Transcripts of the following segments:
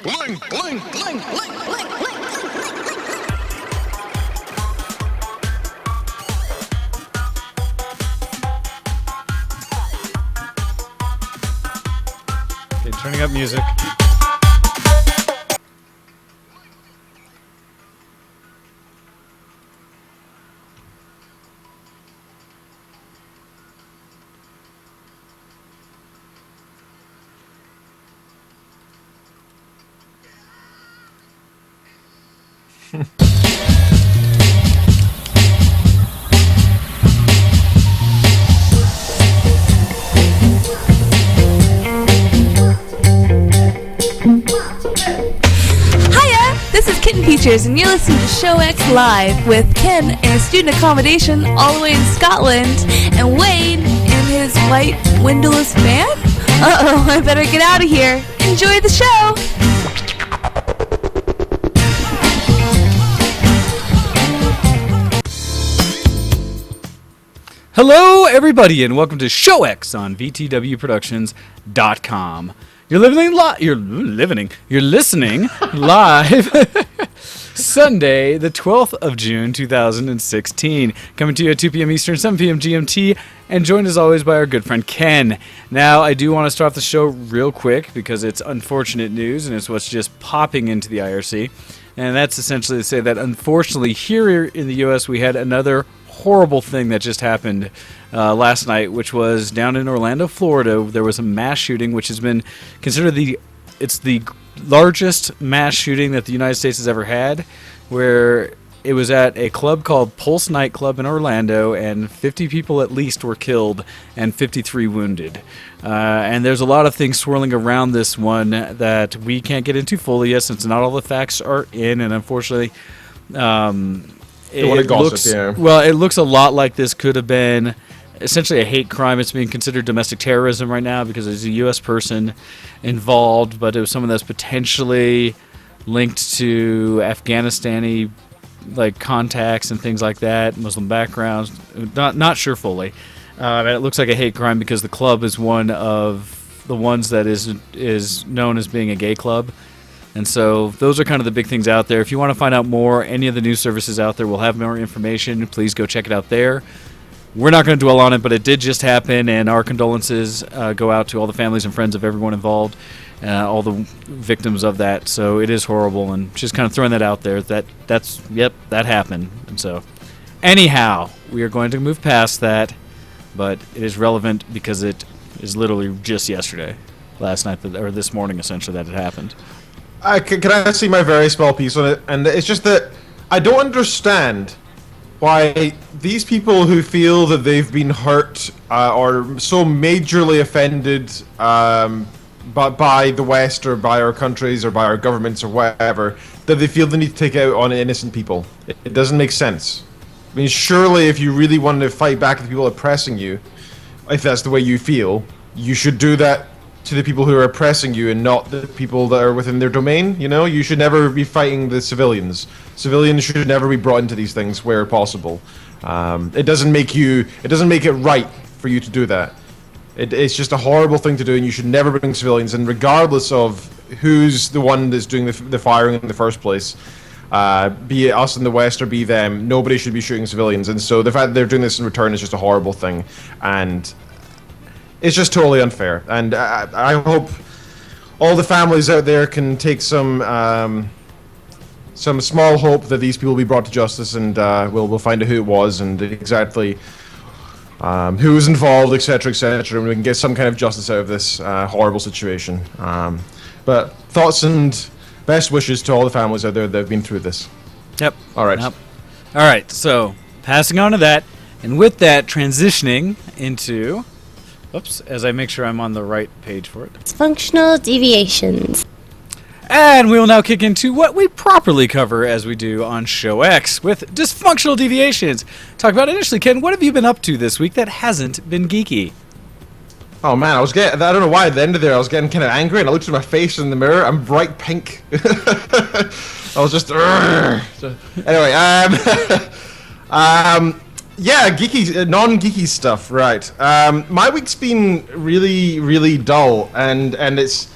Link, link, link, link, link, link. Okay, turning up music. This is Kitten Features, and you're listening to Show X Live with Ken in a student accommodation all the way in Scotland, and Wade in his white windowless van? Uh-oh, I better get out of here. Enjoy the show! Hello, everybody, and welcome to Show X on VTWProductions.com. You're listening live Sunday, the 12th of June, 2016. Coming to you at 2 p.m. Eastern, 7 p.m. GMT, and joined as always by our good friend Ken. Now, I do want to start off the show real quick because it's unfortunate news, and it's what's just popping into the IRC. And that's essentially to say that, unfortunately, here in the U.S., we had another horrible thing that just happened last night, which was down in Orlando, Florida. There was a mass shooting, which has been considered the largest mass shooting that the United States has ever had, where it was at a club called Pulse Nightclub in Orlando, and 50 people at least were killed and 53 wounded. And there's a lot of things swirling around this one that we can't get into fully yet, since not all the facts are in, and unfortunately, it looks a lot like this could have been essentially a hate crime. It's being considered domestic terrorism right now because there's a U.S. person involved, but it was someone that's potentially linked to Afghanistani contacts and things like that, Muslim backgrounds. Not sure fully. It looks like a hate crime because the club is one of the ones that is known as being a gay club. And so those are kind of the big things out there. If you want to find out more, any of the news services out there will have more information. Please go check it out there. We're not going to dwell on it, but it did just happen, and our condolences go out to all the families and friends of everyone involved, all the victims of that. So it is horrible, and just kind of throwing that out there. That happened. And so anyhow, we are going to move past that, but it is relevant because it is literally just yesterday, last night, or this morning, essentially, that it happened. Can I see my very small piece on it? And it's just that I don't understand why these people who feel that they've been hurt or so majorly offended by the West or by our countries or by our governments or whatever, that they feel the need to take out on innocent people. It doesn't make sense. I mean, surely if you really want to fight back at the people oppressing you, if that's the way you feel, you should do that to the people who are oppressing you and not the people that are within their domain. You know, you should never be fighting the civilians. Civilians should never be brought into these things where possible. It doesn't make it right for you to do that. It's just a horrible thing to do, and you should never bring civilians. And regardless of who's the one that's doing the firing in the first place, be it us in the West or be them, nobody should be shooting civilians. And so the fact that they're doing this in return is just a horrible thing. And it's just totally unfair, and I hope all the families out there can take some small hope that these people will be brought to justice, and we'll find out who it was and exactly who was involved, etc., and we can get some kind of justice out of this horrible situation. But thoughts and best wishes to all the families out there that have been through this. Yep. All right. Yep. All right. So passing on to that, and with that, transitioning into. Oops, as I make sure I'm on the right page for it. Functional deviations. And we will now kick into what we properly cover as we do on Show X with dysfunctional deviations. Talk about initially, Ken, what have you been up to this week that hasn't been geeky? Oh man, I don't know why at the end of there I was getting kind of angry, and I looked at my face in the mirror. I'm bright pink. I was just anyway, yeah, geeky, non-geeky stuff, right. My week's been really, really dull, and it's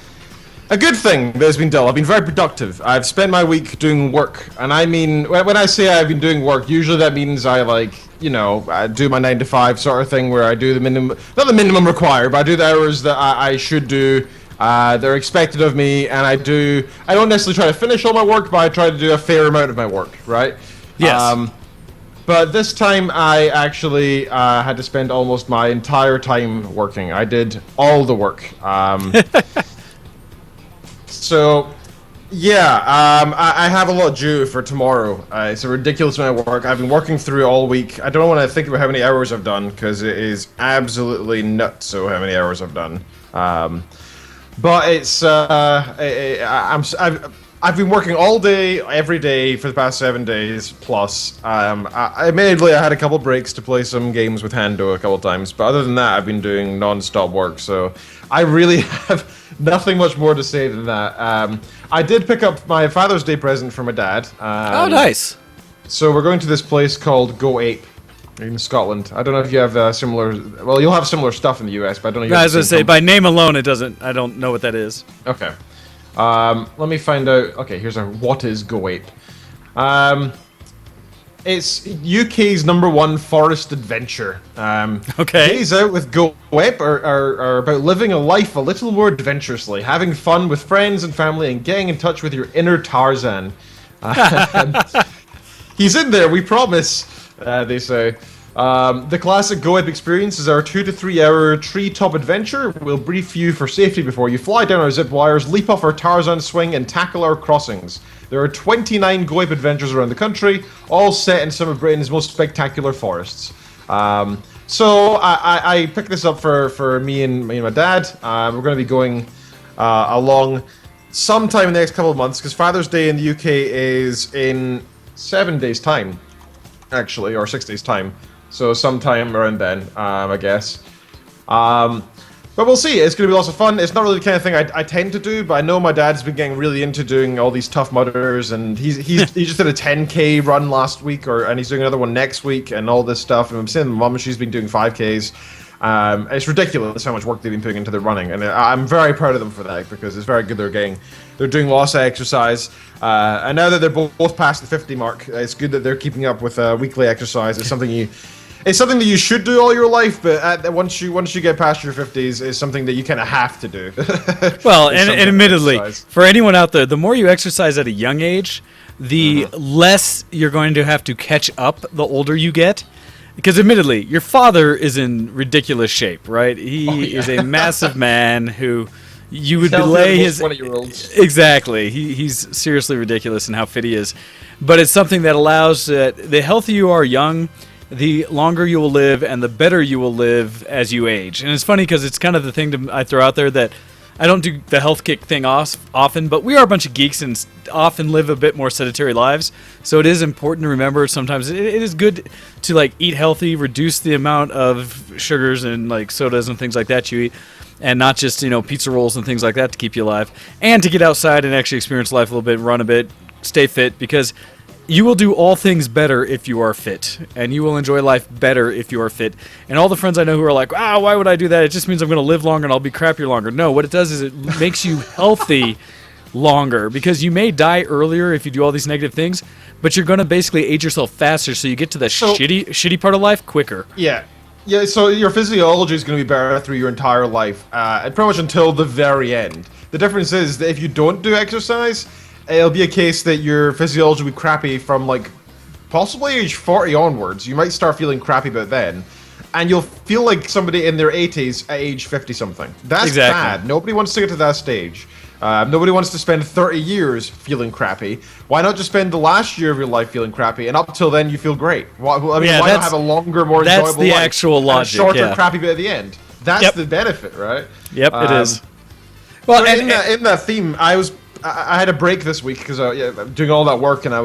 A good thing that has been done. I've been very productive. I've spent my week doing work, and I mean, when I say I've been doing work, usually that means I I do my 9 to 5 sort of thing where I do the minimum, not the minimum required, but I do the hours that I should do. They're expected of me, and I don't necessarily try to finish all my work, but I try to do a fair amount of my work, right? Yes. But this time I actually had to spend almost my entire time working. I did all the work. So, yeah, I have a lot due for tomorrow. It's a ridiculous amount of work. I've been working through all week. I don't want to think about how many hours I've done, because it is absolutely nuts so how many hours I've done. But it's, I've been working all day, every day for the past 7 days, plus. Admittedly, I had a couple breaks to play some games with Hando a couple times, but other than that, I've been doing non-stop work, so I really have nothing much more to say than that. I did pick up my Father's Day present for my dad. Oh, nice. So we're going to this place called Go Ape in Scotland. I don't know if you have similar... Well, you'll have similar stuff in the US, but I don't know if you I have was the going to same say, by name alone, it doesn't... I don't know what that is. Okay. Let me find out... Okay, here's what is Go Ape. It's UK's #1 forest adventure. Okay. Days out with Go Ape are about living a life a little more adventurously, having fun with friends and family, and getting in touch with your inner Tarzan. He's in there, we promise, they say. The classic Go Ape experience is our 2 to 3 hour treetop adventure. We'll brief you for safety before you fly down our zip wires, leap off our Tarzan swing, and tackle our crossings. There are 29 Go Ape adventures around the country, all set in some of Britain's most spectacular forests. So I picked this up for me and my dad. We're going to be going along sometime in the next couple of months, because Father's Day in the UK is in 7 days' time, actually, or 6 days' time. So sometime around then, I guess. But we'll see. It's going to be lots of fun. It's not really the kind of thing I tend to do, but I know my dad's been getting really into doing all these Tough Mudders, and he just did a 10K run last week, and he's doing another one next week, and all this stuff. And I'm seeing my mum, she's been doing 5Ks. It's ridiculous how much work they've been putting into their running, and I'm very proud of them for that, because it's very good they're doing lots of exercise. And now that they're both past the 50 mark, it's good that they're keeping up with weekly exercise. It's something that you should do all your life, but once you get past your 50s, it's something that you kind of have to do. Well, and admittedly, for anyone out there, the more you exercise at a young age, the less you're going to have to catch up the older you get. Because admittedly, your father is in ridiculous shape, right? He is a massive man who you would belay his... 20-year-olds. Exactly. He's seriously ridiculous in how fit he is. But it's something that allows the healthier you are young, the longer you will live, and the better you will live as you age. And it's funny because it's kind of the thing I throw out there that I don't do the health kick thing often, but we are a bunch of geeks and often live a bit more sedentary lives. So it is important to remember sometimes it is good to eat healthy, reduce the amount of sugars and sodas and things like that you eat, and not just pizza rolls and things like that to keep you alive, and to get outside and actually experience life a little bit, run a bit, stay fit, because you will do all things better if you are fit, and you will enjoy life better if you are fit. And all the friends I know who are like, why would I do that? It just means I'm going to live longer and I'll be crappier longer. No, what it does is it makes you healthy longer, because you may die earlier if you do all these negative things, but you're going to basically age yourself faster, so you get to the shitty part of life quicker. Yeah, so your physiology is going to be better through your entire life, and pretty much until the very end. The difference is that if you don't do exercise, it'll be a case that your physiology will be crappy from possibly age 40 onwards. You might start feeling crappy about then, and you'll feel like somebody in their 80s at age 50 something. That's bad. Nobody wants to get to that stage. Nobody wants to spend 30 years feeling crappy. Why not just spend the last year of your life feeling crappy, and up till then you feel great? Why not have a longer, more enjoyable life? That's the actual logic. And a shorter, crappy bit at the end. That's the benefit, right? Yep, it is. Well, so in that theme, I had a break this week because doing all that work, and I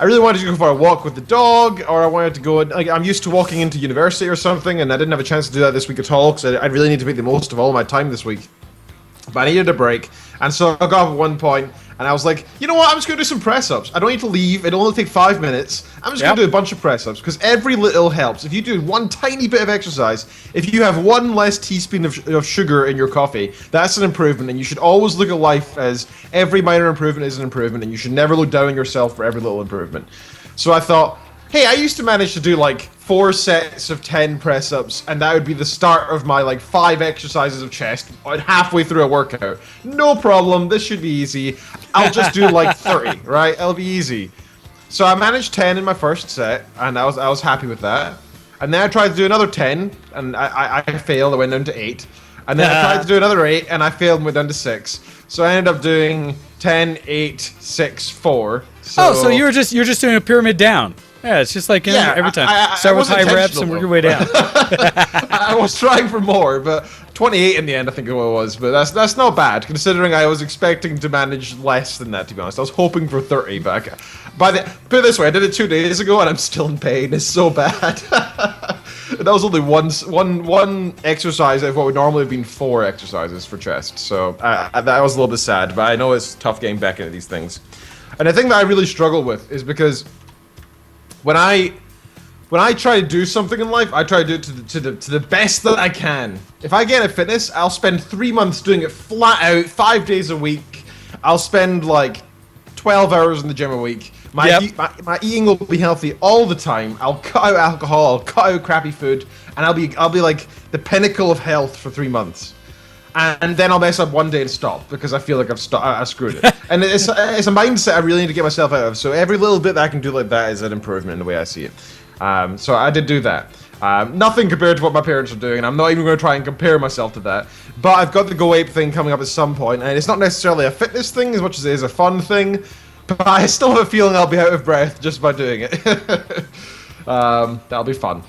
really wanted to go for a walk with the dog, or I wanted to go. I'm used to walking into university or something, and I didn't have a chance to do that this week at all, because I really need to make the most of all my time this week. But I needed a break, and so I got up at one point, And I was like, you know what? I'm just going to do some press-ups. I don't need to leave. It'll only take 5 minutes. I'm just going to do a bunch of press-ups because every little helps. If you do one tiny bit of exercise, if you have one less teaspoon of sugar in your coffee, that's an improvement. And you should always look at life as every minor improvement is an improvement, and you should never look down on yourself for every little improvement. So I thought, hey, I used to manage to do like 4 sets of 10 press-ups, and that would be the start of my like 5 exercises of chest halfway through a workout. No problem, this should be easy. I'll just do like 30, right? It'll be easy. So I managed 10 in my first set, and I was happy with that. And then I tried to do another 10, and I failed. I went down to 8. And then I tried to do another 8, and I failed and went down to 6. So I ended up doing 10, 8, 6, 4. So you're just doing a pyramid down. Yeah, it's just like every time. Start with high reps and work your way down. I was trying for more, but 28 in the end, I think it was. But that's not bad, considering I was expecting to manage less than that, to be honest. I was hoping for 30, but put it this way, I did it 2 days ago, and I'm still in pain. It's so bad. That was only one exercise of what would normally have been 4 exercises for chest. So that was a little bit sad, but I know it's tough getting back into these things. And the thing that I really struggle with is because when I try to do something in life, I try to do it to the best that I can. If I get into fitness, I'll spend 3 months doing it flat out, 5 days a week. I'll spend like 12 hours in the gym a week. My eating will be healthy all the time. I'll cut out alcohol, I'll cut out crappy food, and I'll be like the pinnacle of health for 3 months. And then I'll mess up one day and stop because I feel like I screwed it. And it's a mindset I really need to get myself out of. So every little bit that I can do like that is an improvement in the way I see it. So I did do that. Nothing compared to what my parents are doing, and I'm not even going to try and compare myself to that. But I've got the Go Ape thing coming up at some point, and it's not necessarily a fitness thing as much as it is a fun thing. But I still have a feeling I'll be out of breath just by doing it. That'll be fun.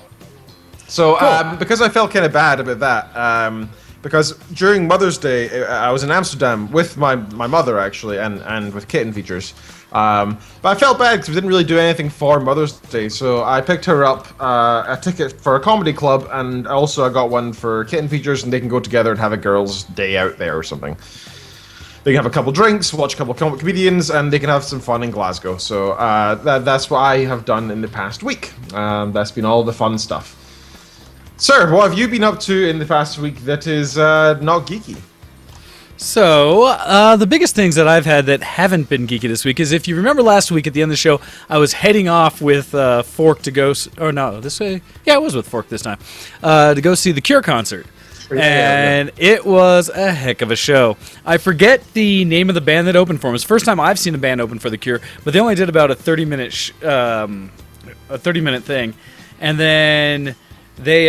So cool. Because I felt kind of bad about that, because during Mother's Day, I was in Amsterdam with my mother, actually, and with Kitten Features. But I felt bad because we didn't really do anything for Mother's Day, so I picked her up a ticket for a comedy club, and also I got one for Kitten Features, and they can go together and have a girls' day out there or something. They can have a couple drinks, watch a couple of comedians, and they can have some fun in Glasgow. So that's what I have done in the past week. That's been all the fun stuff. Sir, what have you been up to in the past week that is not geeky? So, the biggest things that I've had that haven't been geeky this week is, if you remember last week at the end of the show, I was heading off with Fork to go... this way? Yeah, it was with Fork this time. To go see the Cure concert. And it was a heck of a show. I forget the name of the band that opened for them. It's the first time I've seen a band open for the Cure, but they only did about a 30-minute thing. And then they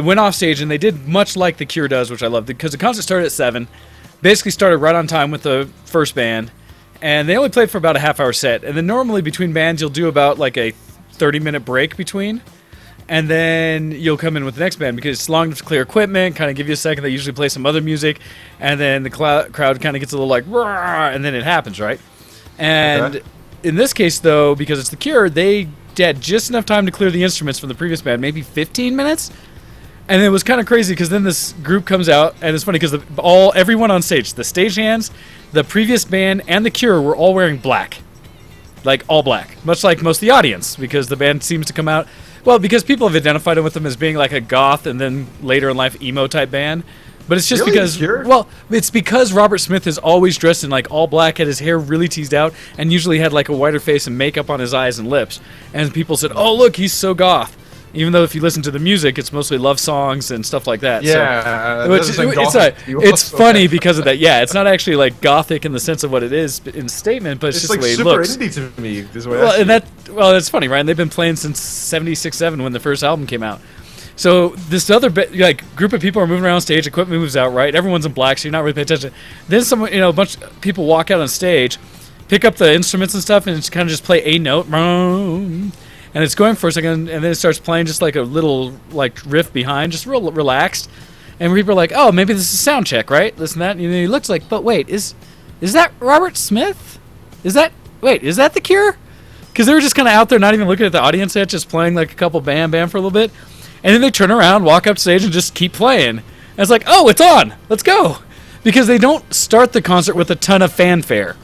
went off stage, and they did much like the Cure does, which I love, because the concert started at 7, basically started right on time with the first band, and they only played for about a half-hour set. And then normally between bands, you'll do about like a 30-minute break between, and then you'll come in with the next band, because it's long enough to clear equipment, kind of give you a second. They usually play some other music, and then the crowd kind of gets a little like, "Rah!" And then it happens, right? And in this case, though, because it's the Cure, they had just enough time to clear the instruments from the previous band, maybe 15 minutes? And it was kind of crazy, because then this group comes out, and it's funny because everyone on stage, the stagehands, the previous band, and the Cure were all wearing black. Like, all black. Much like most of the audience, because the band seems to come out... Well, because people have identified with them as being like a goth and then later in life emo type band. But it's just because... Cure? Well, it's because Robert Smith is always dressed in like all black, had his hair really teased out, and usually had like a whiter face and makeup on his eyes and lips. And people said, oh, look, he's so goth. Even though if you listen to the music, it's mostly love songs and stuff like that. Yeah, so, it's funny because of that. Yeah, it's not actually like gothic in the sense of what it is in statement, but it's just like the way it super looks. indie to me. This way It's funny, right? And they've been playing since 76-7 when the first album came out. So this other group of people are moving around stage, equipment moves out, right? Everyone's in black, so you're not really paying attention. Then a bunch of people walk out on stage, pick up the instruments and stuff, and it's kind of just play a note. And it's going for a second, and then it starts playing just like a little like riff behind, just real relaxed. And people are like, "Oh, maybe this is a sound check, right?" This and that. And he looks like, "But wait, is that Robert Smith? Is that the Cure?" Because they were just kind of out there, not even looking at the audience yet, just playing like a couple bam for a little bit. And then they turn around, walk up stage, and just keep playing. And it's like, "Oh, it's on! Let's go!" because they don't start the concert with a ton of fanfare.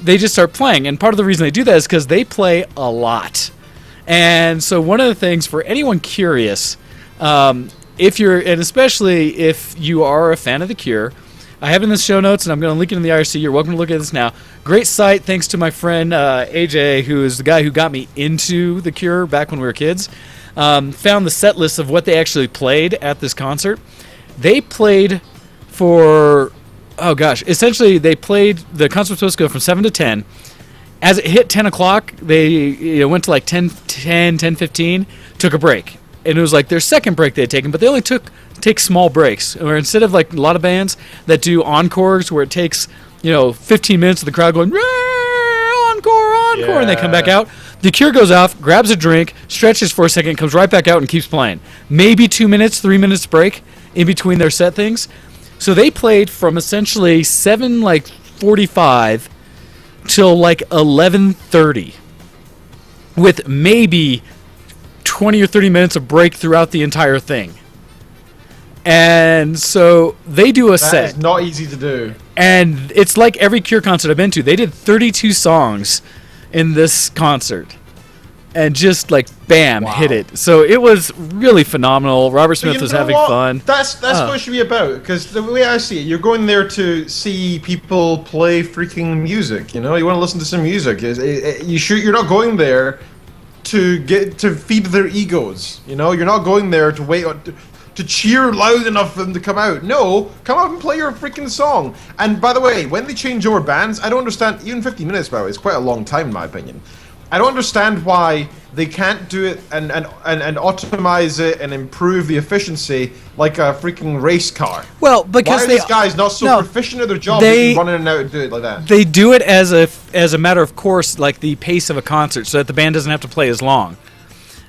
They just start playing, and part of the reason they do that is because they play a lot. And so one of the things for anyone curious, if you're, and especially if you are a fan of The Cure, I have it in the show notes, and I'm going to link it in the IRC. You're welcome to look at this now. Great site, thanks to my friend AJ, who is the guy who got me into The Cure back when we were kids. Found the set list of what they actually played at this concert. They played for, essentially they played, the concert was supposed to go from 7 to 10. As it hit 10 o'clock, they went to like 10:15, took a break. And it was like their second break they had taken, but they only take small breaks. Or instead of like a lot of bands that do encores where it takes 15 minutes of the crowd going encore, and they come back out. The Cure goes off, grabs a drink, stretches for a second, comes right back out and keeps playing. Maybe 2 minutes, 3 minutes break in between their set things. So they played from essentially 7:45 till like 11:30, with maybe 20 or 30 minutes of break throughout the entire thing. And so they do a set. That is not easy to do. And it's like every Cure concert I've been to. They did 32 songs in this concert. And just like, bam, hit it. So it was really phenomenal. Robert Smith was having fun. That's what it should be about. Because the way I see it, you're going there to see people play freaking music. You want to listen to some music. You're not going there to feed their egos. You're not going there to wait to cheer loud enough for them to come out. No, come out and play your freaking song. And by the way, when they change over bands, I don't understand. Even 50 minutes, by the way, is quite a long time in my opinion. I don't understand why they can't do it and optimize it and improve the efficiency like a freaking race car. Well, because why are these guys not so proficient at their job they can run in and out and do it like that? They do it as a matter of course, like the pace of a concert, so that the band doesn't have to play as long.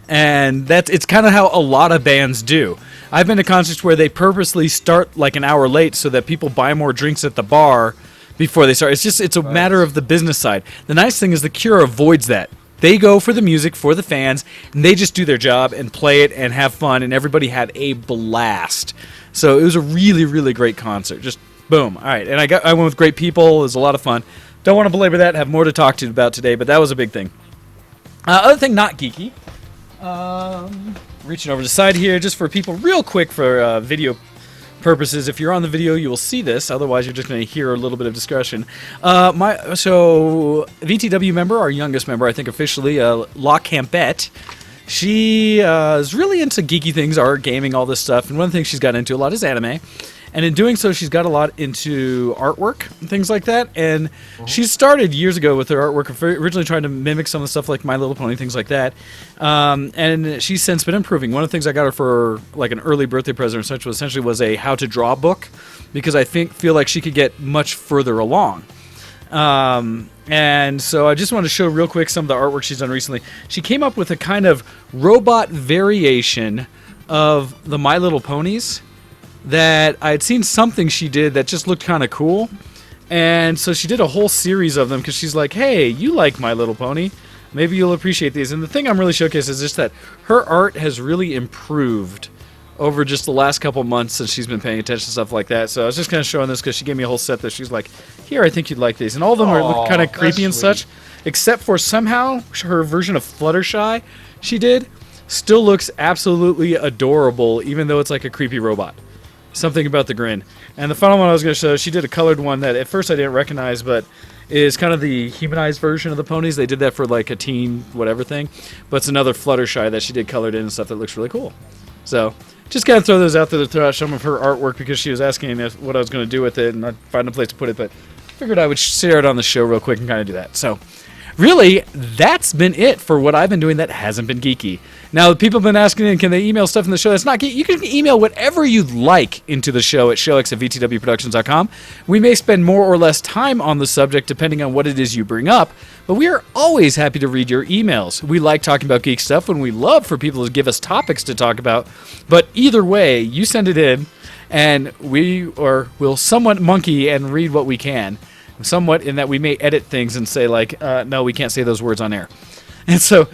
And it's kind of how a lot of bands do. I've been to concerts where they purposely start like an hour late so that people buy more drinks at the bar before they start. It's a matter of the business side. The nice thing is The Cure avoids that. They go for the music, for the fans, and they just do their job and play it and have fun, and everybody had a blast. So it was a really, really great concert. Just boom. All right, and I went with great people. It was a lot of fun. Don't want to belabor that. Have more to talk to you about today, but that was a big thing. Other thing not geeky. Reaching over to the side here, just for people real quick for video purposes. If you're on the video, you will see this. Otherwise, you're just going to hear a little bit of discussion. So VTW member, our youngest member, I think officially, La Campette, she is really into geeky things, art, gaming, all this stuff. And one of the things she's got into a lot is anime. And in doing so, she's got a lot into artwork and things like that. And she started years ago with her artwork, originally trying to mimic some of the stuff like My Little Pony, things like that. And she's since been improving. One of the things I got her for like an early birthday present essentially was a how to draw book, because I feel like she could get much further along. And so I just want to show real quick some of the artwork she's done recently. She came up with a kind of robot variation of the My Little Ponies that I had seen something she did that just looked kind of cool. And so she did a whole series of them because she's like, hey, you like My Little Pony. Maybe you'll appreciate these. And the thing I'm really showcasing is just that her art has really improved over just the last couple months since she's been paying attention to stuff like that. So I was just kind of showing this because she gave me a whole set that she's like, here, I think you'd like these. And all of them are kind of creepy and such, except for somehow her version of Fluttershy she did still looks absolutely adorable, even though it's like a creepy robot. Something about the grin. And the final one I was going to show, she did a colored one that at first I didn't recognize, but is kind of the humanized version of the ponies. They did that for like a teen whatever thing. But it's another Fluttershy that she did colored in and stuff that looks really cool. So just kind of throw those out there to throw out some of her artwork because she was asking what I was going to do with it, and I'd find a place to put it. But figured I would share it on the show real quick and kind of do that. So really, that's been it for what I've been doing that hasn't been geeky. Now, people have been asking, can they email stuff in the show that's not geeky? You can email whatever you'd like into the show at showx@vtwproductions.com. We may spend more or less time on the subject depending on what it is you bring up, but we are always happy to read your emails. We like talking about geek stuff, and we love for people to give us topics to talk about. But either way, you send it in, and we'll somewhat monkey and read what we can. Somewhat in that we may edit things and say like, no, we can't say those words on air. And so,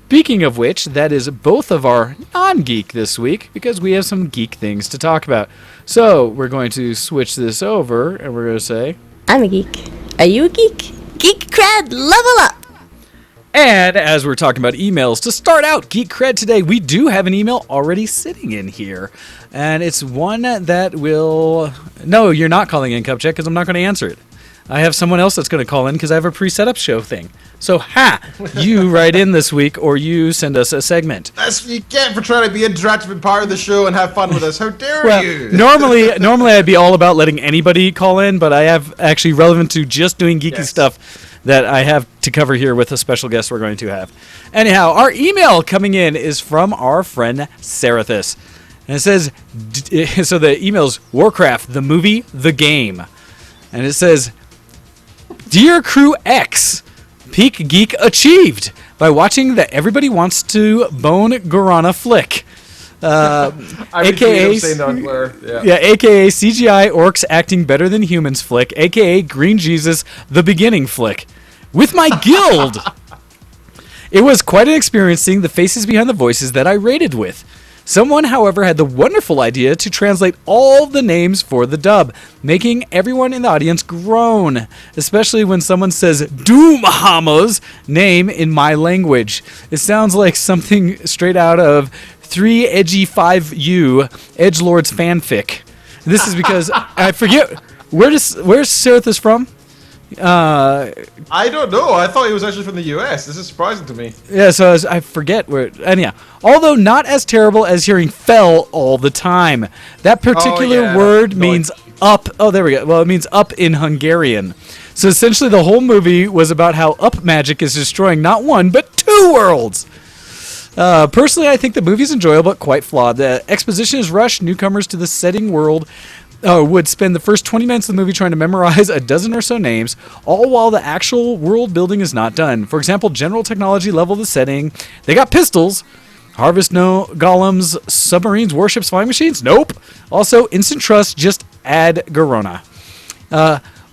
Speaking of which, that is both of our non-geek this week because we have some geek things to talk about. So we're going to switch this over and we're going to say, I'm a geek. Are you a geek? Geek Cred, level up! and as we're talking about emails, to start out Geek Cred today, we do have an email already sitting in here. And it's one that will... No, you're not calling in, Cupcheck, because I'm not going to answer it. I have someone else that's going to call in because I have a pre-set up show thing. So, you write in this week or you send us a segment. That's what you get for trying to be interactive and part of the show and have fun with us. How dare you? Normally I'd be all about letting anybody call in, but I have actually relevant to just doing geeky stuff that I have to cover here with a special guest we're going to have. Anyhow, our email coming in is from our friend Serathis. And it says, so the email is Warcraft, the movie, the game. And it says, Dear Crew X, peak geek achieved by watching the Everybody Wants to Bone Gorana flick. AKA CGI orcs acting better than humans flick, AKA Green Jesus, the beginning flick. With my guild! It was quite an experience seeing the faces behind the voices that I rated with. Someone, however, had the wonderful idea to translate all the names for the dub, making everyone in the audience groan, especially when someone says Doomhammer's name in my language. It sounds like something straight out of 3 Edgy 5U Edgelord's fanfic. This is because I forget where's Serathis from? I don't know. I thought he was actually from the US. This is surprising to me. Yeah, so I forget where. Anyhow, although not as terrible as hearing "fell" all the time. That particular word means up. Oh, there we go. Well, it means up in Hungarian. So essentially, the whole movie was about how up magic is destroying not one but 2 worlds. Personally, I think the movie's enjoyable but quite flawed. The exposition is rushed. Newcomers to the setting world would spend the first 20 minutes of the movie trying to memorize a dozen or so names, all while the actual world building is not done. For example, general technology level of the setting. They got pistols. Harvest no golems, submarines, warships, flying machines? Nope. Also, instant trust, just add Garona.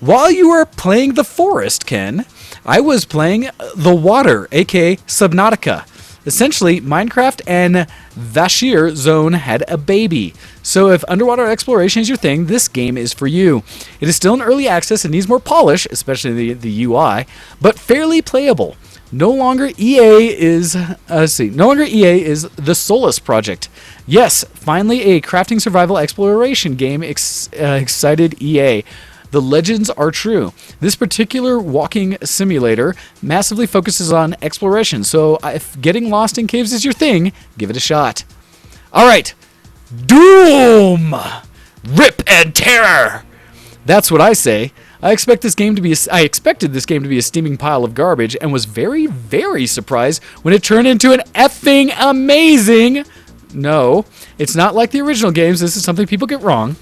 While you were playing the forest, Ken, I was playing the water, aka Subnautica. Essentially, Minecraft and Vashir Zone had a baby. So if underwater exploration is your thing, this game is for you. It is still in early access and needs more polish, especially the UI, but fairly playable. No longer EA is the Solus project. Yes, finally a crafting survival exploration game excited EA. The legends are true. This particular walking simulator massively focuses on exploration, so if getting lost in caves is your thing, give it a shot. All right, Doom! Rip and terror! That's what I say. I expected this game to be a steaming pile of garbage and was very, very surprised when it turned into an effing amazing... No, it's not like the original games. This is something people get wrong.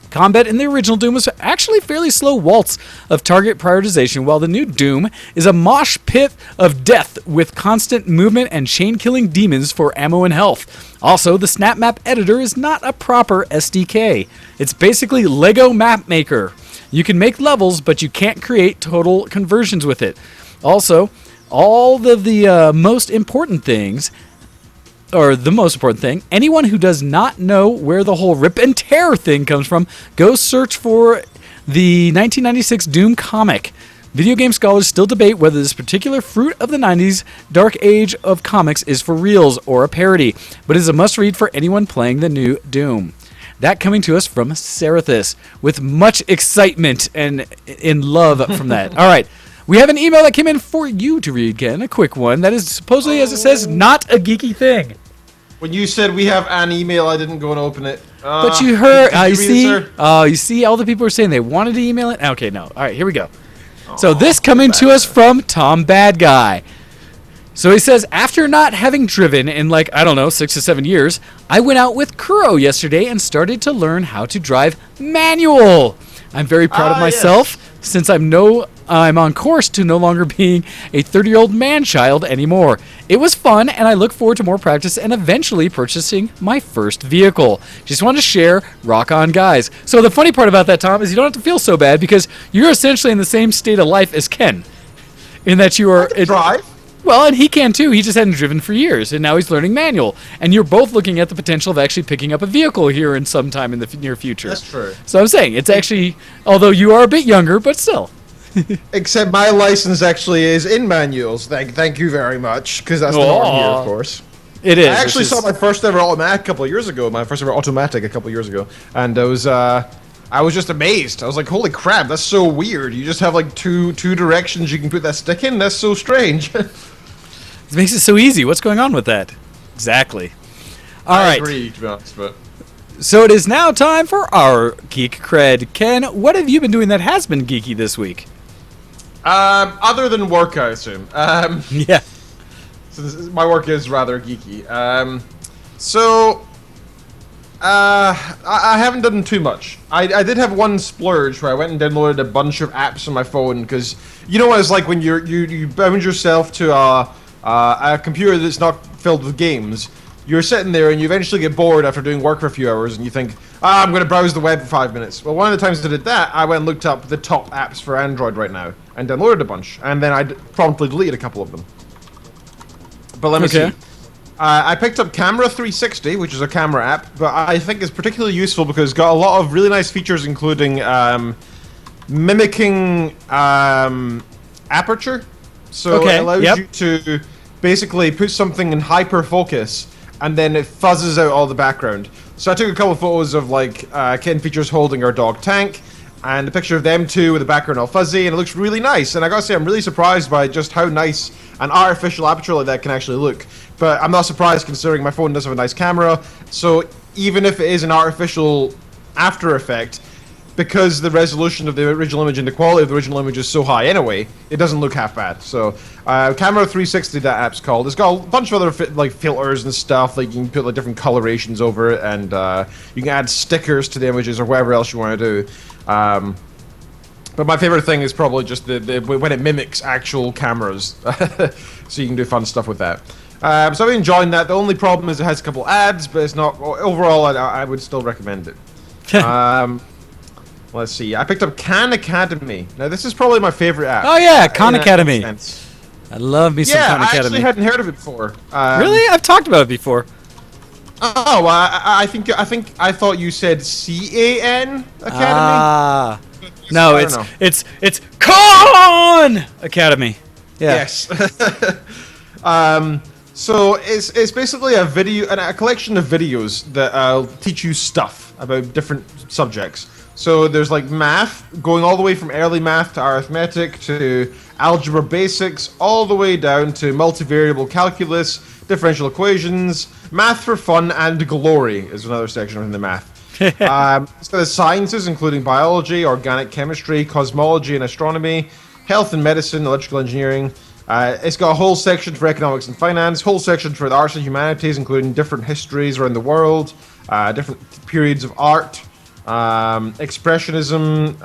Combat in the original Doom was actually fairly slow waltz of target prioritization, while the new Doom is a mosh pit of death with constant movement and chain-killing demons for ammo and health. Also, the Snap Map editor is not a proper SDK. It's basically Lego Map Maker. You can make levels, but you can't create total conversions with it. Also, all of the most important thing, anyone who does not know where the whole rip and tear thing comes from, go search for the 1996 Doom comic. Video game scholars still debate whether this particular fruit of the 90s dark age of comics is for reals or a parody, but is a must-read for anyone playing the new Doom. That coming to us from Serathis, with much excitement and in love from that. All right. We have an email that came in for you to read, Ken, a quick one. That is supposedly, as it says, not a geeky thing. When you said we have an email, I didn't go and open it. But you heard, you see, all the people were saying they wanted to email it. Okay, no. All right, here we go. So this coming to us from Tom Bad Guy. So he says, after not having driven in 6 to 7 years, I went out with Kuro yesterday and started to learn how to drive manual. I'm very proud of myself since I'm on course to no longer being a 30-year-old man-child anymore. It was fun, and I look forward to more practice and eventually purchasing my first vehicle. Just wanted to share, rock on, guys. So the funny part about that, Tom, is you don't have to feel so bad because you're essentially in the same state of life as Ken. In that you are... Drive? Well, and he can too. He just hadn't driven for years, and now he's learning manual. And you're both looking at the potential of actually picking up a vehicle here in some time in the near future. That's true. So I'm saying it's actually, although you are a bit younger, but still. Except my license actually is in manuals. Thank you very much, because that's the norm here, of course. It is. I actually saw my first ever automatic a couple of years ago. And I was just amazed. I was like, "Holy crap, that's so weird! You just have like two directions you can put that stick in. That's so strange." It makes it so easy. What's going on with that? Exactly. All right. I agree, to be honest, but So it is now time for our Geek Cred. Ken, what have you been doing that has been geeky this week? other than work, I assume. Yeah. Since my work is rather geeky. I haven't done too much. I did have one splurge where I went and downloaded a bunch of apps on my phone, because you know what it's like when you bound yourself to a computer that's not filled with games. You're sitting there and you eventually get bored after doing work for a few hours, and you think, I'm going to browse the web for 5 minutes. Well, one of the times I did that, I went and looked up the top apps for Android right now and downloaded a bunch, and then I promptly deleted a couple of them. But let me see. I picked up Camera 360, which is a camera app, but I think it's particularly useful because it's got a lot of really nice features, including mimicking aperture. So it allows you to basically put something in hyper focus, and then it fuzzes out all the background. So I took a couple of photos of like Ken Features holding our dog Tank, and a picture of them two with the background all fuzzy, and it looks really nice. And I gotta say, I'm really surprised by just how nice an artificial aperture like that can actually look. But I'm not surprised considering my phone does have a nice camera. So even if it is an artificial After Effect, because the resolution of the original image and the quality of the original image is so high anyway, it doesn't look half bad. So Camera 360, that app's called. It's got a bunch of other filters and stuff. Like you can put like different colorations over it, and you can add stickers to the images or whatever else you want to do. But my favorite thing is probably just the when it mimics actual cameras, so you can do fun stuff with that. So I've been enjoying that. The only problem is it has a couple ads, but it's not. Overall, I would still recommend it. Let's see. I picked up Khan Academy. Now this is probably my favorite app. Oh yeah, Khan Academy. I love me some Khan Academy. I actually hadn't heard of it before. Really? I've talked about it before. Oh, I thought you said CAN Academy. No, it's Khan Academy. Yeah. Yes. So it's basically a collection of videos that teach you stuff about different subjects. So there's like math, going all the way from early math to arithmetic to algebra basics, all the way down to multivariable calculus, differential equations, math for fun, and glory is another section within the math. It's got the sciences, including biology, organic chemistry, cosmology and astronomy, health and medicine, electrical engineering. It's got a whole section for economics and finance, whole section for the arts and humanities, including different histories around the world, different periods of art, expressionism,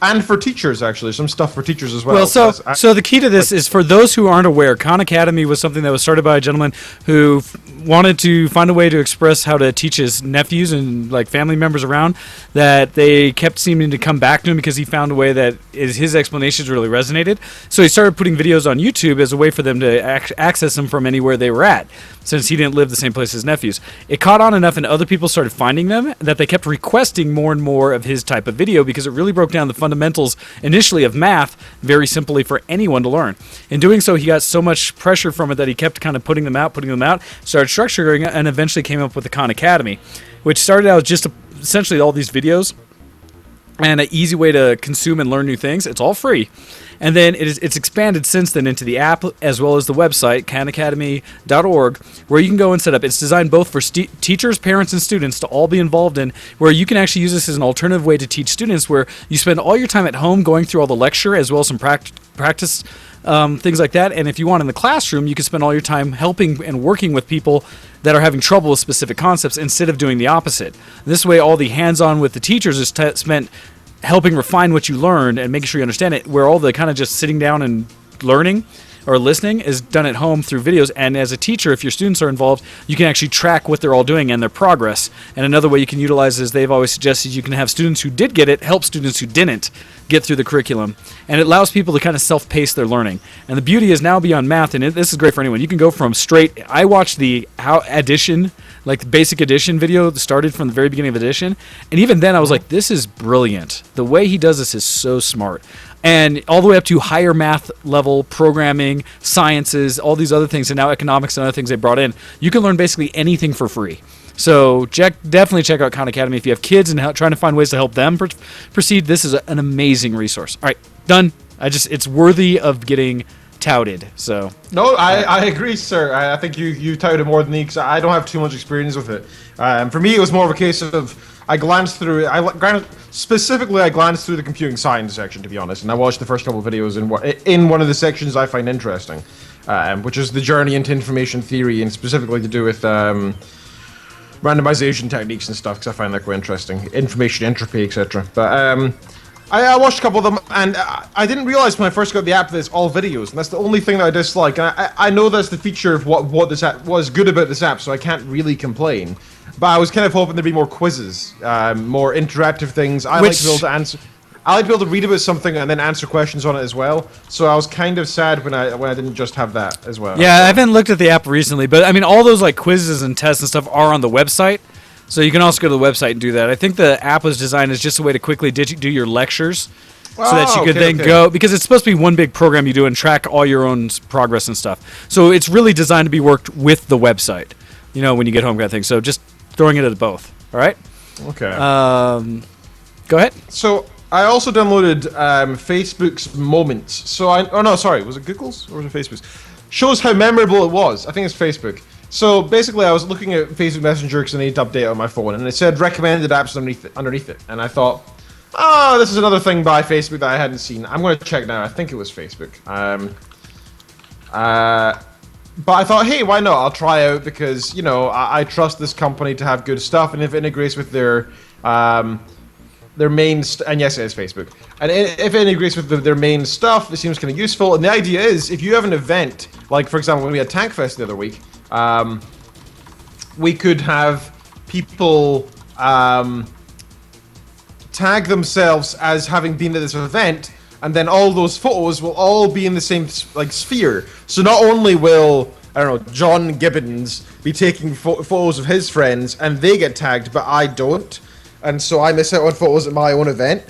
and for teachers, actually. Some stuff for teachers as well. Well, so the key to this is, for those who aren't aware, Khan Academy was something that was started by a gentleman who wanted to find a way to express how to teach his nephews and like family members around, that they kept seeming to come back to him because he found a way that his explanations really resonated. So he started putting videos on YouTube as a way for them to access them from anywhere they were at, since he didn't live the same place as his nephews. It caught on enough and other people started finding them that they kept requesting more and more of his type of video, because it really broke down the fundamentals initially of math very simply for anyone to learn. In doing so, he got so much pressure from it that he kept kind of putting them out, started structuring it, and eventually came up with the Khan Academy, which started out just essentially all these videos and an easy way to consume and learn new things. It's all free. And then it's expanded since then into the app as well as the website, khanacademy.org, where you can go and set up. It's designed both for teachers, parents, and students to all be involved in, where you can actually use this as an alternative way to teach students, where you spend all your time at home going through all the lecture as well as some practice things like that. And if you want in the classroom, you can spend all your time helping and working with people that are having trouble with specific concepts instead of doing the opposite. This way, all the hands-on with the teachers is spent helping refine what you learned and making sure you understand it, where all the kind of just sitting down and learning or listening is done at home through videos. And as a teacher, if your students are involved, you can actually track what they're all doing and their progress. And another way you can utilize is they've always suggested you can have students who did get it help students who didn't get through the curriculum. And it allows people to kind of self-pace their learning. And the beauty is now beyond math, and this is great for anyone. You can go from straight, I watched the addition, like the basic addition video that started from the very beginning of addition. And even then I was like, this is brilliant. The way he does this is so smart. And all the way up to higher math level, programming, sciences, all these other things, and now economics and other things they brought in. You can learn basically anything for free. So definitely check out Khan Academy if you have kids and trying to find ways to help them proceed. This is an amazing resource. All right, done. It's worthy of getting touted. So no, I agree, sir. I think you touted more than me because I don't have too much experience with it. For me, it was more of a case of I glanced through it. I glanced through the computing science section, to be honest, and I watched the first couple of videos in one of the sections I find interesting, which is the journey into information theory, and specifically to do with randomization techniques and stuff, because I find that quite interesting. Information entropy, etc. But I watched a couple of them, and I didn't realize when I first got the app that it's all videos, and that's the only thing that I dislike. And I know that's the feature of what this app was good about this app, so I can't really complain. But I was kind of hoping there'd be more quizzes, more interactive things. I like to be able to answer. I like to be able to read about something and then answer questions on it as well. So I was kind of sad when I didn't just have that as well. Yeah, I haven't looked at the app recently, but I mean, all those like quizzes and tests and stuff are on the website. So you can also go to the website and do that. I think the app was designed as just a way to quickly do your lectures, so that you could then go, because it's supposed to be one big program you do and track all your own progress and stuff. So it's really designed to be worked with the website, when you get home kind of thing. So just throwing it at both. All right. Okay. Go ahead. So I also downloaded Facebook's Moments. So was it Google's or was it Facebook's? Shows how memorable it was. I think it's Facebook. So basically, I was looking at Facebook Messenger because I needed to update on my phone, and it said recommended apps underneath it. And I thought, this is another thing by Facebook that I hadn't seen. I'm going to check now. I think it was Facebook. But I thought, hey, why not? I'll try out because, I trust this company to have good stuff, and if it integrates with their main and yes, it is Facebook. And if it integrates with their main stuff, it seems kind of useful. And the idea is, if you have an event, like for example, when we had Tank Fest the other week, we could have people tag themselves as having been at this event, and then all those photos will all be in the same sphere. So not only will John Gibbons be taking photos of his friends and they get tagged, but I don't, and so I miss out on photos at my own event.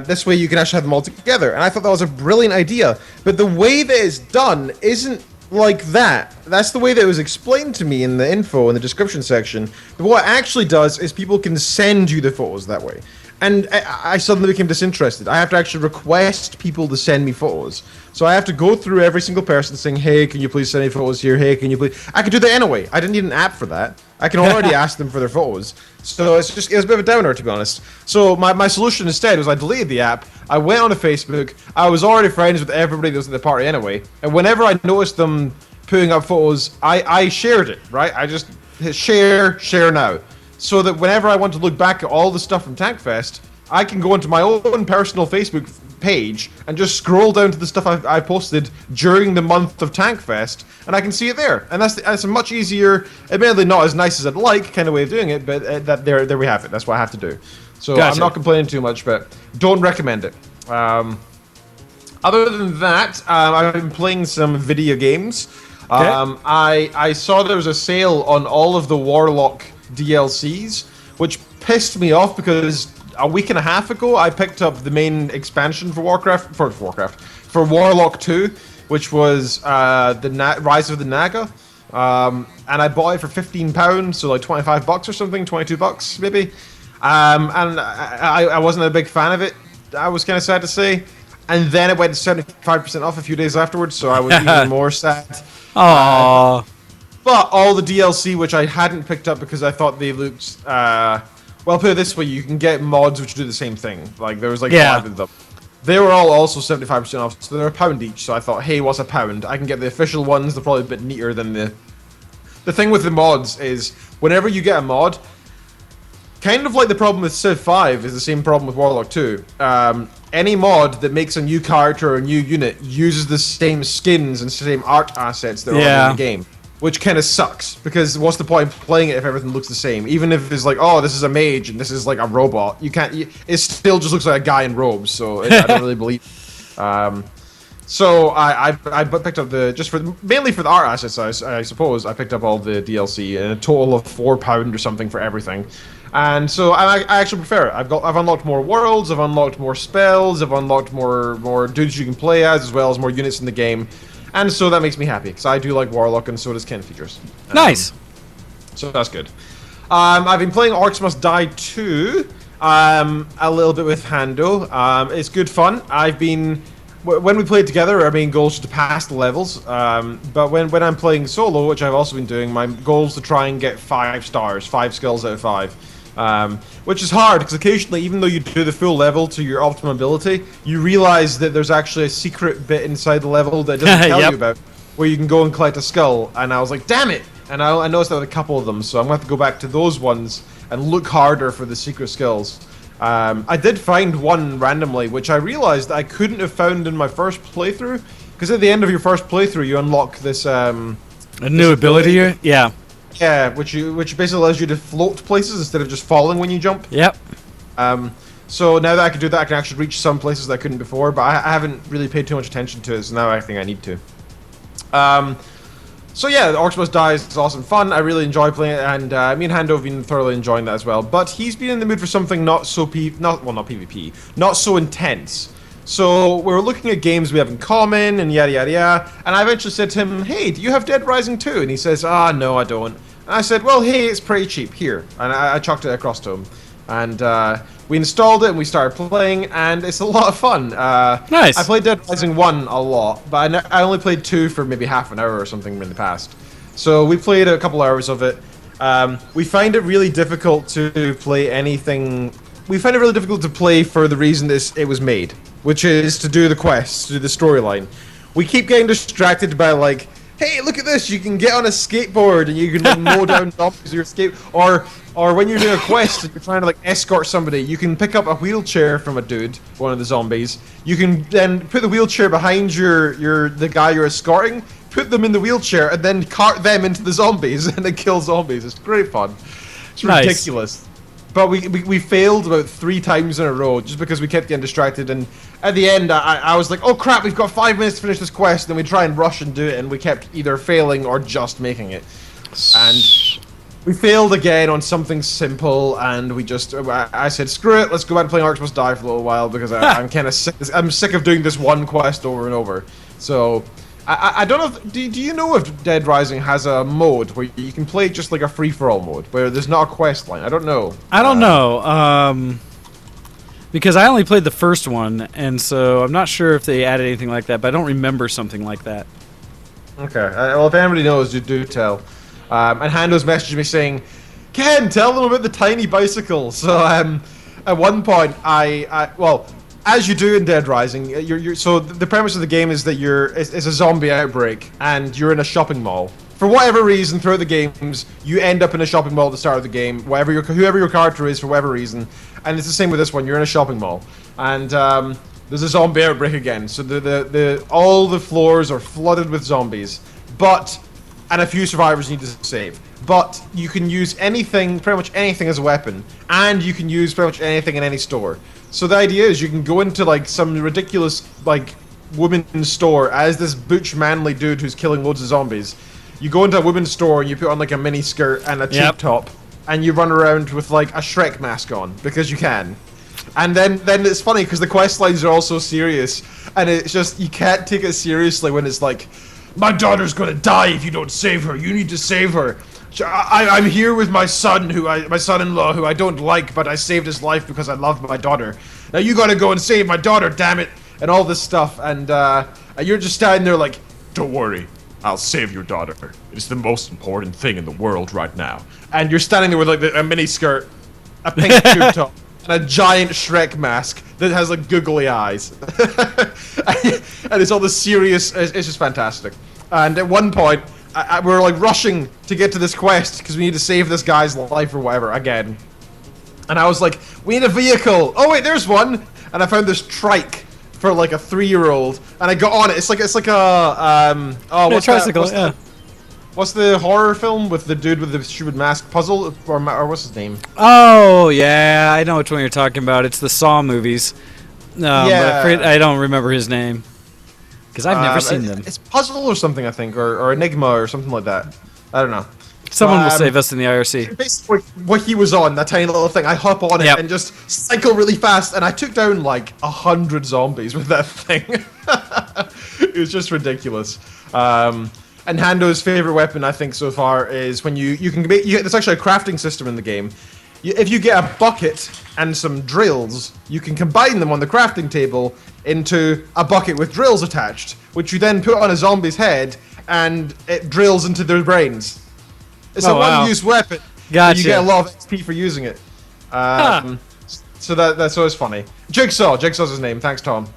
This way you can actually have them all together, and I thought that was a brilliant idea. But the way that it's done isn't like that. That's the way that it was explained to me in the info in the description section. But what it actually does is people can send you the photos that way. And I suddenly became disinterested. I have to actually request people to send me photos. So I have to go through every single person saying, hey, can you please send me photos here? Hey, can you please? I could do that anyway. I didn't need an app for that. I can already ask them for their photos. So it was a bit of a downer, to be honest. So my solution instead was I deleted the app. I went onto Facebook. I was already friends with everybody that was at the party anyway. And whenever I noticed them putting up photos, I shared it, right? I just hit share now. So that whenever I want to look back at all the stuff from TankFest, I can go into my own personal Facebook page and just scroll down to the stuff I posted during the month of TankFest, and I can see it there. And that's a much easier, admittedly not as nice as I'd like, kind of way of doing it, but there we have it. That's what I have to do. So gotcha. I'm not complaining too much, but don't recommend it. Other than that, I've been playing some video games. Okay. I saw there was a sale on all of the Warlock DLCs, which pissed me off because a week and a half ago I picked up the main expansion for Warlock 2, which was the Rise of the Naga, and I bought it for £15, so like $25 or something, $22 maybe, and I wasn't a big fan of it. I was kind of sad to say, and then it went 75% off a few days afterwards, so I was even more sad. Aww. But all the DLC, which I hadn't picked up because I thought they looked, well, put it this way, you can get mods which do the same thing. Like, there was like 5 of them. They were all also 75% off, so they're £1 each. So I thought, hey, what's £1? I can get the official ones. They're probably a bit neater than the... The thing with the mods is, whenever you get a mod, kind of like the problem with Civ 5 is the same problem with Warlock 2. Any mod that makes a new character or a new unit uses the same skins and same art assets that are in the game. Which kind of sucks, because what's the point of playing it if everything looks the same? Even if it's like, oh, this is a mage and this is like a robot, it still just looks like a guy in robes, so I don't really believe. So I picked up mainly for the art assets, I suppose. I picked up all the DLC, and a total of £4 or something for everything. And so I actually prefer it. I've unlocked more worlds, I've unlocked more spells, I've unlocked more dudes you can play as well as more units in the game. And so that makes me happy, because I do like Warlock, and so does Ken Features. Nice. So that's good. I've been playing Orcs Must Die 2, a little bit with Hando. It's good fun. When we played together, our main goal is to pass the levels. But when I'm playing solo, which I've also been doing, my goal is to try and get 5 stars, 5 skills out of 5. Which is hard, because occasionally, even though you do the full level to your optimum ability, you realize that there's actually a secret bit inside the level that it doesn't tell you about, where you can go and collect a skull, and I was like, damn it! And I noticed that with a couple of them, so I'm going to have to go back to those ones and look harder for the secret skills. I did find one randomly, which I realized I couldn't have found in my first playthrough, because at the end of your first playthrough, you unlock this... a new ability here? Yeah. Yeah, which basically allows you to float places instead of just falling when you jump. Yep. So now that I can do that, I can actually reach some places that I couldn't before, but I haven't really paid too much attention to it, so now I think I need to. So yeah, Orcs Must Die is awesome fun. I really enjoy playing it, and me and Hando have been thoroughly enjoying that as well. But he's been in the mood for something not PvP, not so intense. So we're looking at games we have in common and yada yada yada. And I eventually said to him, "Hey, do you have Dead Rising 2?" And he says, no, I don't." And I said, "Well, hey, it's pretty cheap here." And I chucked it across to him. And we installed it and we started playing, and it's a lot of fun. Nice. I played Dead Rising 1 a lot, but I only played 2 for maybe half an hour or something in the past. So we played a couple hours of it. We find it really difficult to play anything. We find it really difficult to play for the reason it was made, which is to do the quests, to do the storyline. We keep getting distracted by like, hey, look at this, you can get on a skateboard and you can like, mow down zombies with your skate, or when you're doing a quest and you're trying to like escort somebody, you can pick up a wheelchair from a dude, one of the zombies. You can then put the wheelchair behind the guy you're escorting, put them in the wheelchair, and then cart them into the zombies and then kill zombies. It's great fun. It's ridiculous. But we failed about 3 times in a row just because we kept getting distracted, and at the end I was like, oh crap, we've got 5 minutes to finish this quest, and we try and rush and do it, and we kept either failing or just making it. And we failed again on something simple, and I said, screw it, let's go back and play Orcs Must Die for a little while, because I'm kind of sick. I'm sick of doing this one quest over and over. So I don't know if, do you know if Dead Rising has a mode where you can play just like a free-for-all mode, where there's not a quest line? I don't know. I don't know, because I only played the first one, and so I'm not sure if they added anything like that, but I don't remember something like that. Okay, well, if anybody knows, you do tell. And Hando's messaged me saying, Ken, tell them about the tiny bicycle. So at one point, well, as you do in Dead Rising, so the premise of the game is that it's a zombie outbreak, and you're in a shopping mall. For whatever reason, throughout the games, you end up in a shopping mall at the start of the game, whoever your character is, for whatever reason. And it's the same with this one, you're in a shopping mall. And there's a zombie outbreak again, so all the floors are flooded with zombies. And a few survivors need to save. But you can use anything, pretty much anything as a weapon, and you can use pretty much anything in any store. So the idea is you can go into like some ridiculous like women's store as this butch manly dude who's killing loads of zombies. You go into a women's store and you put on like a mini skirt and a cheap top, and you run around with like a Shrek mask on because you can. And then it's funny because the quest lines are also serious, and it's just you can't take it seriously when it's like, my daughter's gonna die if you don't save her. You need to save her. I'm here with my son-in-law, who I don't like, but I saved his life because I love my daughter. Now you gotta go and save my daughter, damn it, and all this stuff. And you're just standing there like, don't worry, I'll save your daughter. It's the most important thing in the world right now. And you're standing there with like a mini skirt, a pink tube top, and a giant Shrek mask that has like googly eyes. And it's all this serious, it's just fantastic. And at one point, we're like rushing to get to this quest because we need to save this guy's life or whatever again. And I was like, we need a vehicle. Oh wait, there's one. And I found this trike for like a 3-year-old, and I got on it. It's like a what's tricycle. What's the horror film with the dude with the stupid mask? Puzzle or what's his name? Oh yeah, I know which one you're talking about. It's the Saw movies. But I don't remember his name because I've never seen them. It's Puzzle or something, I think, or Enigma or something like that. I don't know. Someone will save us in the IRC. Basically, what he was on, that tiny little thing, I hop on it and just cycle really fast, and I took down like 100 zombies with that thing. It was just ridiculous. And Hando's favorite weapon, I think, so far is when you can make. There's actually a crafting system in the game. If you get a bucket and some drills, you can combine them on the crafting table into a bucket with drills attached, which you then put on a zombie's head, and it drills into their brains. It's a one-use weapon. Gotcha. You get a lot of XP for using it. So that's always funny. Jigsaw's his name. Thanks, Tom.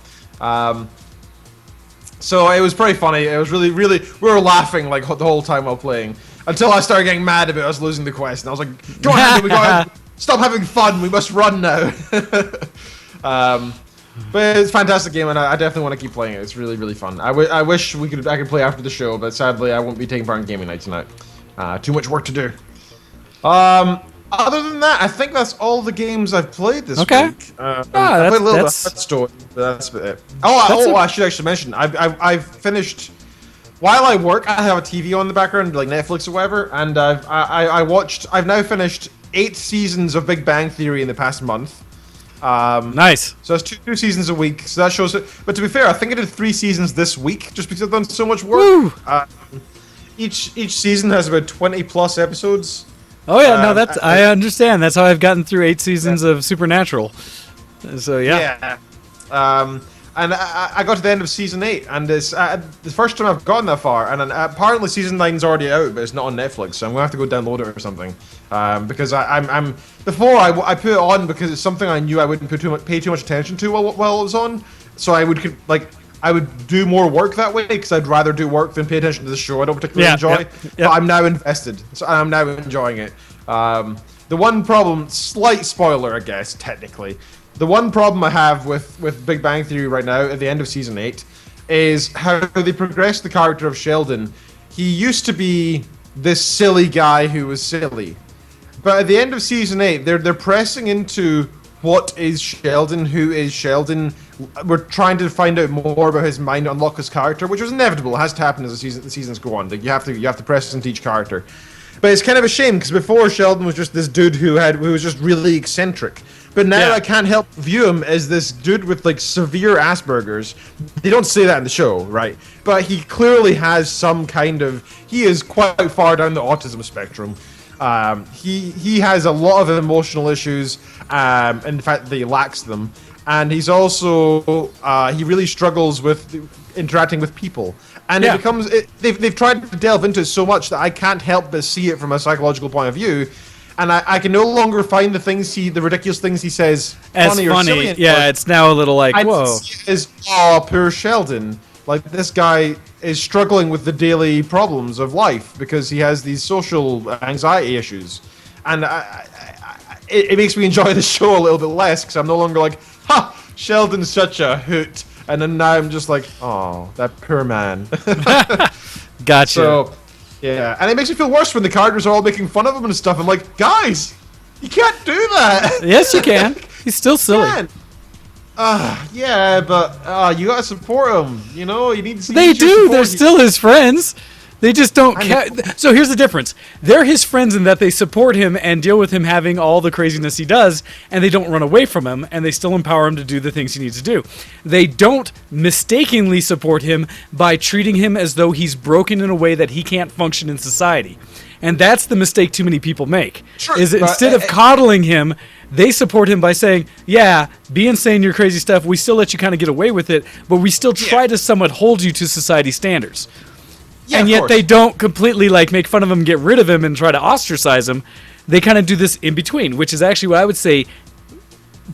So it was pretty funny. It was really, we were laughing like the whole time while playing. Until I started getting mad about us losing the quest, and I was like, "Come on, we gotta stop having fun. We must run now." But it's a fantastic game, and I definitely want to keep playing it. It's really, really fun. I wish I could play after the show, but sadly I won't be taking part in gaming night tonight. Too much work to do. Other than that, I think that's all the games I've played this week. I played a little bit of Hearthstone, but that's about it. I should actually mention, I've finished. While I work, I have a TV on in the background, like Netflix or whatever, and I've now finished 8 seasons of Big Bang Theory in the past month. Nice. So that's two seasons a week. So that shows it. But to be fair, I think I did 3 seasons this week, just because I've done so much work. Each season has about 20+ episodes. Oh yeah, no, that's I understand. That's how I've gotten through 8 seasons of Supernatural. So yeah. And I got to the end of season 8, and it's the first time I've gotten that far. And apparently season 9's already out, but it's not on Netflix, so I'm gonna have to go download it or something. Because I'm before I put it on because it's something I knew I wouldn't pay too much attention to while it was on. So I would do more work that way because I'd rather do work than pay attention to the show I don't particularly enjoy. But I'm now invested, so I'm now enjoying it. The one problem, slight spoiler, I guess, technically. The one problem I have with Big Bang Theory right now at the end of season 8 is how they progressed the character of Sheldon. He used to be this silly guy who was silly. But at the end of season 8, they're pressing into what is Sheldon, who is Sheldon. We're trying to find out more about his mind, unlock his character, which was inevitable. It has to happen as the seasons go on. Like you have to press into each character. But it's kind of a shame because before Sheldon was just this dude who was just really eccentric. But now I can't help view him as this dude with like severe Asperger's. They don't say that in the show, right? But he clearly has some kind of. He is quite far down the autism spectrum. He has a lot of emotional issues. In fact, he lacks them. And he's also he really struggles with interacting with people. And it becomes they've tried to delve into it so much that I can't help but see it from a psychological point of view. And I can no longer find the ridiculous things he says funny or silly. Yeah, it's now a little like, whoa. Poor Sheldon. Like, this guy is struggling with the daily problems of life because he has these social anxiety issues. And it makes me enjoy the show a little bit less because I'm no longer like, ha, Sheldon's such a hoot. And then now I'm just like, oh, that poor man. Gotcha. So, yeah, and it makes me feel worse when the characters are all making fun of him and stuff. I'm like, guys, you can't do that. Yes, you can. He's still silly. Yeah, but you gotta support him. You know, you need to. They do. They're still his friends. They just don't care. So here's the difference. They're his friends in that they support him and deal with him having all the craziness he does, and they don't run away from him, and they still empower him to do the things he needs to do. They don't mistakenly support him by treating him as though he's broken in a way that he can't function in society. And that's the mistake too many people make. Sure, is instead of coddling him, they support him by saying, yeah, be insane, your crazy stuff, we still let you kind of get away with it, but we still try to somewhat hold you to society standards. Yeah, and yet they don't completely like make fun of him, get rid of him, and try to ostracize him. They kind of do this in between, which is actually what I would say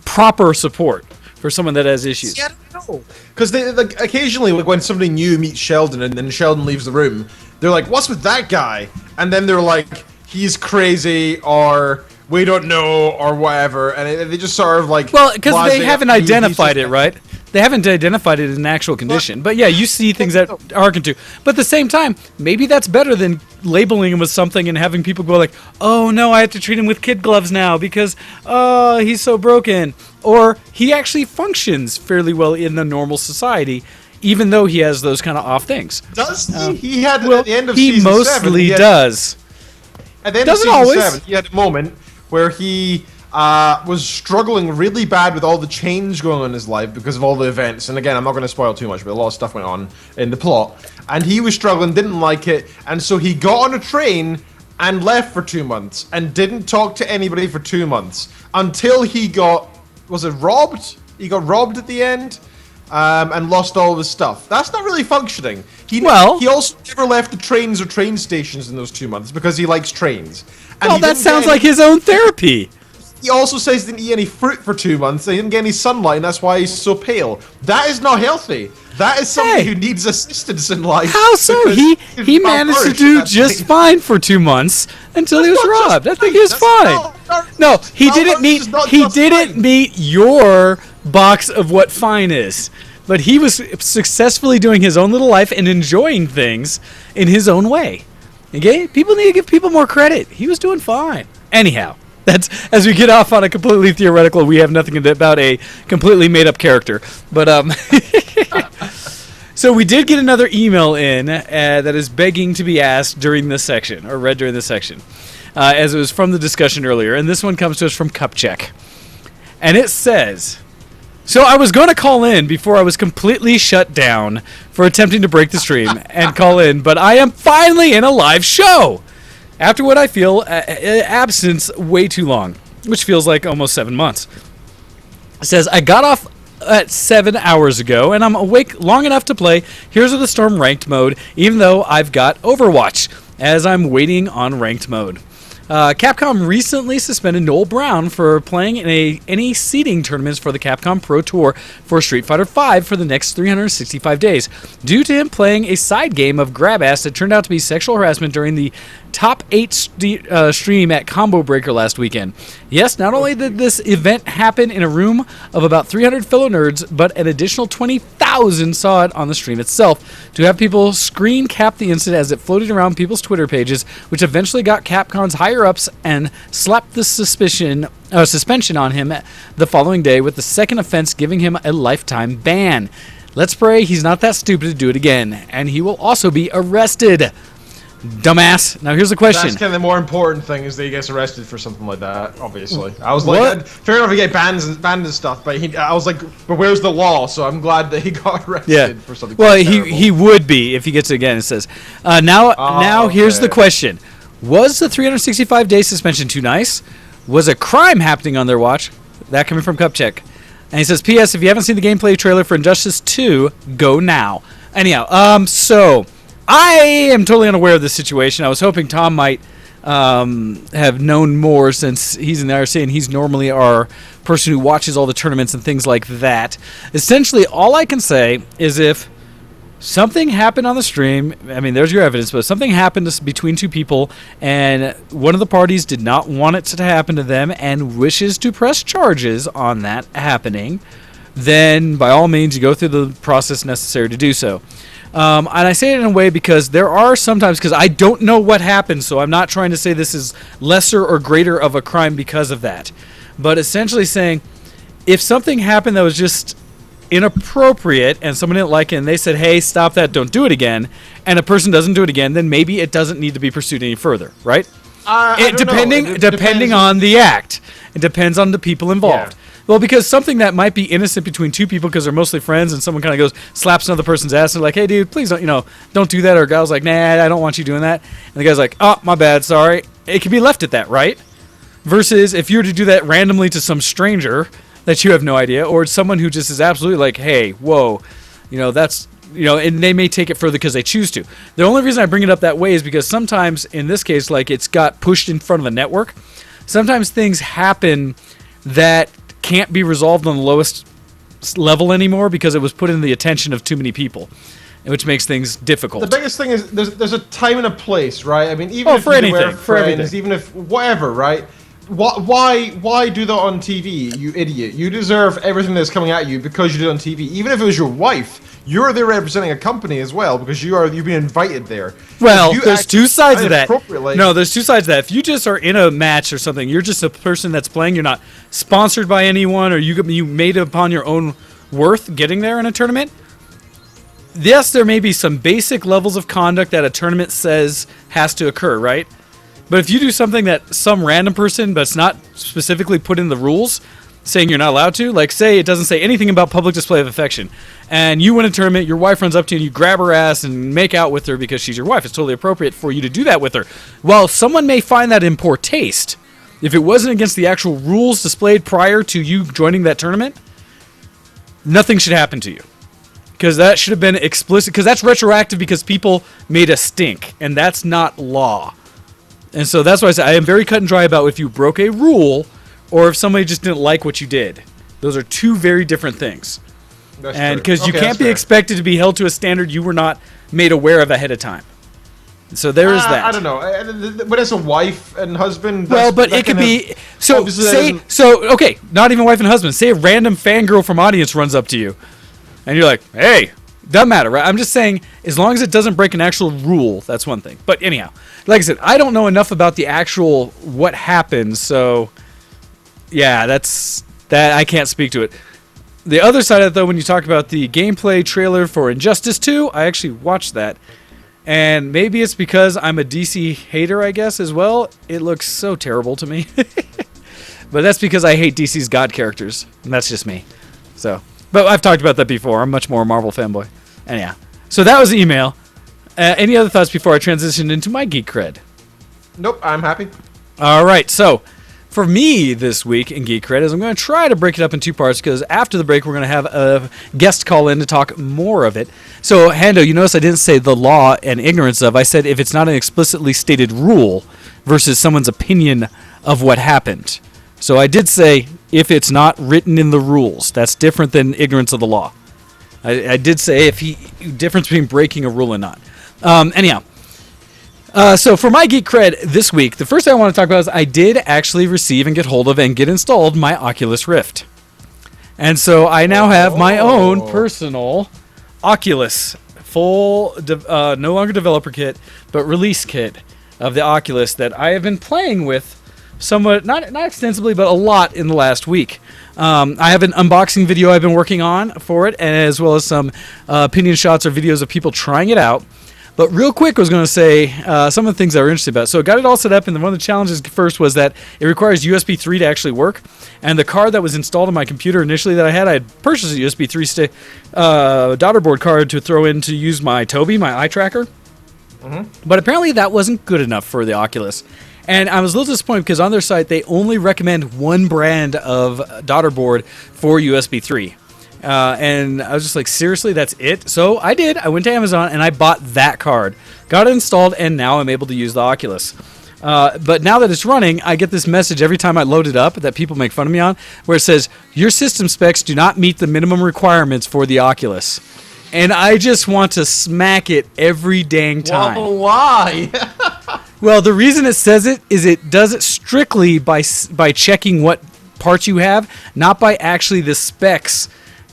proper support for someone that has issues. Yeah, I don't know. Because like occasionally, like when somebody new meets Sheldon and then Sheldon leaves the room, they're like, "What's with that guy?" And then they're like, "He's crazy," or we don't know or whatever, and they just sort of like. Well, because they blasé haven't up, he's identified just- it, right? They haven't identified it as an actual condition. But yeah, you see things that harken to. But at the same time, maybe that's better than labeling him with something and having people go like, oh no, I have to treat him with kid gloves now because he's so broken. Or he actually functions fairly well in the normal society, even though he has those kind of off things. Does he? He had Well, at the end of he season mostly 7. He had, does. At the end Doesn't of season always. 7, he had a moment where he was struggling really bad with all the change going on in his life because of all the events. And again, I'm not going to spoil too much, but a lot of stuff went on in the plot. And he was struggling, didn't like it, and so he got on a train and left for 2 months and didn't talk to anybody for 2 months until he got, was it robbed? He got robbed at the end. And lost all of his stuff. That's not really functioning. He also never left the trains or train stations in those 2 months because he likes trains. And Well, he that didn't sounds get like his own therapy. He also says he didn't eat any fruit for 2 months. And he didn't get any sunlight, and that's why he's so pale. That is not healthy. That is somebody who needs assistance in life. How so? because He he's managed to malnourished do at that just point. fine for 2 months until he was That's not just robbed. I think fine. he was That's fine. No, he didn't malnourished meet. is not He just didn't fine. meet your box of what fine is. But he was successfully doing his own little life and enjoying things in his own way. Okay? People need to give people more credit. He was doing fine. Anyhow, that's as we get off on a completely theoretical, we have nothing about a completely made up character. But so we did get another email in that is begging to be asked during this section, or read during this section, as it was from the discussion earlier. And this one comes to us from Cupcheck. And it says, so I was going to call in before I was completely shut down for attempting to break the stream and call in, but I am finally in a live show after what I feel absence way too long, which feels like almost 7 months. It says, I got off at 7 hours ago, and I'm awake long enough to play Heroes of the Storm ranked mode, even though I've got Overwatch, as I'm waiting on ranked mode. Capcom recently suspended Noel Brown for playing in any seeding tournaments for the Capcom Pro Tour for Street Fighter V for the next 365 days, due to him playing a side game of grab ass that turned out to be sexual harassment during the Top 8 stream at Combo Breaker last weekend. Yes, not only did this event happen in a room of about 300 fellow nerds, but an additional 20,000 saw it on the stream itself. To have people screen cap the incident as it floated around people's Twitter pages, which eventually got Capcom's higher-ups and slapped the suspension on him the following day, with the second offense giving him a lifetime ban. Let's pray he's not that stupid to do it again, and he will also be arrested. Dumbass. Now here's the question. That's kind of the more important thing is that he gets arrested for something like that. Obviously, I was like, fair enough, he get banned and stuff, but I was like, but where's the law? So I'm glad that he got arrested for something. Well, terrible. he would be if he gets it again. It says, now here's the question: was the 365-day suspension too nice? Was a crime happening on their watch? That coming from Cupcheck. And he says, P.S. If you haven't seen the gameplay trailer for Injustice 2, go now. Anyhow, so I am totally unaware of this situation. I was hoping Tom might have known more, since he's in the IRC and he's normally our person who watches all the tournaments and things like that. Essentially, all I can say is if something happened on the stream, I mean, there's your evidence, but something happened between two people and one of the parties did not want it to happen to them and wishes to press charges on that happening, then by all means you go through the process necessary to do so. And I say it in a way because there are sometimes, because I don't know what happened, so I'm not trying to say this is lesser or greater of a crime because of that. But essentially saying, if something happened that was just inappropriate and someone didn't like it and they said, hey, stop that, don't do it again, and a person doesn't do it again, then maybe it doesn't need to be pursued any further, right? Depending on the act. It depends on the people involved. Yeah. Well, because something that might be innocent between two people because they're mostly friends, and someone kind of goes, slaps another person's ass, and they're like, hey, dude, please don't do that. Or a gal's like, nah, I don't want you doing that. And the guy's like, oh, my bad, sorry. It can be left at that, right? Versus if you were to do that randomly to some stranger that you have no idea, or someone who just is absolutely like, hey, whoa, that's, and they may take it further because they choose to. The only reason I bring it up that way is because sometimes, in this case, like it's got pushed in front of the network, sometimes things happen that can't be resolved on the lowest level anymore because it was put in the attention of too many people, which makes things difficult. The biggest thing is there's a time and a place, right? I mean, even if for anything, even if whatever, right? Why do that on TV, you idiot? You deserve everything that's coming at you because you did it on TV. Even if it was your wife, you're there representing a company as well because you've been invited there. Well, there's two sides of that. Inappropriately- No, there's two sides of that. If you just are in a match or something, you're just a person that's playing. You're not sponsored by anyone, or you made it upon your own worth getting there in a tournament. Yes, there may be some basic levels of conduct that a tournament says has to occur, right? But if you do something that some random person, but it's not specifically put in the rules, saying you're not allowed to, like say it doesn't say anything about public display of affection, and you win a tournament, your wife runs up to you and you grab her ass and make out with her because she's your wife, it's totally appropriate for you to do that with her. While someone may find that in poor taste, if it wasn't against the actual rules displayed prior to you joining that tournament, nothing should happen to you. Because that should have been explicit, because that's retroactive because people made a stink, and that's not law. And so that's why I say I am very cut and dry about if you broke a rule or if somebody just didn't like what you did. Those are two very different things. That's and true. because you Okay, can't that's be fair. expected to be held to a standard you were not made aware of ahead of time. So there is that. I don't know. When it's a wife and husband. Well, but that it could kind be of- so. obviously that Say doesn't- so. Okay, not even wife and husband. Say a random fangirl from audience runs up to you, and you're like, "Hey, doesn't matter, right?" I'm just saying, as long as it doesn't break an actual rule, that's one thing. But anyhow, like I said, I don't know enough about the actual what happened, so yeah, that's that. I can't speak to it. The other side of it, though, when you talk about the gameplay trailer for Injustice 2, I actually watched that. And maybe it's because I'm a DC hater, I guess, as well. It looks so terrible to me. But that's because I hate DC's God characters. And that's just me. So, but I've talked about that before. I'm much more a Marvel fanboy. Anyhow. So that was the email. Any other thoughts before I transition into my Geek Cred? Nope, I'm happy. All right, so for me this week in Geek Cred is I'm going to try to break it up in two parts because after the break we're going to have a guest call in to talk more of it. So, Hando, you notice I didn't say the law and ignorance of. I said if it's not an explicitly stated rule versus someone's opinion of what happened. So I did say if it's not written in the rules. That's different than ignorance of the law. I did say difference between breaking a rule and not. Anyhow. So for my Geek Cred this week, the first thing I want to talk about is I did actually receive and get hold of and get installed my Oculus Rift. And so I now have my own personal Oculus, full, no longer developer kit, but release kit of the Oculus that I have been playing with somewhat, not extensively, but a lot in the last week. I have an unboxing video I've been working on for it, as well as some opinion shots or videos of people trying it out. But real quick, I was going to say some of the things that were interesting about it. So I got it all set up, and one of the challenges first was that it requires USB 3 to actually work. And the card that was installed on my computer initially that I had purchased a USB 3 stick, daughter board card to throw in to use my Tobii, my eye tracker. Mm-hmm. But apparently that wasn't good enough for the Oculus. And I was a little disappointed because on their site, they only recommend one brand of daughter board for USB 3. And I was just like, seriously, that's it? So I did. I went to Amazon and I bought that card. Got it installed, and now I'm able to use the Oculus. But now that it's running, I get this message every time I load it up that people make fun of me on, where it says, your system specs do not meet the minimum requirements for the Oculus. And I just want to smack it every dang time. Well, why? Well, the reason it says it is it does it strictly by checking what parts you have, not by actually the specs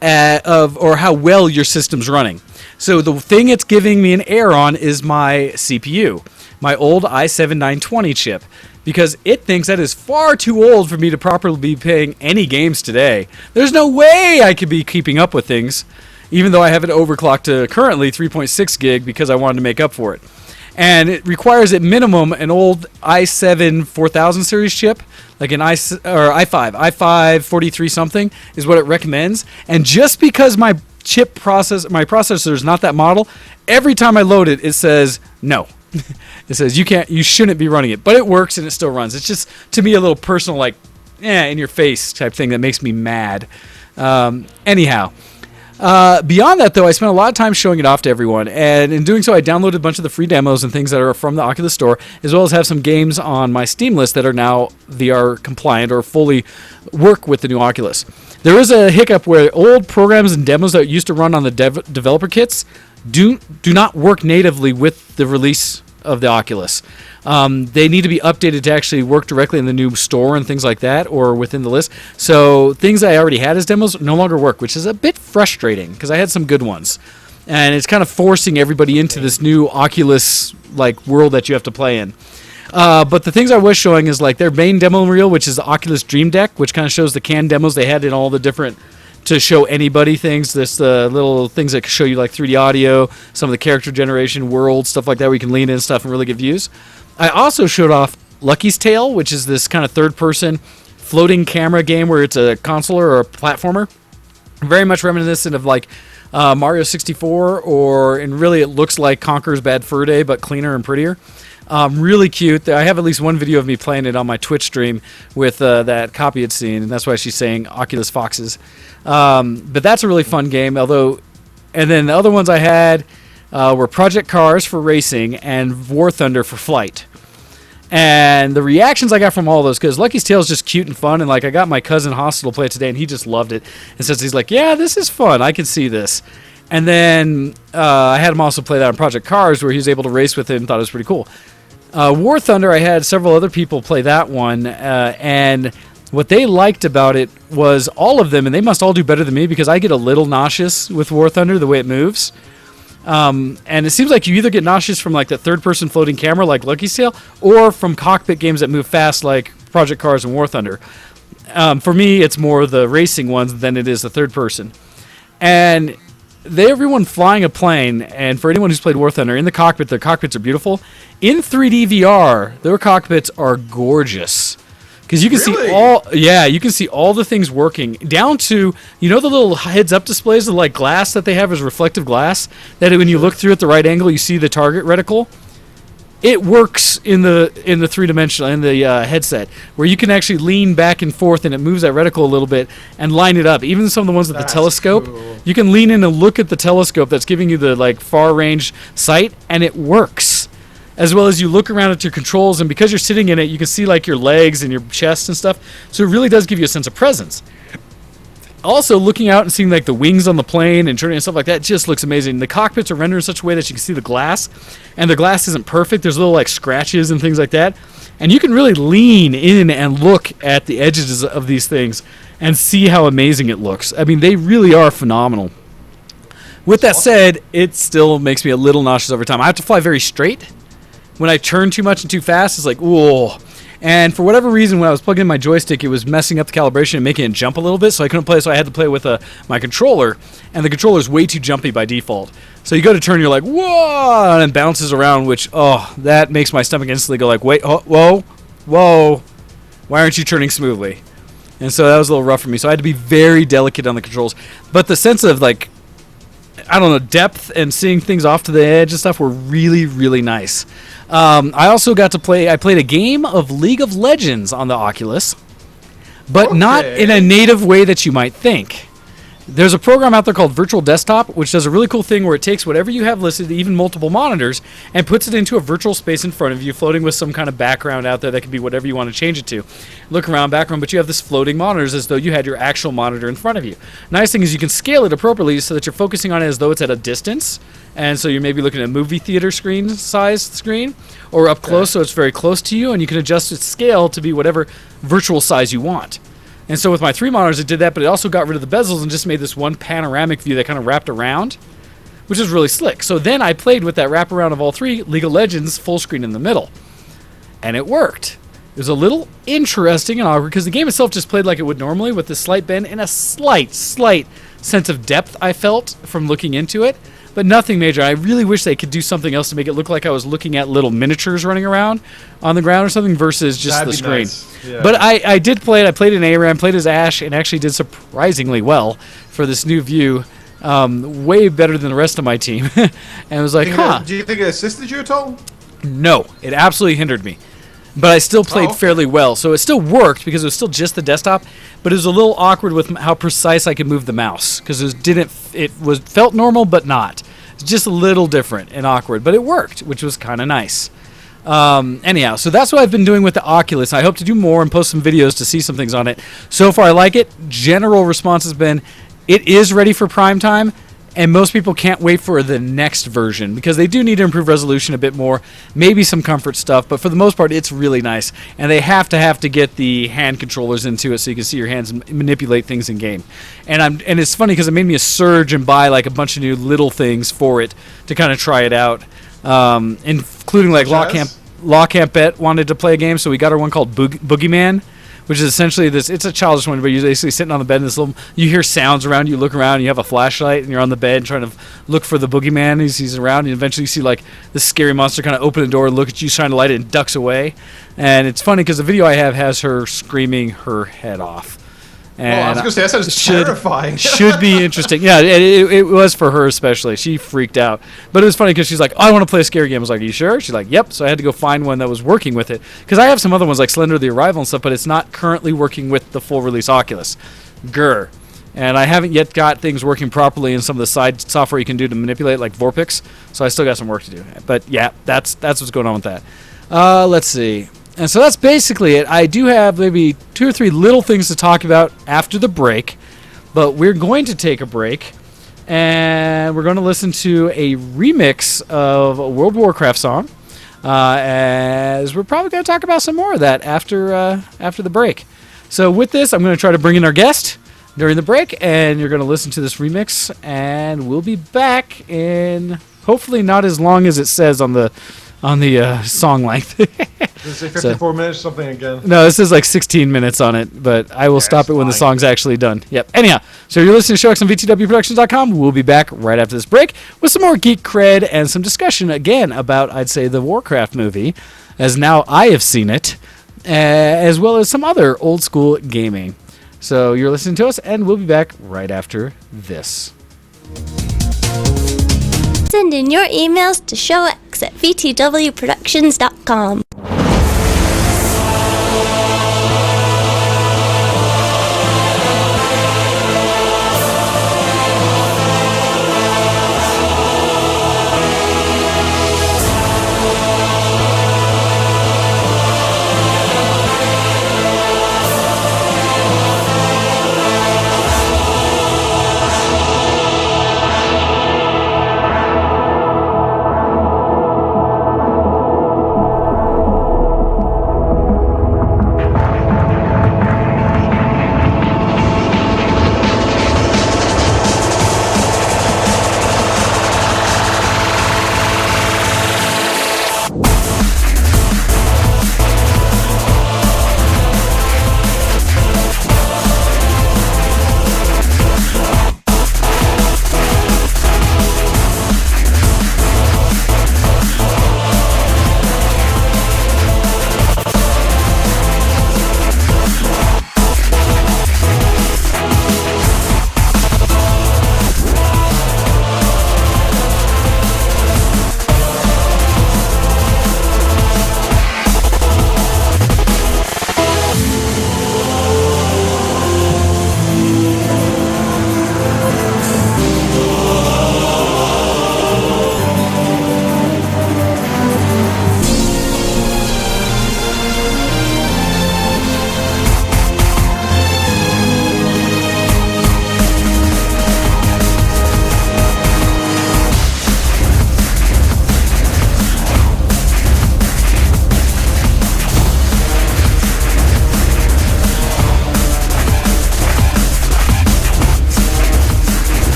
of or how well your system's running. So the thing it's giving me an error on is my CPU, my old i7-920 chip, because it thinks that is far too old for me to properly be playing any games today. There's no way I could be keeping up with things, even though I have it overclocked to currently 3.6 gig because I wanted to make up for it. And it requires at minimum an old i7 4000 series chip, like an i5 43 something is what it recommends. And just because my processor is not that model, every time I load it, it says no. It says you shouldn't be running it, but it works and it still runs. It's just to me a little personal, like, in your face type thing that makes me mad. Anyhow. Beyond that, though, I spent a lot of time showing it off to everyone, and in doing so, I downloaded a bunch of the free demos and things that are from the Oculus Store, as well as have some games on my Steam list that are now VR compliant or fully work with the new Oculus. There is a hiccup where old programs and demos that used to run on the developer kits do not work natively with the release of the Oculus. They need to be updated to actually work directly in the new store and things like that, or within the list. So things I already had as demos no longer work, which is a bit frustrating because I had some good ones. And it's kind of forcing everybody into this new Oculus like world that you have to play in. But the things I was showing is like their main demo reel, which is the Oculus Dream Deck, which kind of shows the canned demos they had in all the different to show anybody things. This little things that show you like 3D audio, some of the character generation, world stuff like that, where you can lean in and stuff and really get views. I also showed off Lucky's Tale, which is this kind of third-person floating camera game where it's a console or a platformer, very much reminiscent of like Mario 64, and really it looks like Conker's Bad Fur Day, but cleaner and prettier. Really cute. I have at least one video of me playing it on my Twitch stream with that Kopii had seen, and that's why she's saying Oculus Foxes. But that's a really fun game. And then the other ones I had were Project Cars for racing and War Thunder for flight. And the reactions I got from all those, because Lucky's Tale is just cute and fun, and like I got my cousin Hostel to play it today, and he just loved it, and says he's like, yeah, this is fun. I can see this. And then I had him also play that on Project Cars, where he was able to race with it and thought it was pretty cool. War Thunder, I had several other people play that one, and what they liked about it was all of them, and they must all do better than me because I get a little nauseous with War Thunder, the way it moves. And it seems like you either get nauseous from like the third-person floating camera like Lucky's Tale, or from cockpit games that move fast like Project Cars and War Thunder. For me, it's more the racing ones than it is the third-person. And everyone flying a plane, and for anyone who's played War Thunder, in the cockpit, their cockpits are beautiful. In 3D VR, their cockpits are gorgeous. Because you can you can see all the things working, down to, the little heads-up displays, the like glass that they have is reflective glass, that when you look through at the right angle, you see the target reticle. It works in the three-dimensional, in the headset, where you can actually lean back and forth, and it moves that reticle a little bit and line it up. Even some of the ones with the telescope, you can lean in and look at the telescope that's giving you the like far-range sight, and it works. As well as you look around at your controls, and because you're sitting in it, you can see like your legs and your chest and stuff. So it really does give you a sense of presence. Also, looking out and seeing like the wings on the plane and turning and stuff like that just looks amazing. The cockpits are rendered in such a way that you can see the glass, and the glass isn't perfect. There's little like scratches and things like that, and you can really lean in and look at the edges of these things and see how amazing it looks. I mean, they really are phenomenal. With that said, it still makes me a little nauseous over time. I have to fly very straight. When I turn too much and too fast, it's like, ooh. And for whatever reason, when I was plugging in my joystick, it was messing up the calibration and making it jump a little bit, so I couldn't play. So I had to play with my controller, and the controller is way too jumpy by default. So you go to turn, you're like, whoa, and it bounces around, which, that makes my stomach instantly go like, wait, whoa, why aren't you turning smoothly? And so that was a little rough for me. So I had to be very delicate on the controls. But the sense of, like, I don't know, depth and seeing things off to the edge and stuff were really, really nice. I also got to play, I played a game of League of Legends on the Oculus, but not in a native way that you might think. There's a program out there called Virtual Desktop, which does a really cool thing where it takes whatever you have listed, even multiple monitors, and puts it into a virtual space in front of you, floating with some kind of background out there that can be whatever you want to change it to. Look around, background, but you have this floating monitors as though you had your actual monitor in front of you. Nice thing is you can scale it appropriately so that you're focusing on it as though it's at a distance, and so you're maybe looking at a movie theater sized screen, or up close so it's very close to you, and you can adjust its scale to be whatever virtual size you want. And so with my 3 monitors, it did that, but it also got rid of the bezels and just made this one panoramic view that kind of wrapped around, which is really slick. So then I played with that wraparound of all 3, League of Legends, full screen in the middle. And it worked. It was a little interesting and awkward because the game itself just played like it would normally, with a slight bend and a slight sense of depth I felt from looking into it, but nothing major. I really wish they could do something else to make it look like I was looking at little miniatures running around on the ground or something versus just the screen. Nice. Yeah. But I did play it. I played an ARAM, played as Ash, and actually did surprisingly well for this new view. Way better than the rest of my team. And it was like, Do you think it assisted you at all? No, it absolutely hindered me. But I still played fairly well. So it still worked because it was still just the desktop, but it was a little awkward with how precise I could move the mouse because it felt normal but not. It's just a little different and awkward, but it worked, which was kind of nice. Anyhow, so that's what I've been doing with the Oculus. I hope to do more and post some videos to see some things on it. So far I like it. General response has been, it is ready for prime time. and most people can't wait for the next version because they do need to improve resolution a bit more, maybe some comfort stuff, but for the most part it's really nice, and they have to get the hand controllers into it so you can see your hands and manipulate things in game. And it's funny because it made me a surge and buy like a bunch of new little things for it to kind of try it out, including like Law Camp Bet wanted to play a game, so we got her one called Boogeyman, which is essentially this. It's a childish one, but you're basically sitting on the bed in this little. You hear sounds around you, look around, you have a flashlight, and you're on the bed trying to look for the boogeyman. He's around, and eventually you see like this scary monster kind of open the door and look at you, trying to light it, and ducks away. And it's funny because the video I have has her screaming her head off. And I was going to say, that sounds terrifying. Should be interesting. Yeah, it was for her especially. She freaked out. But it was funny because she's like, oh, I want to play a scary game. I was like, are you sure? She's like, yep. So I had to go find one that was working with it. Because I have some other ones like Slender the Arrival and stuff, but it's not currently working with the full release Oculus. Grr. And I haven't yet got things working properly in some of the side software you can do to manipulate, like Vorpix. So I still got some work to do. But yeah, that's what's going on with that. Let's see. And so that's basically it. I do have maybe 2 or 3 little things to talk about after the break, but we're going to take a break, and we're going to listen to a remix of a World of Warcraft song, as we're probably going to talk about some more of that after the break. So with this, I'm going to try to bring in our guest during the break, and you're going to listen to this remix, and we'll be back in hopefully not as long as it says on the song length. Does it say 54 minutes something again? No, this is like 16 minutes on it, but I will stop it when the song's actually done. Yep. Anyhow, so you're listening to Show X on VTWProductions.com. We'll be back right after this break with some more Geek Cred and some discussion again about, I'd say, the Warcraft movie, as now I have seen it, as well as some other old school gaming. So you're listening to us, and we'll be back right after this. Send in your emails to showx@vtwproductions.com.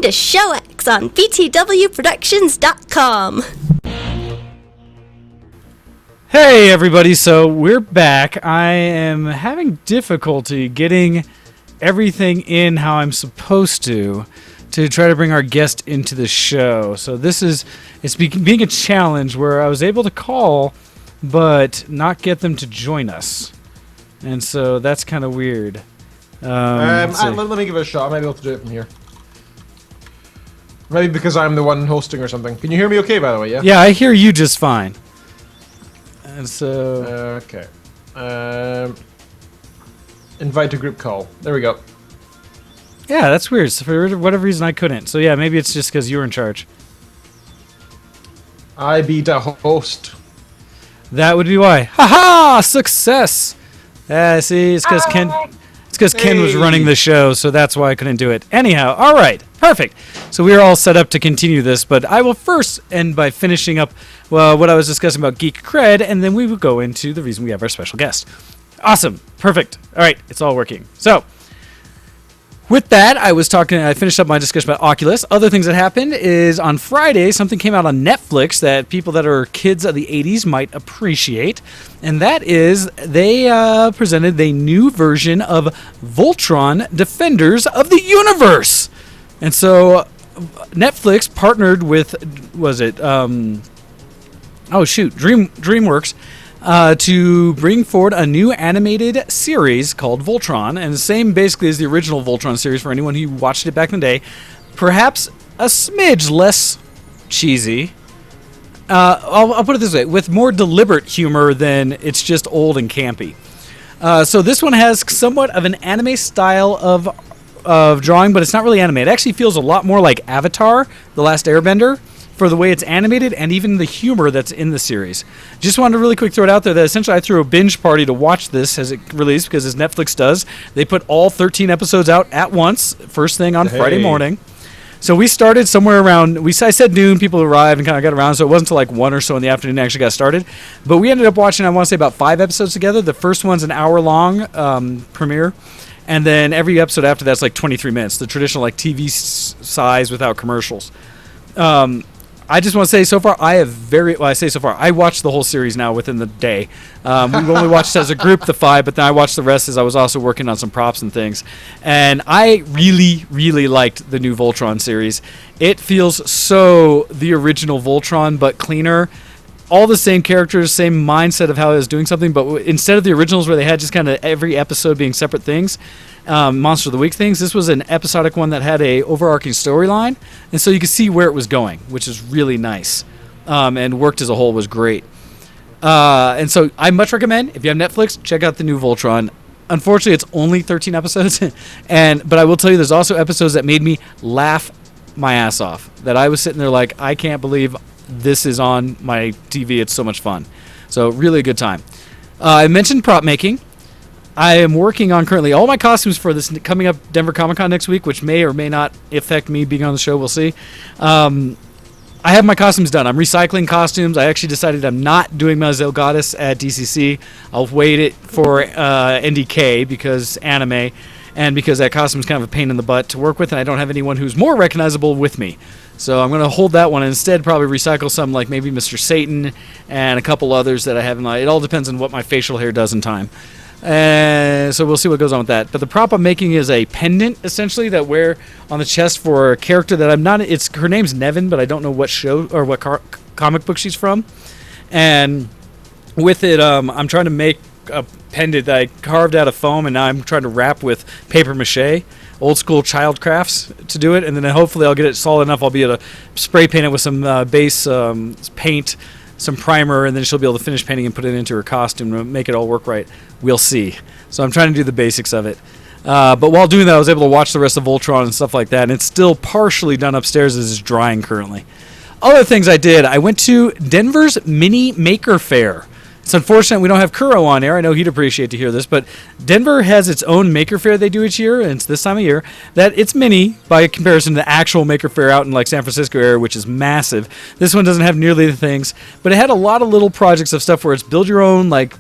listening to Show X on btwproductions.com. Hey everybody, so we're back. I am having difficulty getting everything in how I'm supposed to try to bring our guest into the show. So it's being a challenge where I was able to call but not get them to join us. And so that's kind of weird. Let me give it a shot. I might be able to do it from here. Maybe because I'm the one hosting or something. Can you hear me okay, by the way, yeah? Yeah, I hear you just fine. And so... okay. Invite to group call. There we go. Yeah, that's weird. So for whatever reason, I couldn't. So yeah, maybe it's just because you were in charge. I be the host. That would be why. Haha! Success! See, it's because Ken was running the show, so that's why I couldn't do it. Anyhow, all right, perfect. So we are all set up to continue this, but I will first end by finishing up what I was discussing about Geek Cred, and then we will go into the reason we have our special guest. Awesome, perfect. All right, it's all working. So, with that, I finished up my discussion about Oculus. Other things that happened is on Friday, something came out on Netflix that people that are kids of the 80s might appreciate. And that is they presented the new version of Voltron Defenders of the Universe. And so Netflix partnered with, DreamWorks. To bring forward a new animated series called Voltron, and the same basically as the original Voltron series for anyone who watched it back in the day. Perhaps a smidge less cheesy. I'll put it this way, with more deliberate humor than it's just old and campy. So this one has somewhat of an anime style of drawing, but it's not really anime. It actually feels a lot more like Avatar, The Last Airbender, for the way it's animated and even the humor that's in the series. Just wanted to really quick throw it out there that essentially I threw a binge party to watch this as it released, because as Netflix does, they put all 13 episodes out at once, first thing on Friday morning. So we started somewhere around, I said noon, people arrived and kind of got around, so it wasn't until like 1 or so in the afternoon I actually got started. But we ended up watching, I want to say, about 5 episodes together. The first one's an hour-long premiere, and then every episode after that's like 23 minutes, the traditional like TV size without commercials. I just want to say, so far, I watched the whole series now within the day. We've only watched as a group, the 5, but then I watched the rest as I was also working on some props and things. And I really, really liked the new Voltron series. It feels so the original Voltron, but cleaner. All the same characters, same mindset of how it was doing something, but instead of the originals where they had just kind of every episode being separate things, Monster of the Week things, this was an episodic one that had a overarching storyline, and so you could see where it was going, which is really nice, and worked as a whole was great. And so I much recommend, if you have Netflix, check out the new Voltron. Unfortunately, it's only 13 episodes, but I will tell you there's also episodes that made me laugh my ass off, that I was sitting there like, I can't believe this is on my TV. It's so much fun. So really a good time. I mentioned prop making. I am working on currently all my costumes for this coming up Denver Comic Con next week, which may or may not affect me being on the show. We'll see. I have my costumes done. I'm recycling costumes. I actually decided I'm not doing my Zelgadis at DCC. I'll wait it for NDK because anime, and because that costume is kind of a pain in the butt to work with, and I don't have anyone who's more recognizable with me. So I'm going to hold that one and instead probably recycle some like maybe Mr. Satan and a couple others that I have in mind. It all depends on what my facial hair does in time. So we'll see what goes on with that. But the prop I'm making is a pendant, essentially, that wear on the chest for a character that I'm not... her name's Nevin, but I don't know what show or what comic book she's from. And with it, I'm trying to make a pendant that I carved out of foam, and now I'm trying to wrap with paper mache. Old school child crafts to do it, and then hopefully I'll get it solid enough. I'll be able to spray paint it with some base paint, some primer, and then she'll be able to finish painting and put it into her costume and make it all work right. We'll see. So I'm trying to do the basics of it. But while doing that, I was able to watch the rest of Voltron and stuff like that, and it's still partially done upstairs as it's drying currently. Other things I did, I went to Denver's Mini Maker Faire. It's unfortunate we don't have Kuro on air. I know he'd appreciate to hear this, but Denver has its own Maker Faire they do each year, and it's this time of year, that it's mini by comparison to the actual Maker Faire out in like San Francisco area, which is massive. This one doesn't have nearly the things, but it had a lot of little projects of stuff where it's build your own like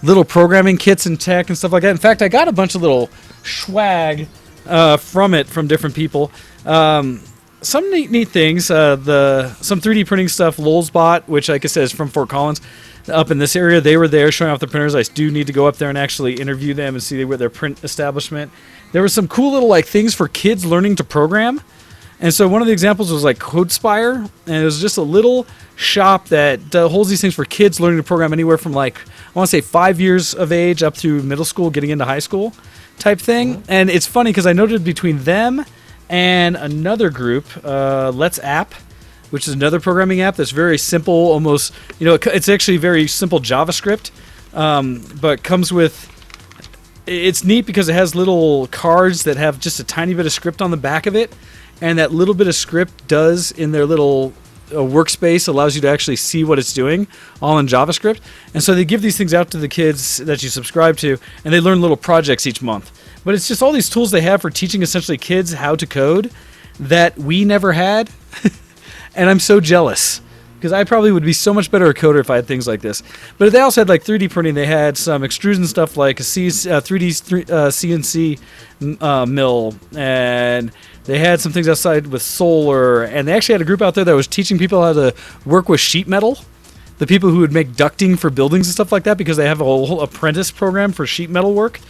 little programming kits and tech and stuff like that. In fact, I got a bunch of little swag from different people. some neat things. Some 3D printing stuff. Lulzbot, which, like I said, is from Fort Collins, up in this area. They were there showing off the printers. I do need to go up there and actually interview them and see their print establishment. There were some cool little like things for kids learning to program. And so one of the examples was like CodeSpire, and it was just a little shop that holds these things for kids learning to program anywhere from like, I want to say 5 years of age up through middle school, getting into high school type thing. Mm-hmm. And it's funny because I noted between them and another group, Let's App, which is another programming app that's very simple, almost, it's actually very simple JavaScript, but comes with, it's neat because it has little cards that have just a tiny bit of script on the back of it. And that little bit of script does in their little workspace allows you to actually see what it's doing, all in JavaScript. And so they give these things out to the kids that you subscribe to, and they learn little projects each month. But it's just all these tools they have for teaching essentially kids how to code that we never had. And I'm so jealous because I probably would be so much better a coder if I had things like this. But they also had like 3D printing. They had some extrusion stuff like a 3D CNC mill, and they had some things outside with solar, and they actually had a group out there that was teaching people how to work with sheet metal. The people who would make ducting for buildings and stuff like that, because they have a whole apprentice program for sheet metal work.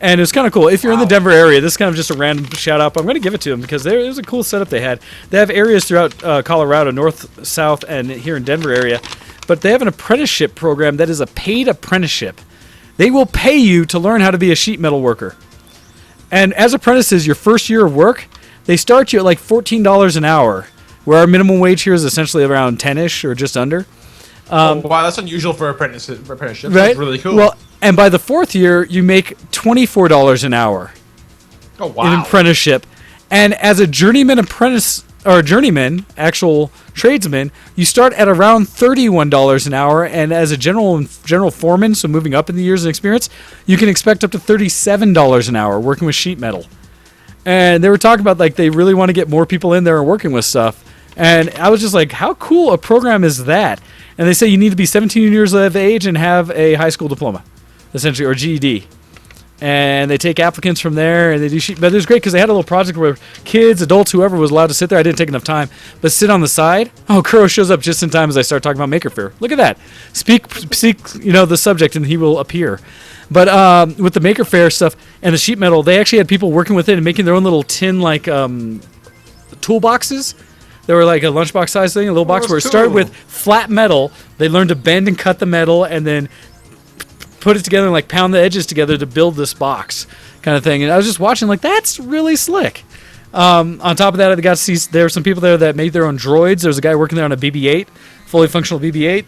And it was kind of cool. If you're in the Denver area, this is kind of just a random shout out, but I'm going to give it to them because it was a cool setup they had. They have areas throughout Colorado, north, south, and here in Denver area. But they have an apprenticeship program that is a paid apprenticeship. They will pay you to learn how to be a sheet metal worker. And as apprentices, your first year of work, they start you at like $14 an hour, where our minimum wage here is essentially around 10-ish or just under. Wow, that's unusual for apprenticeship. Right? That's really cool. Well, and by the fourth year, you make $24 an hour. Oh, wow. In apprenticeship. And as a journeyman apprentice, or a journeyman, actual tradesman, you start at around $31 an hour. And as a general foreman, so moving up in the years of experience, you can expect up to $37 an hour working with sheet metal. And they were talking about like they really want to get more people in there and working with stuff. And I was just like, how cool a program is that? And they say you need to be 17 years of age and have a high school diploma, essentially, or GED. And they take applicants from there, and they do sheet. But it was great because they had a little project where kids, adults, whoever was allowed to sit there. I didn't take enough time, but sit on the side. Oh, Kuro shows up just in time as I start talking about Maker Faire. Look at that. Speak, the subject, and he will appear. But with the Maker Faire stuff and the sheet metal, they actually had people working with it and making their own little tin like toolboxes. They were like a lunchbox size thing, a little box where it started with flat metal. They learned to bend and cut the metal and then put it together and like pound the edges together to build this box kind of thing. And I was just watching like, that's really slick. On top of that, I got to see there were some people there that made their own droids. There was a guy working there on a BB-8, fully functional BB-8.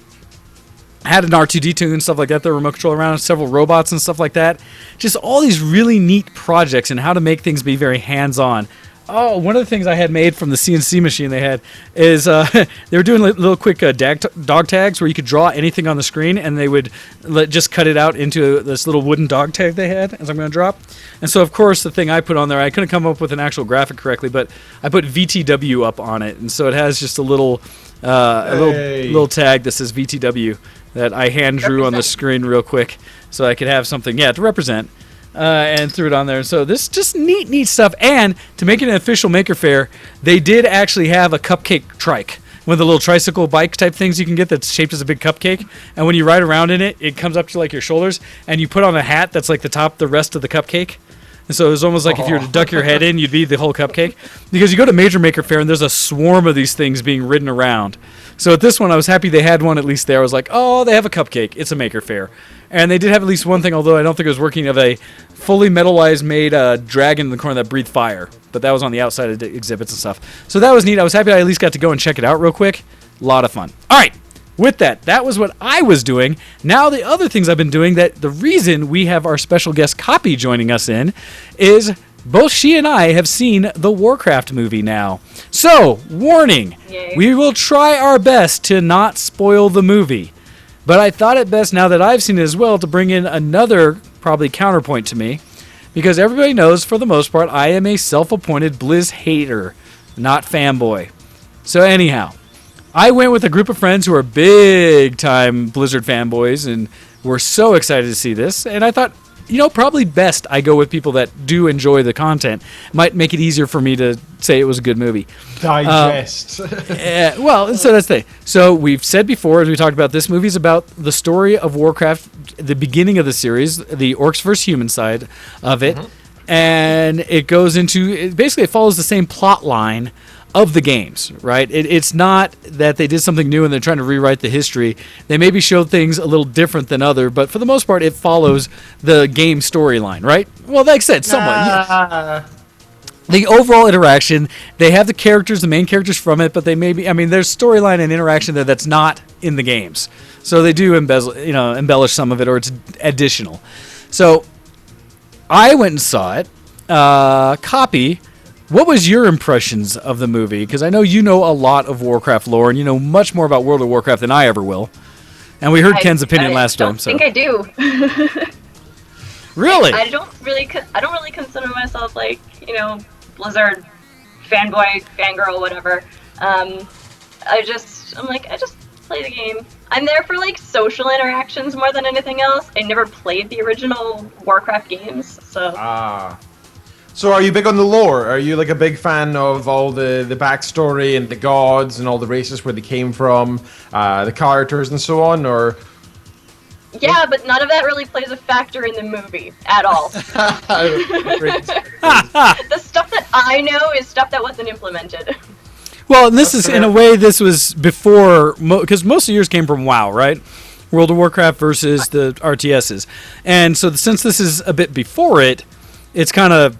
Had an R2-D2 and stuff like that, the remote control around, several robots and stuff like that. Just all these really neat projects and how to make things be very hands-on. Oh, one of the things I had made from the CNC machine they had is they were doing little quick dog tags where you could draw anything on the screen, and they would just cut it out into this little wooden dog tag they had, as I'm going to drop. And so, of course, the thing I put on there, I couldn't come up with an actual graphic correctly, but I put VTW up on it, and so it has just a little little tag that says VTW that I hand drew on the screen real quick so I could have something, to represent. And threw it on there. So this just neat stuff. And to make it an official Maker Faire, they did actually have a cupcake trike. One of the little tricycle bike type things you can get that's shaped as a big cupcake. And when you ride around in it, it comes up to like your shoulders. And you put on a hat that's like the rest of the cupcake. And so it was almost like if you were to duck your head in, you'd be the whole cupcake. Because you go to major Maker Faire and there's a swarm of these things being ridden around. So at this one, I was happy they had one at least there. I was like, oh, they have a cupcake. It's a Maker Faire. And they did have at least one thing, although I don't think it was working, of a fully metalized made dragon in the corner that breathed fire. But that was on the outside of the exhibits and stuff. So that was neat. I was happy I at least got to go and check it out real quick. A lot of fun. All right. With that was what I was doing. Now the other things I've been doing, that the reason we have our special guest Kopii joining us in is both she and I have seen the Warcraft movie now. So, warning, we will try our best to not spoil the movie. But I thought it best, now that I've seen it as well, to bring in another probably counterpoint to me. Because everybody knows, for the most part, I am a self-appointed Blizz hater, not fanboy. So anyhow, I went with a group of friends who are big-time Blizzard fanboys, and were so excited to see this. And I thought, probably best I go with people that do enjoy the content. Might make it easier for me to say it was a good movie. Digest. So that's the thing. So we've said before, as we talked about, this movie's about the story of Warcraft, the beginning of the series, the orcs versus human side of it, and it goes into basically it follows the same plot line of the games, right? It's not that they did something new and they're trying to rewrite the history. They maybe show things a little different than other, but for the most part, it follows the game storyline, right? Well, like I said, somewhat. The overall interaction, they have the main characters from it, but they there's storyline and interaction there that's not in the games. So they do embellish some of it, or it's additional. So I went and saw it. Kopii. What was your impressions of the movie? Because I know you know a lot of Warcraft lore, and you know much more about World of Warcraft than I ever will. And we heard Ken's opinion last time. I think I do. Really? I don't really consider myself like Blizzard fanboy, fangirl, whatever. I just play the game. I'm there for like social interactions more than anything else. I never played the original Warcraft games, so. So are you big on the lore? Are you like a big fan of all the backstory and the gods and all the races where they came from, the characters and so on, or? Yeah, but none of that really plays a factor in the movie at all. The stuff that I know is stuff that wasn't implemented. Well, and this is, in a way, this was before, because most of yours came from WoW, right? World of Warcraft versus the RTSs. And so since this is a bit before it, it's kind of,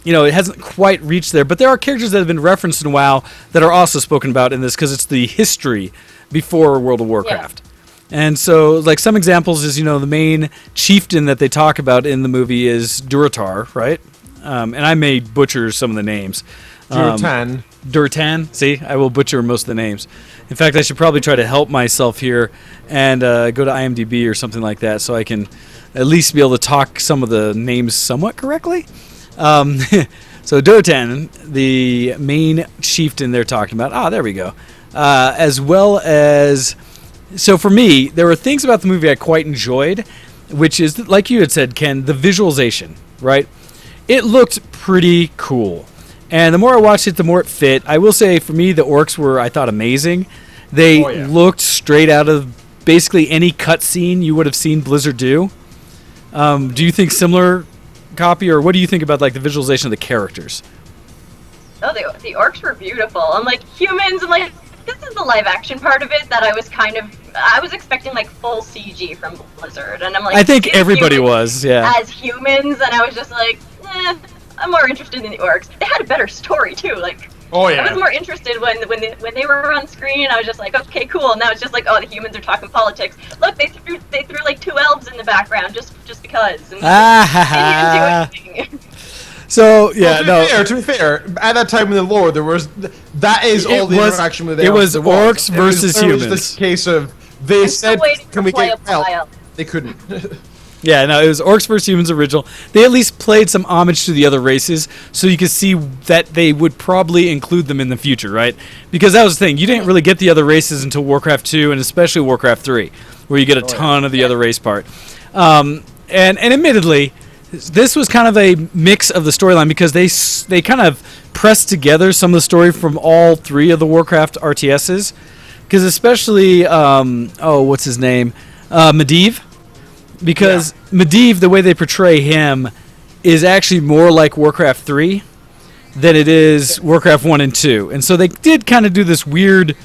it hasn't quite reached there. But there are characters that have been referenced in WoW that are also spoken about in this because it's the history before World of Warcraft. Yeah. And so, like, some examples is, the main chieftain that they talk about in the movie is Durotar, right? And I may butcher some of the names. Durtan. See, I will butcher most of the names. In fact, I should probably try to help myself here and go to IMDb or something like that so I can at least be able to talk some of the names somewhat correctly. So Durtan, the main chieftain they're talking about. There we go. As well as... So for me, there were things about the movie I quite enjoyed, which is, like you had said, Ken, the visualization, right? It looked pretty cool. And the more I watched it, the more it fit. I will say, for me, the orcs were, I thought, amazing. They looked straight out of basically any cutscene you would have seen Blizzard do. Do you think similar, Kopii, or what do you think about like the visualization of the characters? Oh, the orcs were beautiful. I'm like, humans, I'm like, this is the live action part of it that I was expecting like full CG from Blizzard. And I'm like, I think everybody was, yeah. As humans, and I was just like, I'm more interested in the orcs. They had a better story too. Like, I was more interested when they were on screen. I was just like, okay, cool. And now it's just like, the humans are talking politics. Look, they threw like 2 elves in the background just because. And they didn't do anything. So to be fair, at that time in the lore, there was interaction with the elves. It was orcs versus humans. It was this case of they said, "Can we get help?" They couldn't. Yeah, no, it was orcs versus humans original. They at least played some homage to the other races, so you could see that they would probably include them in the future, right? Because that was the thing. You didn't really get the other races until Warcraft 2 and especially Warcraft 3, where you get a ton of the other race part. And admittedly, this was kind of a mix of the storyline because they kind of pressed together some of the story from all 3 of the Warcraft RTSs. Because especially, what's his name? Medivh. Because Medivh, the way they portray him, is actually more like Warcraft 3 than it is Warcraft 1 and 2. And so they did kind of do this weird,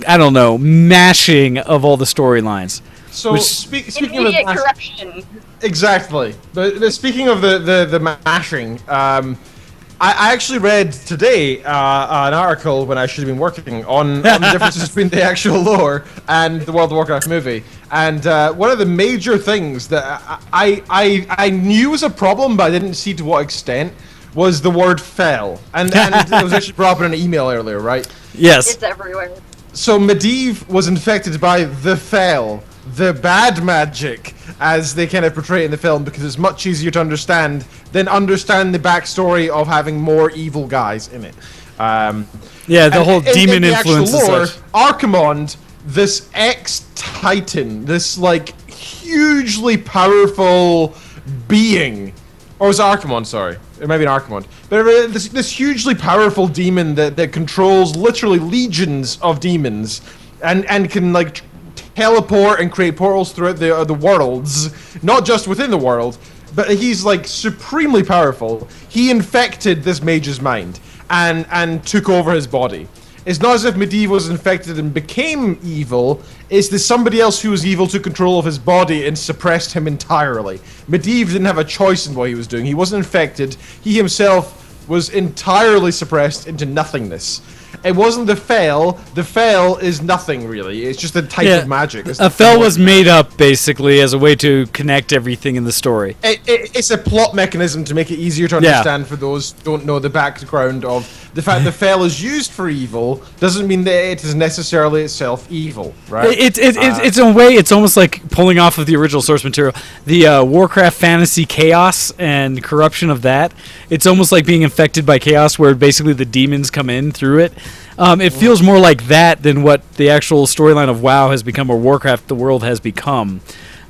mashing of all the storylines. So speaking of corruption. Exactly. But speaking of the mashing, I actually read today an article when I should have been working on the differences between the actual lore and the World of Warcraft movie. And one of the major things that I knew was a problem, but I didn't see to what extent, was the word "fell." And it was actually brought up in an email earlier, right? Yes. It's everywhere. So Medivh was infected by the fell, the bad magic, as they kind of portray it in the film, because it's much easier to understand than understand the backstory of having more evil guys in it. The whole demon influence and lore, such. Archimonde, this ex-Titan, this like hugely powerful being. Or was it Archimon? Sorry, it might be an Archimon. But this hugely powerful demon that controls literally legions of demons, and can like teleport and create portals throughout the worlds, not just within the world. But he's like supremely powerful. He infected this mage's mind and took over his body. It's not as if Medivh was infected and became evil. It's that somebody else who was evil took control of his body and suppressed him entirely. Medivh didn't have a choice in what he was doing. He wasn't infected. He himself was entirely suppressed into nothingness. It wasn't the Faire. The Faire is nothing, really. It's just a type of magic. A Faire was made up, basically, as a way to connect everything in the story. It's a plot mechanism to make it easier to understand for those who don't know the background of the fact the Faire is used for evil doesn't mean that it is necessarily itself evil, right? It's in a way, it's almost like pulling off of the original source material. The Warcraft fantasy chaos and corruption of that. It's almost like being infected by chaos, where basically the demons come in through it. It feels more like that than what the actual storyline of WoW has become, or Warcraft the world has become.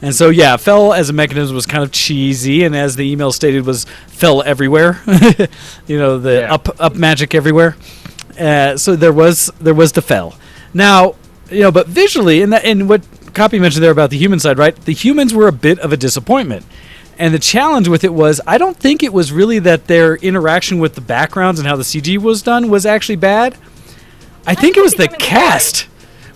And so, yeah, Fell as a mechanism was kind of cheesy, and as the email stated, was fell everywhere. Up magic everywhere. So there was the Fell. Now, but visually, and what Kopii mentioned there about the human side, right? The humans were a bit of a disappointment. And the challenge with it was, I don't think it was really that their interaction with the backgrounds and how the CG was done was actually bad. I think it was the cast.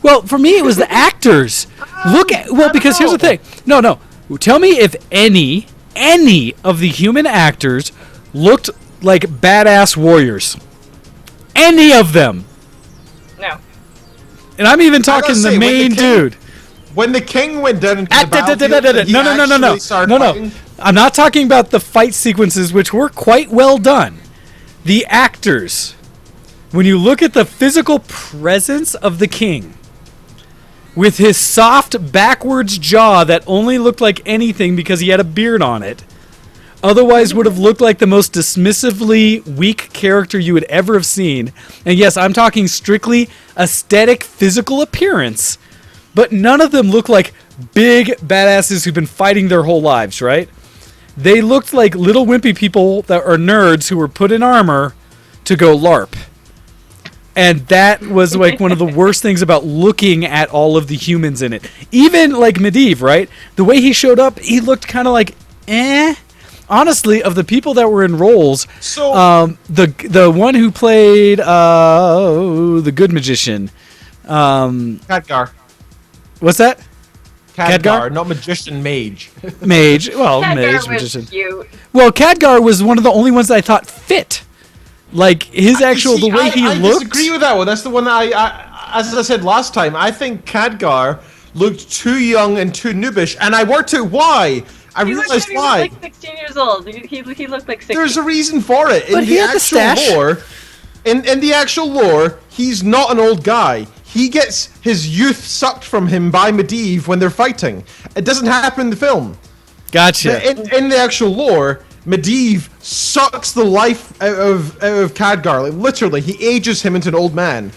Well, for me, it was the actors. Because here's the thing. No. Tell me if any of the human actors looked like badass warriors. Any of them. No. And I'm even talking the main dude. When the king went down into the battlefield, no. I'm not talking about the fight sequences, which were quite well done. The actors. When you look at the physical presence of the king, with his soft backwards jaw that only looked like anything because he had a beard on it, otherwise would have looked like the most dismissively weak character you would ever have seen. And yes, I'm talking strictly aesthetic physical appearance, but none of them look like big badasses who've been fighting their whole lives, right? They looked like little wimpy people that are nerds who were put in armor to go LARP. And that was like one of the worst things about looking at all of the humans in it. Even like Medivh, right? The way he showed up, he looked kind of like, Honestly, of the people that were in roles, the one who played the good magician, Khadgar. What's that? Khadgar, not magician, mage. Mage, well, Khadgar mage, was magician. cute. Well, Khadgar was one of the only ones that I thought fit. Like his actual, the way he looked. I disagree with that one. That's the one that I as I said last time, I think Khadgar looked too young and too noobish, and I worked out why. I realized why. He was like 16 years old. He looked like 16. There's a reason for it. But he had the stash. In the actual lore, he's not an old guy. He gets his youth sucked from him by Medivh when they're fighting. It doesn't happen in the film. Gotcha. In the actual lore, Medivh sucks the life out of Khadgar. Like, literally, he ages him into an old man.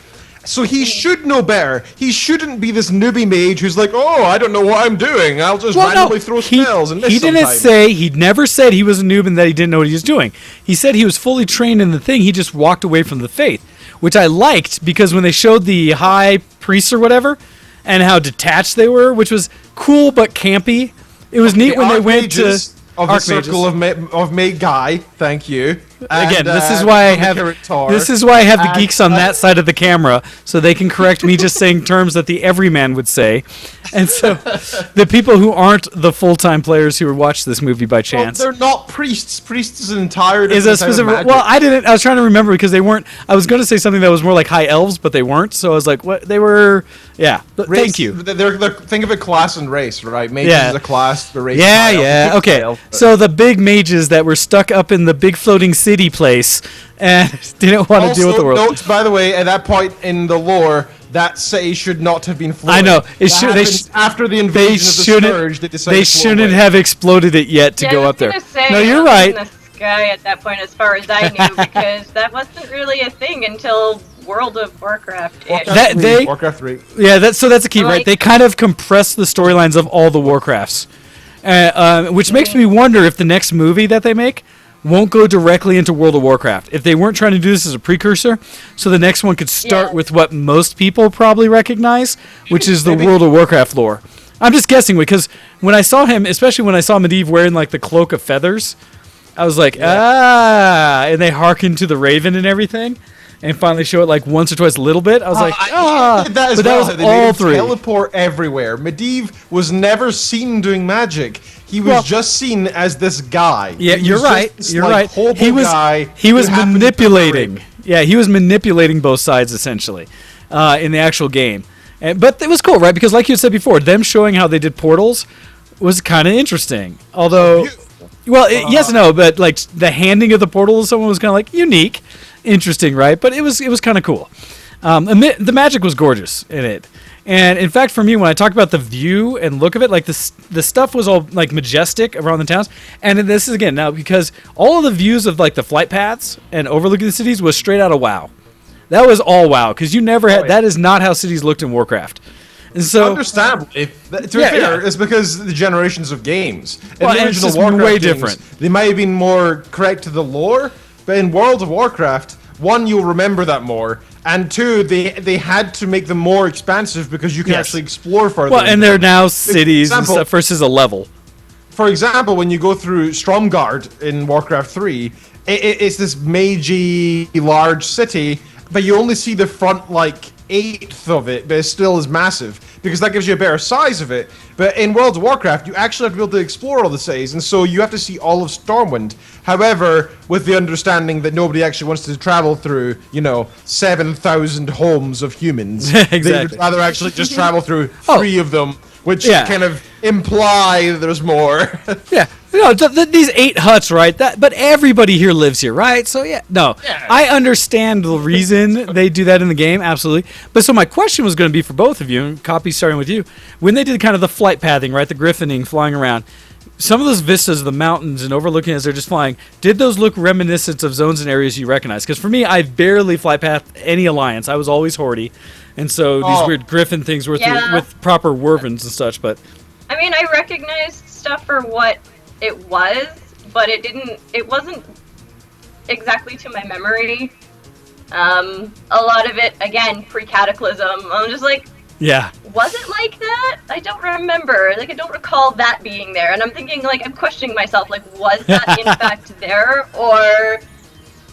So he should know better. He shouldn't be this newbie mage who's like, oh, I don't know what I'm doing. I'll just randomly throw spells and miss He never said he was a noob and that he didn't know what he was doing. He said he was fully trained in the thing. He just walked away from the faith, which I liked because when they showed the high priests or whatever and how detached they were, which was cool but campy. It was neat when they went to... Of the circle of May Guy, thank you. Again, this is why I have the geeks on that side of the camera, so they can correct me just saying terms that the everyman would say, and so the people who aren't the full-time players who watch this movie by chance. Well, they're not priests. Priests is an entire different type of magic. Well, I was trying to remember because they weren't. I was going to say something that was more like high elves, but they weren't. So I was like, what? They were. Yeah. Thank you. They're think of it class and race, right? Mages is a class. The race. Yeah. Okay. So the big mages that were stuck up in the big floating city place and didn't want to deal with the world. Notes, by the way, at that point in the lore, that city should not have been floating. I know. After the invasion of the Scourge, they shouldn't have exploded it yet to go up there. No, you're right. In the sky at that point, as far as I knew, because that wasn't really a thing until World of Warcraft. Warcraft 3. Yeah, that's a key, right? They kind of compressed the storylines of all the Warcrafts. which makes me wonder if the next movie that they make won't go directly into World of Warcraft. If they weren't trying to do this as a precursor, so the next one could start with what most people probably recognize, which is the World of Warcraft lore. I'm just guessing, because when I saw him, especially when I saw Medivh wearing like the cloak of feathers, I was like, and they hearken to the Raven and everything, and finally show it like once or twice a little bit. I was like, that but that was all three. Teleport everywhere. Medivh was never seen doing magic. He was just seen as this guy. Yeah, you're right. You're right. He was manipulating. manipulating. Yeah, he was manipulating both sides essentially in the actual game. But it was cool, right? Because like you said before, them showing how they did portals was kind of interesting. Although, well, yes and no, but like the handing of the portal to someone was kind of like unique, interesting, right? But it was kind of cool. The magic was gorgeous in it. And in fact, for me, when I talk about the view and look of it, like the stuff was all like majestic around the towns. And this is again now because all of the views of like the flight paths and overlooking the cities was straight out of WoW. That was all WoW because you never had. That is not how cities looked in Warcraft. And so, understandable. To be fair, it's because the generations of games. In well, the it's original just Warcraft way games, different. They might have been more correct to the lore, but in World of Warcraft, one, you'll remember that more, and two, they had to make them more expansive because you can actually explore further. Well, and they're now cities and stuff versus a level. For example, when you go through Stromgarde in Warcraft 3, it's this magey large city, but you only see the front like eighth of it, but it still is massive because that gives you a better size of it. But in World of Warcraft, you actually have to be able to explore all the cities, and so you have to see all of Stormwind. However, with the understanding that nobody actually wants to travel through, 7,000 homes of humans. Exactly. They would rather actually just travel through 3 of them, which kind of imply that there's more. Yeah. These 8 huts, right? But everybody here lives here, right? So, I understand the reason they do that in the game, absolutely. But so my question was going to be for both of you, and Kopii starting with you, when they did kind of the flight pathing, right, the griffining, flying around, some of those vistas of the mountains and overlooking as they're just flying, did those look reminiscent of zones and areas you recognize? Because for me, I barely fly past any alliance. I was always Hordy. And so these weird griffin things with proper wervens and such, but... I mean, I recognized stuff for what it was, but it wasn't exactly to my memory. A lot of it, again, pre-Cataclysm. I'm just like, was it like that? I don't remember. Like, I don't recall that being there. And I'm thinking, like, I'm questioning myself, like, was that in fact there? Or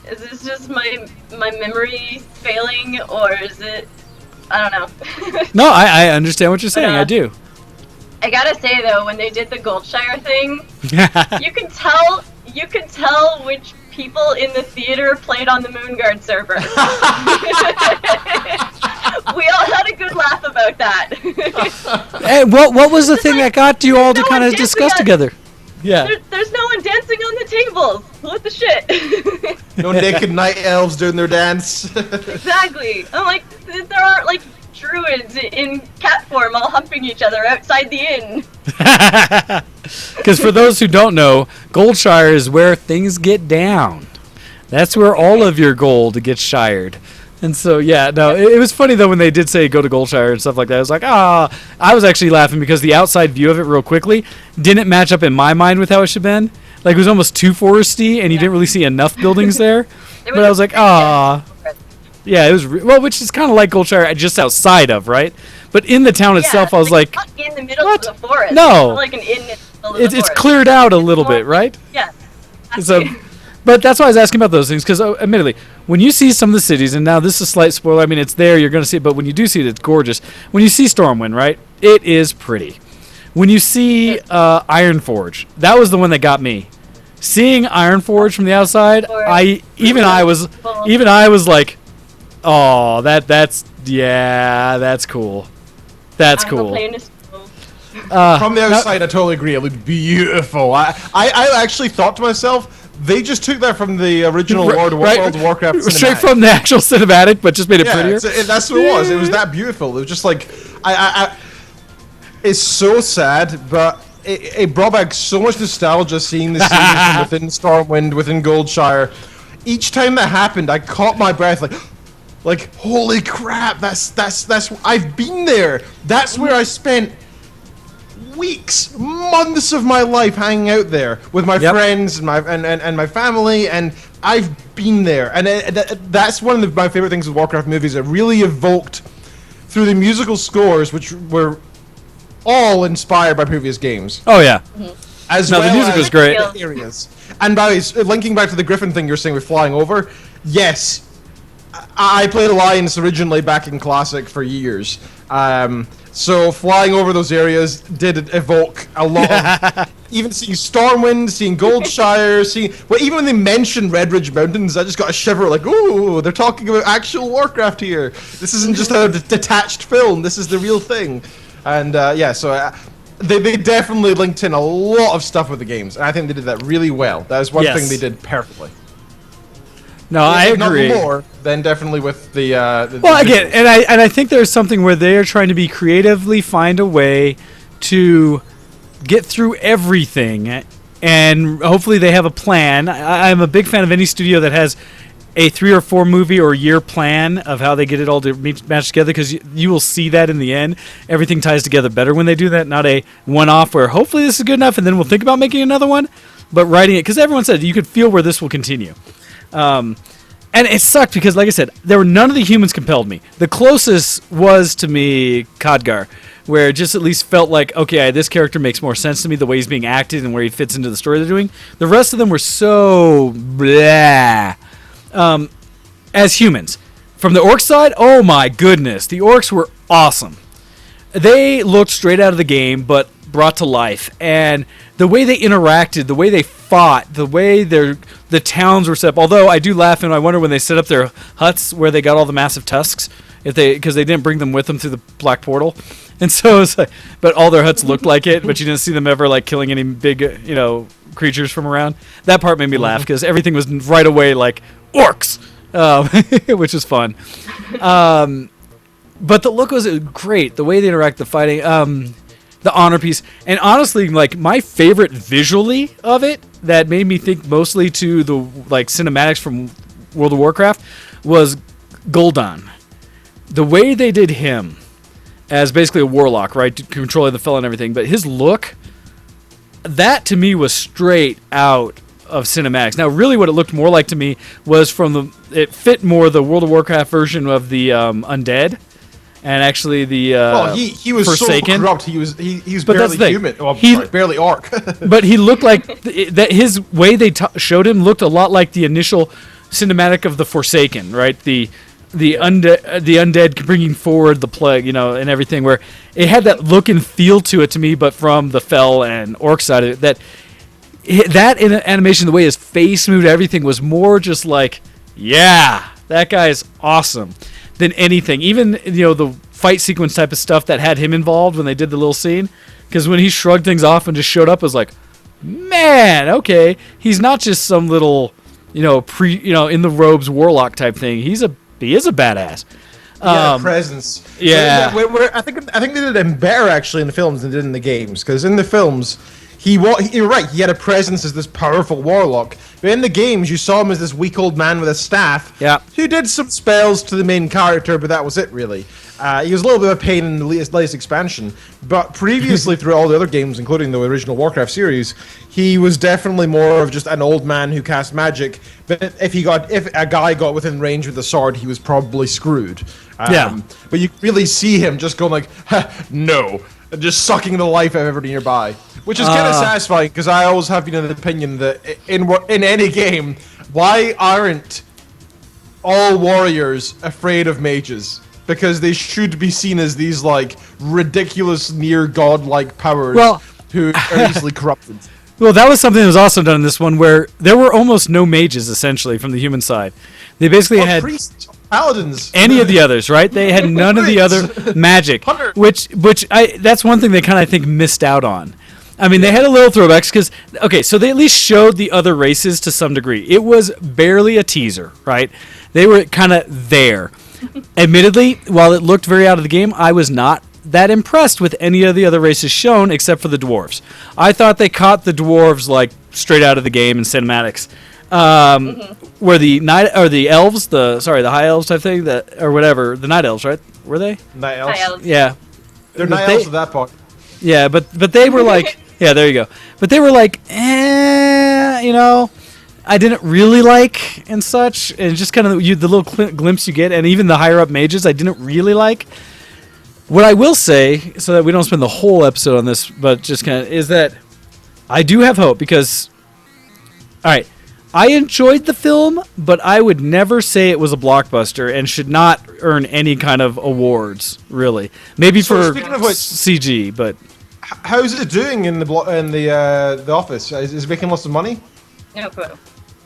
is this just my memory failing? Or is it... I don't know. No, I understand what you're saying. I do. I gotta say though, when they did the Goldshire thing, you could tell which people in the theater played on the Moonguard server. We all had a good laugh about that. Hey, what was the thing that got you all to kind of discuss together? Yeah. There's no one dancing on the tables. What the shit? No naked night elves doing their dance. Exactly. I'm like, there aren't like druids in cat form all humping each other outside the inn. Because for those who don't know, Goldshire is where things get down. That's where all of your gold gets shired. And so, it was funny though when they did say go to Goldshire and stuff like that. I was like, I was actually laughing because the outside view of it real quickly didn't match up in my mind with how it should have been. Like, it was almost too foresty and you didn't really see enough buildings there. But I was like, yeah, it was, which is kind of like Goldshire just outside of, right? But in the town itself, I was like, not in the middle of the forest. No. It's like an inn in the middle of the forest. It's cleared out a little bit, right? Yeah. So, but that's why I was asking about those things, because admittedly, when you see some of the cities, and now this is a slight spoiler, I mean, it's there, you're going to see it, but when you do see it, it's gorgeous. When you see Stormwind, right, it is pretty. When you see Ironforge, that was the one that got me. Seeing Ironforge from the outside, I was like, oh, that's cool. That's cool. From the outside, I totally agree. It looked beautiful. I actually thought to myself, they just took that from the original World of Warcraft cinematic. Straight from the actual cinematic, but just made it prettier. That's what it was. It was that beautiful. It was just like, it's so sad, but it brought back so much nostalgia seeing the scenes from within Stormwind, within Goldshire. Each time that happened, I caught my breath like, holy crap, that's I've been there. That's where I spent weeks, months of my life hanging out there with my friends and my family, and I've been there. And that's one of my favorite things with Warcraft movies. It really evoked through the musical scores, which were all inspired by previous games. Oh yeah. As No, well the music was great. Areas. And by the way, linking back to the Griffin thing you're saying with flying over, yes, I played Alliance originally back in Classic for years. So flying over those areas did evoke a lot of, even seeing Stormwind, seeing Goldshire, even when they mentioned Red Ridge Mountains, I just got a shiver like, ooh, they're talking about actual Warcraft here. This isn't just a detached film, this is the real thing. And so they definitely linked in a lot of stuff with the games, and I think they did that really well. That was one thing they did perfectly. No, I agree. Not more than definitely with the well, again, and I think there's something where they are trying to be creatively find a way to get through everything, and hopefully they have a plan. I'm a big fan of any studio that has a 3 or 4 movie or year plan of how they get it all to match together, because you will see that in the end. Everything ties together better when they do that, not a one-off where hopefully this is good enough and then we'll think about making another one, but writing it, because everyone said you could feel where this will continue. And it sucked because, like I said, none of the humans compelled me. The closest was, to me, Khadgar, where it just at least felt like, okay, this character makes more sense to me, the way he's being acted and where he fits into the story they're doing. The rest of them were so blah. As humans. From the orc side, oh my goodness, the orcs were awesome. They looked straight out of the game, but brought to life. And the way they interacted, the way they fought, the way the towns were set up. Although I do laugh and I wonder when they set up their huts where they got all the massive tusks, because they didn't bring them with them through the black portal. And so it's like, but all their huts looked like it, but you didn't see them ever like killing any big, creatures from around. That part made me laugh because everything was right away like orcs, which was fun. But the look was great. The way they interact, the fighting, the honor piece, and honestly, like my favorite visually of it that made me think mostly to the like cinematics from World of Warcraft was Gul'dan. The way they did him as basically a warlock, right, controlling the fellow and everything, but his look, that to me was straight out of cinematics. Now, really, what it looked more like to me was it fit more the World of Warcraft version of the undead. And actually, the he was Forsaken. So corrupt. He was barely human. Oh, barely orc. But he looked like that. His way they showed him looked a lot like the initial cinematic of the Forsaken, right? The undead bringing forward the plague, and everything. Where it had that look and feel to it to me, but from the Fel and orc side of it, that in animation, the way his face moved, everything was more just like, yeah, that guy is awesome. Than anything, even the fight sequence type of stuff that had him involved when they did the little scene, because when he shrugged things off and just showed up, it was like, man, okay, he's not just some little, in the robes warlock type thing. He is a badass. Presence. Yeah, I think they did him better actually in the films than they did in the games, because in the films. You're right, he had a presence as this powerful warlock. But in the games, you saw him as this weak old man with a staff. Yeah. Who did some spells to the main character, but that was it, really. He was a little bit of a pain in the latest expansion. But previously, through all the other games, including the original Warcraft series, he was definitely more of just an old man who cast magic. But if a guy got within range with a sword, he was probably screwed. But you really see him just going like, no. And just sucking the life out of everybody nearby. Which is kind of satisfying, because I always have been of the opinion that in any game, why aren't all warriors afraid of mages? Because they should be seen as these like ridiculous near godlike powers who are easily corrupted. Well, that was something that was also done in this one, where there were almost no mages essentially from the human side. They basically had priests, paladins, any of the others, right? They had none of the other magic, which that's one thing they kind of think missed out on. I mean, they had a little throwbacks because, okay, so they at least showed the other races to some degree. It was barely a teaser, right? They were kind of there. Admittedly, while it looked very out of the game, I was not that impressed with any of the other races shown except for the dwarves. I thought they caught the dwarves like straight out of the game in cinematics. Were the elves, the high elves type thing, or whatever, the night elves, right? Were they? Night elves. High elves. Yeah. They're night elves at that point. Yeah, but they were like, yeah, there you go. But they were like, you know, I didn't really like and such, and just kind of the little glimpse you get, and even the higher up mages, I didn't really like. What I will say, so that we don't spend the whole episode on this, but just kind of, is that I do have hope because, all right, I enjoyed the film, but I would never say it was a blockbuster and should not earn any kind of awards, really. Maybe for CG, but how's it doing in the office? Is it making lots of money? No clue.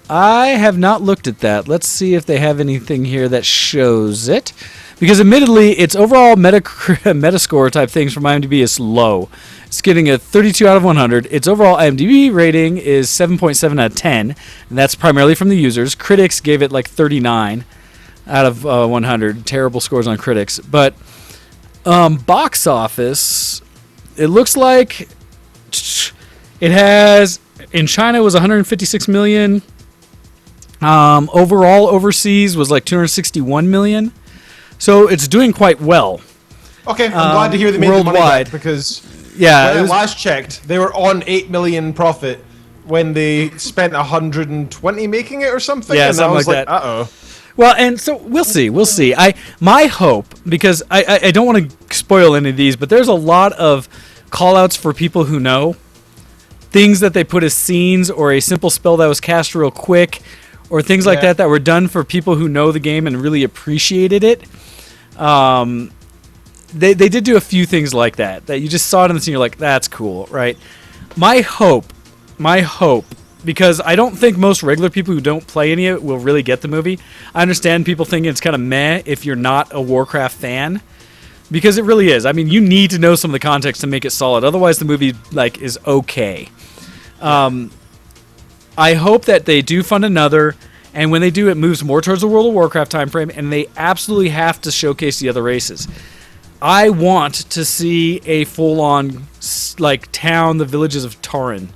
I have not looked at that. Let's see if they have anything here that shows it. Because admittedly, its overall Metascore type things from IMDb is low. It's getting a 32 out of 100. Its overall IMDb rating is 7.7 out of 10, and that's primarily from the users. Critics gave it like 39 out of 100. Terrible scores on critics. But box office, it looks like it has, in China, it was 156 million. Overall, overseas was like 261 million. So it's doing quite well. Okay, I'm glad to hear they made the money back because when I last checked, they were on 8 million profit when they spent 120 making it or something. Yeah, and something I was like that. Uh-oh. Well, and so we'll see. My hope, because I don't want to spoil any of these, but there's a lot of call-outs for people who know. Things that they put as scenes or a simple spell that was cast real quick or things like that were done for people who know the game and really appreciated it. They did do a few things like that you just saw it in the scene, you're like, that's cool, right? My hope, because I don't think most regular people who don't play any of it will really get the movie. I understand people thinking it's kind of meh if you're not a Warcraft fan, because it really is. I mean, you need to know some of the context to make it solid. Otherwise, the movie is okay. I hope that they do fund another, and when they do, it moves more towards the World of Warcraft time frame, and they absolutely have to showcase the other races. I want to see a full-on town, the villages of Tauren,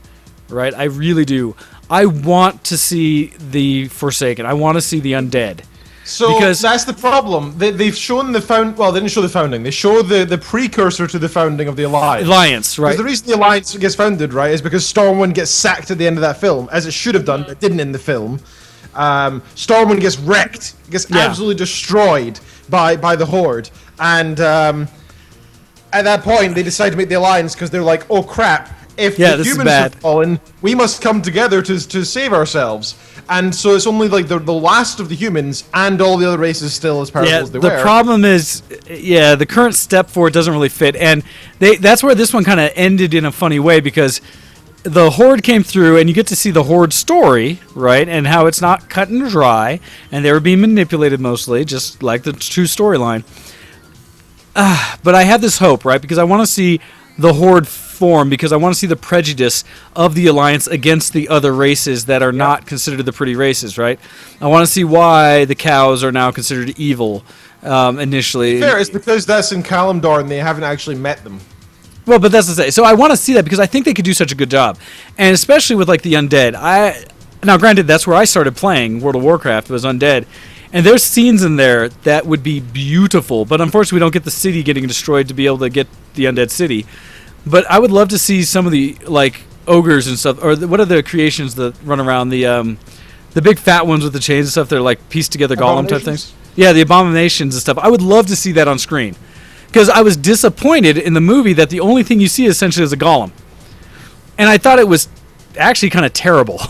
right? I really do. I want to see the Forsaken. I want to see the Undead. So because that's the problem. They've shown the Well, they didn't show the founding. They show the precursor to the founding of the Alliance. Right? The reason the Alliance gets founded, right, is because Stormwind gets sacked at the end of that film, as it should have done, but didn't in the film. Stormwind gets wrecked, gets absolutely destroyed by the Horde, and at that point they decide to make the Alliance because they're like, oh crap, if the humans have fallen, we must come together to save ourselves. And so it's only like the last of the humans and all the other races still as powerful as they were. The problem is, the current step for it doesn't really fit, and that's where this one kind of ended in a funny way, because the Horde came through, and you get to see the Horde story, right, and how it's not cut and dry, and they were being manipulated mostly, just like the true storyline. But I have this hope, right, because I want to see the Horde form, because I want to see the prejudice of the Alliance against the other races that are not considered the pretty races, right? I want to see why the cows are now considered evil initially. Fair, it's because that's in Kalimdor and they haven't actually met them. Well, but that's to say. So I want to see that because I think they could do such a good job. And especially with the Undead. Now, granted, that's where I started playing World of Warcraft, was Undead. And there's scenes in there that would be beautiful, but unfortunately we don't get the city getting destroyed to be able to get the Undead City. But I would love to see some of the ogres and stuff, or what are the creations that run around, the big fat ones with the chains and stuff. They're pieced together golem type things. Yeah, the abominations and stuff. I would love to see that on screen, because I was disappointed in the movie that the only thing you see essentially is a golem, and I thought it was actually kind of terrible.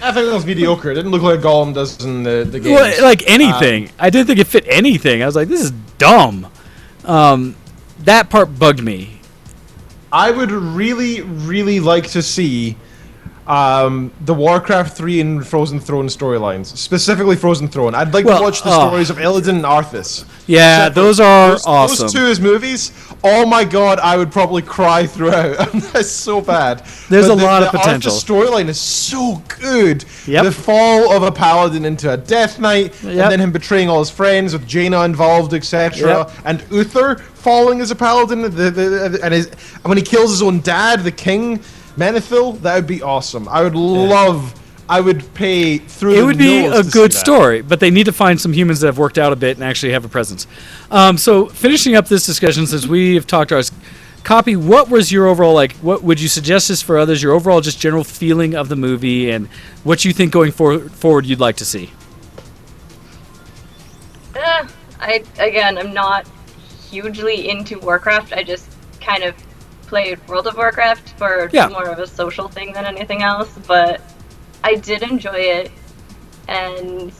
I think it was mediocre. It didn't look like Gollum does in the game. Well, anything. I didn't think it fit anything. I was like, this is dumb. That part bugged me. I would really, really like to see the Warcraft 3 and Frozen Throne storylines, specifically Frozen Throne. I'd like to watch the stories of Illidan and Arthas. Yeah, those are awesome. Those two as movies, oh my god, I would probably cry throughout. That's so bad. There's a lot of potential. The storyline is so good. Yep. The fall of a paladin into a death knight, and then him betraying all his friends with Jaina involved, etc. And Uther falling as a paladin, and when he kills his own dad, the king Menethil, that would be awesome. I would love. I would pay through. It would be a good story, but they need to find some humans that have worked out a bit and actually have a presence. So finishing up this discussion, since we have talked Kopii, what was your overall, like, what would you suggest this for others, your overall just general feeling of the movie, and what you think going forward you'd like to see? I'm not hugely into Warcraft. I just kind of played World of Warcraft for more of a social thing than anything else, but I did enjoy it, and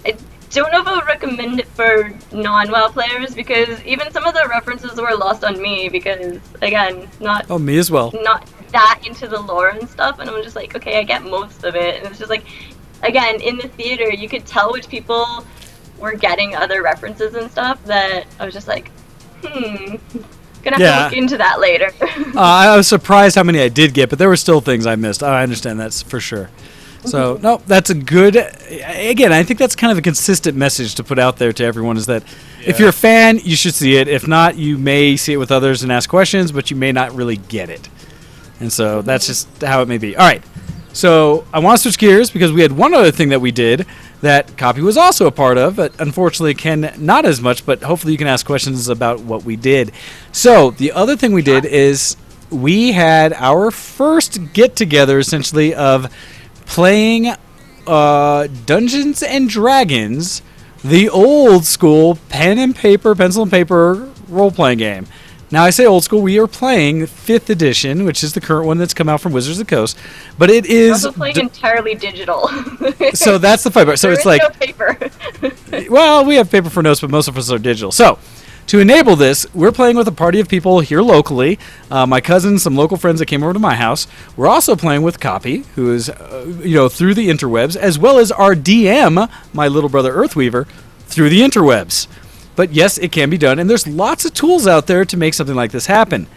I don't know if I would recommend it for non-WoW players, because even some of the references were lost on me, because, again, me as well. Not that into the lore and stuff, and I'm just like, okay, I get most of it, and it's just like, again, in the theater, you could tell which people were getting other references and stuff, that I was just like, gonna have to look into that later. I was surprised how many I did get, but there were still things I missed. I understand that's for sure. So, no, that's a good... Again, I think that's kind of a consistent message to put out there to everyone, is that if you're a fan, you should see it. If not, you may see it with others and ask questions, but you may not really get it. And so that's just how it may be. All right. So I want to switch gears, because we had one other thing that we did that Kopii was also a part of, but unfortunately Ken not as much, but hopefully you can ask questions about what we did. So the other thing we did is we had our first get-together, essentially, of playing Dungeons and Dragons, the old school pencil and paper role-playing game. Now, I say old school, we are playing 5th edition, which is the current one that's come out from Wizards of the Coast, but it is... We're also playing entirely digital. So that's the fight part. So there it's is like... no paper. Well, we have paper for notes, but most of us are digital. So, to enable this, we're playing with a party of people here locally. My cousins, some local friends that came over to my house. We're also playing with Kopii, who is, through the interwebs, as well as our DM, my little brother Earthweaver, through the interwebs. But yes, it can be done, and there's lots of tools out there to make something like this happen.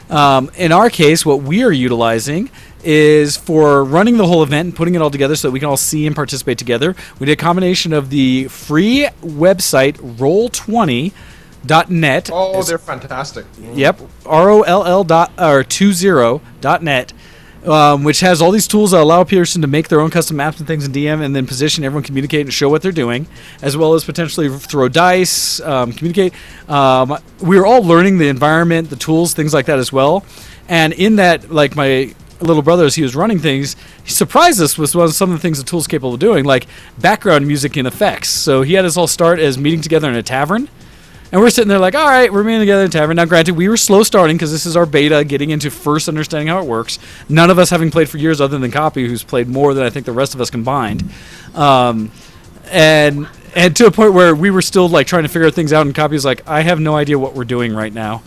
In our case, what we are utilizing is for running the whole event and putting it all together so that we can all see and participate together. We did a combination of the free website Roll20.net. Oh, they're fantastic. Yep, ROLL.net. Which has all these tools that allow a person to make their own custom maps and things in DM, and then position everyone, communicate, and show what they're doing, as well as potentially throw dice, communicate. We were all learning the environment, the tools, things like that as well. And in that, like my little brother, as he was running things, he surprised us with some of the things the tool's capable of doing, like background music and effects. So he had us all start as meeting together in a tavern. And we're sitting there like, all right, we're meeting together in a tavern. Now, granted, we were slow starting because this is our beta, getting into first understanding how it works. None of us having played for years other than Kopii, who's played more than I think the rest of us combined. And to a point where we were still like trying to figure things out, and Kopii was like, I have no idea what we're doing right now.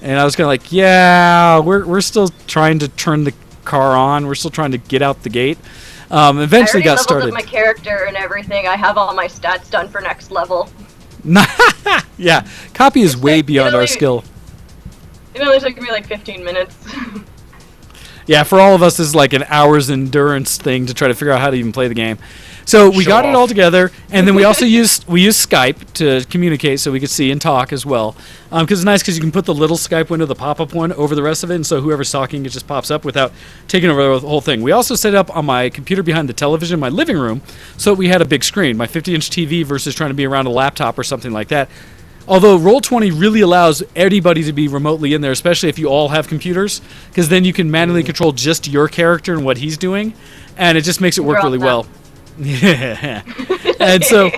And I was kind of like, yeah, we're still trying to turn the car on. We're still trying to get out the gate. Eventually got started. I already leveled up my character and everything. I have all my stats done for next level. Yeah, Kopii is way beyond our skill. It only took me like 15 minutes. Yeah, for all of us, this is like an hour's endurance thing to try to figure out how to even play the game. So we got it all together, and then we also used Skype to communicate so we could see and talk as well. Because it's nice because you can put the little Skype window, the pop-up one, over the rest of it, and so whoever's talking, it just pops up without taking over the whole thing. We also set it up on my computer behind the television in my living room, so we had a big screen, my 50-inch TV versus trying to be around a laptop or something like that. Although Roll20 really allows anybody to be remotely in there, especially if you all have computers, because then you can manually control just your character and what he's doing, and it just makes it work really well. Yeah. And so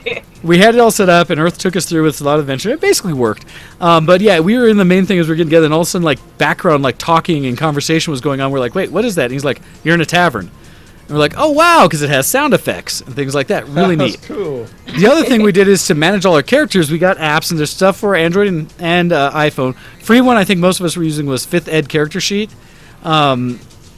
we had it all set up, and Earth took us through with a lot of adventure. It basically worked. But yeah, we were in the main thing as we were getting together, and all of a sudden, like, background, like, talking and conversation was going on. We're like, wait, what is that? And he's like, you're in a tavern. And we're like, oh, wow, because it has sound effects and things like that. Really neat. That's cool. The other thing we did is to manage all our characters. We got apps, and there's stuff for Android and iPhone. Free one I think most of us were using was 5th Ed Character Sheet.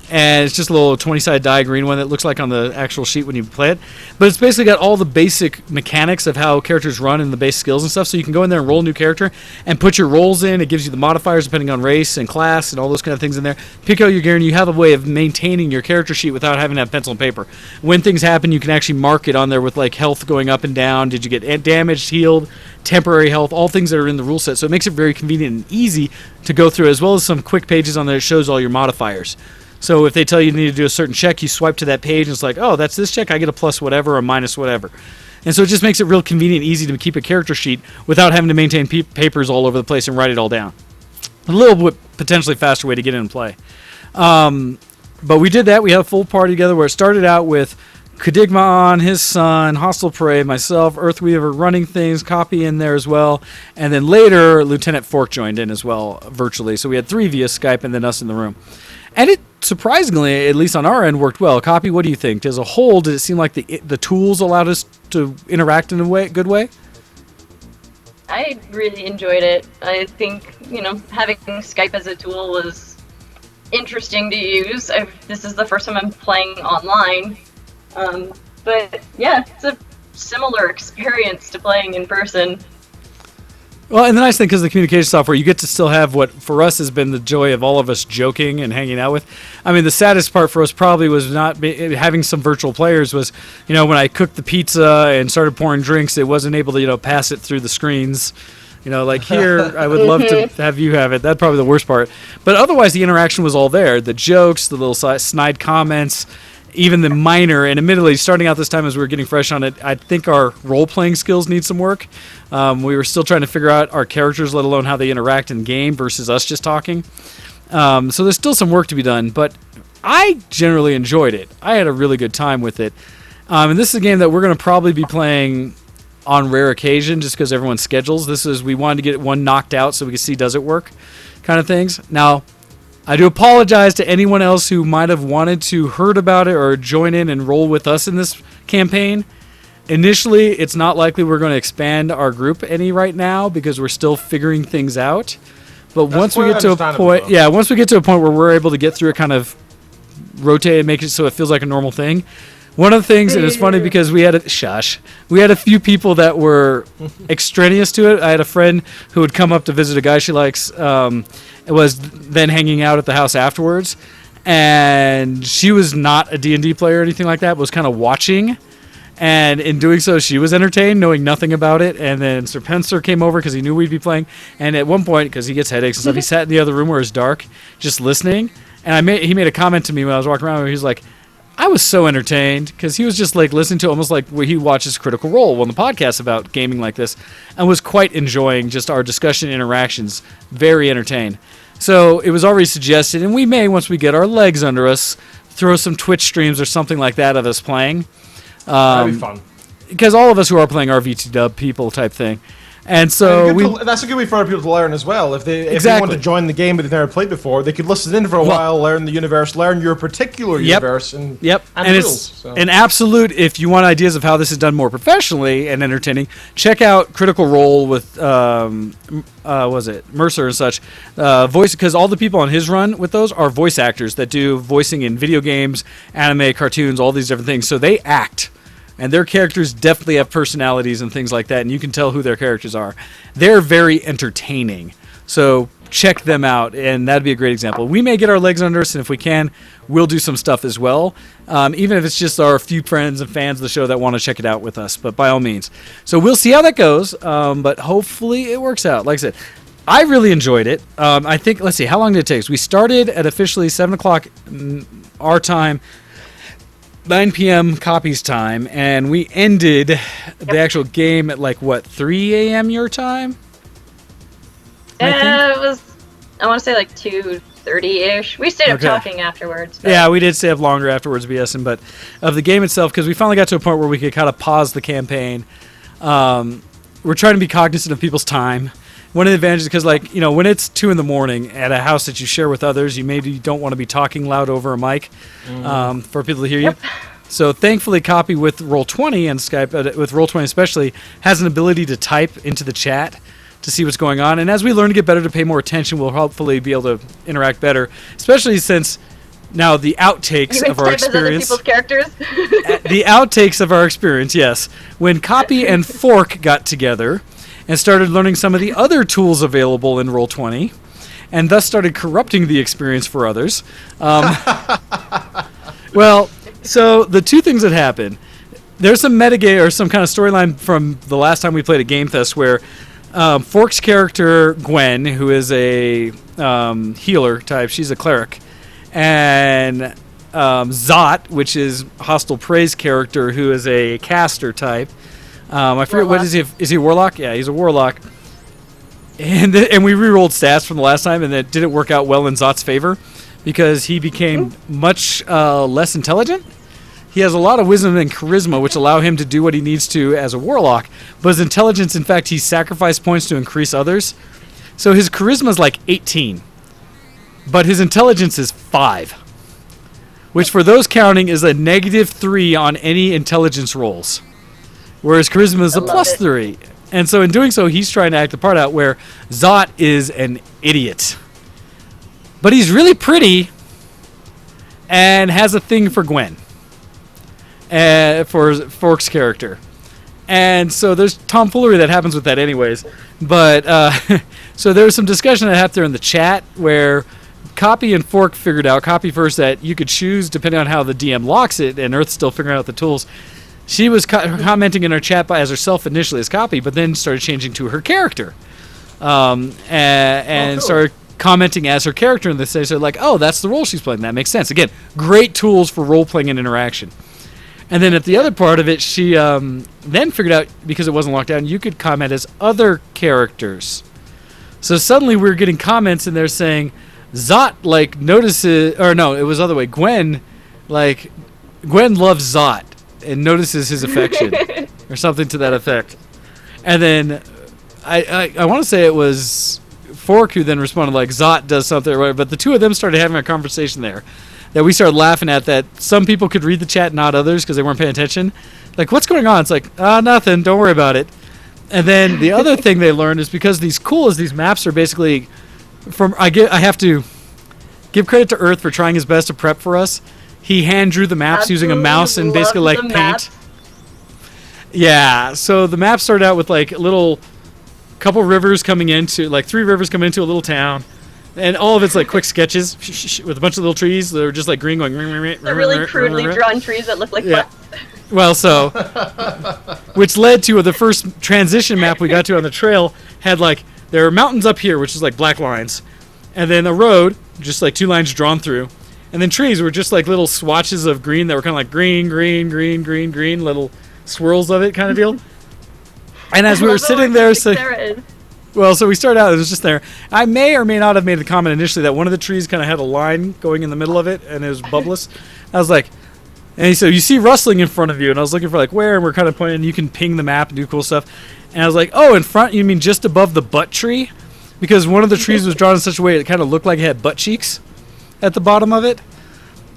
And it's just a little 20-sided green one that looks like on the actual sheet when you play it. But it's basically got all the basic mechanics of how characters run and the base skills and stuff. So you can go in there and roll a new character and put your rolls in. It gives you the modifiers depending on race and class and all those kind of things in there. Pick out your gear, and you have a way of maintaining your character sheet without having to have pencil and paper. When things happen, you can actually mark it on there with like health going up and down. Did you get damaged, healed, temporary health, all things that are in the rule set. So it makes it very convenient and easy to go through, as well as some quick pages on there that shows all your modifiers. So if they tell you need to do a certain check, you swipe to that page, and it's like, oh, that's this check, I get a plus whatever or minus whatever. And so it just makes it real convenient and easy to keep a character sheet without having to maintain papers all over the place and write it all down. A little bit potentially faster way to get in and play. But we did that. We had a full party together where it started out with Kadigma on, his son, Hostile Prey, myself, Earthweaver running things, Kopii in there as well. And then later, Lieutenant Fork joined in as well virtually. So we had 3 via Skype and then us in the room. And it surprisingly, at least on our end, worked well. Kopii, what do you think? As a whole, did it seem like the tools allowed us to interact in a good way? I really enjoyed it. I think, having Skype as a tool was interesting to use. This is the first time I'm playing online. But yeah, it's a similar experience to playing in person. Well, and the nice thing, because the communication software, you get to still have what, for us, has been the joy of all of us joking and hanging out with. I mean, the saddest part for us probably was not having some virtual players was, when I cooked the pizza and started pouring drinks, it wasn't able to, pass it through the screens. Like here, I would love to have you have it. That's probably the worst part. But otherwise, the interaction was all there. The jokes, the little snide comments, even the minor, and admittedly, starting out this time as we were getting fresh on it, I think our role-playing skills need some work. We were still trying to figure out our characters, let alone how they interact in game versus us just talking. So there's still some work to be done, but I generally enjoyed it. I had a really good time with it. And this is a game that we're going to probably be playing on rare occasion just because everyone's schedules. We wanted to get one knocked out so we could see does it work kind of things. Now, I do apologize to anyone else who might have wanted to heard about it or join in and roll with us in this campaign. Initially, it's not likely we're going to expand our group any right now because we're still figuring things out. But once we get to a point, where we're able to get through it, kind of rotate and make it so it feels like a normal thing. One of the things, and it's funny because we had a few people that were extraneous to it. I had a friend who would come up to visit a guy she likes. Was then hanging out at the house afterwards, and she was not a D&D player or anything like that, but was kind of watching, and in doing so, she was entertained, knowing nothing about it. And then Sir Pencer came over because he knew we'd be playing, and at one point, because he gets headaches and stuff, he sat in the other room where it was dark, just listening, and he made a comment to me when I was walking around, where he was like, I was so entertained, because he was just like listening to almost like where he watches Critical Role on the podcast about gaming like this, and was quite enjoying just our discussion interactions, very entertained. So it was already suggested, and we may, once we get our legs under us, throw some Twitch streams or something like that of us playing. That'd be fun. Because all of us who are playing are VT dub people type thing. And so that's a good way for other people to learn as well. If they want to join the game but they've never played before, they could listen in for a while, learn the universe, learn your particular universe, and it's an absolute. If you want ideas of how this is done more professionally and entertaining, check out Critical Role with Mercer and such voice, because all the people on his run with those are voice actors that do voicing in video games, anime, cartoons, all these different things. So they act. And their characters definitely have personalities and things like that, and you can tell who their characters are. They're very entertaining. So check them out, and that'd be a great example. We may get our legs under us, and if we can, we'll do some stuff as well, even if it's just our few friends and fans of the show that want to check it out with us, but by all means. So we'll see how that goes, but hopefully it works out. Like I said, I really enjoyed it. I think, let's see, how long did it take? We started at officially 7 o'clock our time, 9 p.m. Kopie's time, and we ended the actual game at 3 a.m. your time? It was, I want to say 2:30-ish. We stayed up talking afterwards. But. Yeah, we did stay up longer afterwards, BSing, but of the game itself, because we finally got to a point where we could kind of pause the campaign. We're trying to be cognizant of people's time. One of the advantages, because when it's 2 a.m. at a house that you share with others, you maybe don't want to be talking loud over a mic for people to hear you. So thankfully, Kopii with Roll20 and Skype, with Roll20 especially, has an ability to type into the chat to see what's going on. And as we learn to get better to pay more attention, we'll hopefully be able to interact better, especially since now the outtakes of our experience. People's characters? The outtakes of our experience, yes. When Kopii and Fork got together and started learning some of the other tools available in Roll20, and thus started corrupting the experience for others. Well, so the two things that happened, there's some metagame or some kind of storyline from the last time we played a Game Fest where Fork's character, Gwen, who is a healer type, she's a cleric, and Zot, which is Hostile Prey's character, who is a caster type, I forget, what is he? Is he a warlock? Yeah, he's a warlock. and we re-rolled stats from the last time, and it didn't work out well in Zot's favor because he became much less intelligent. He has a lot of wisdom and charisma, which allow him to do what he needs to as a warlock. But his intelligence, in fact, he sacrificed points to increase others. So his charisma is like 18, but his intelligence is 5, which for those counting is a -3 on any intelligence rolls, whereas charisma is a +3. And so in doing so, he's trying to act the part out where Zot is an idiot. But he's really pretty and has a thing for Gwen. For Fork's character. And so there's tomfoolery that happens with that anyways. But so there was some discussion that happened there in the chat where Kopii and Fork figured out, Kopii first, that you could choose depending on how the DM locks it, and Earth's still figuring out the tools. She was commenting in our chat as herself initially as Kopii, but then started changing to her character. And started commenting as her character in this stage. So like, oh, that's the role she's playing. That makes sense. Again, great tools for role-playing and interaction. And then at the other part of it, she then figured out, because it wasn't locked down, you could comment as other characters. So suddenly we were getting comments in there saying, Zot, like, notices, or no, it was the other way. Gwen loves Zot and notices his affection, or something to that effect. And then I want to say it was Fork who then responded, like, Zot does something or whatever, but the two of them started having a conversation there that we started laughing at, that some people could read the chat, not others, because they weren't paying attention. Like, what's going on? It's like, nothing, don't worry about it. And then the other thing they learned is because these maps are basically I have to give credit to Earth for trying his best to prep for us. He hand drew the maps using a mouse and basically like paint. Maps. Yeah, so the map started out with like a little couple rivers coming into, like 3 rivers coming into a little town. And all of it's like quick sketches with a bunch of little trees that are just like green going. They're really crudely drawn trees that look like butts. Well, so, which led to the first transition map we got to on the trail had like, there are mountains up here, which is like black lines. And then a road, just like 2 lines drawn through. And then trees were just like little swatches of green that were kind of like green, green, green, green, green, little swirls of it kind of deal. And as we were sitting there saying, well, so we started out, it was just there. I may or may not have made the comment initially that one of the trees kind of had a line going in the middle of it, and it was bubbleless. I was like, and he said, you see rustling in front of you, and I was looking for like where, and we're kind of pointing, you can ping the map and do cool stuff. And I was like, oh, in front, you mean just above the butt tree? Because one of the trees was drawn in such a way it kind of looked like it had butt cheeks at the bottom of it.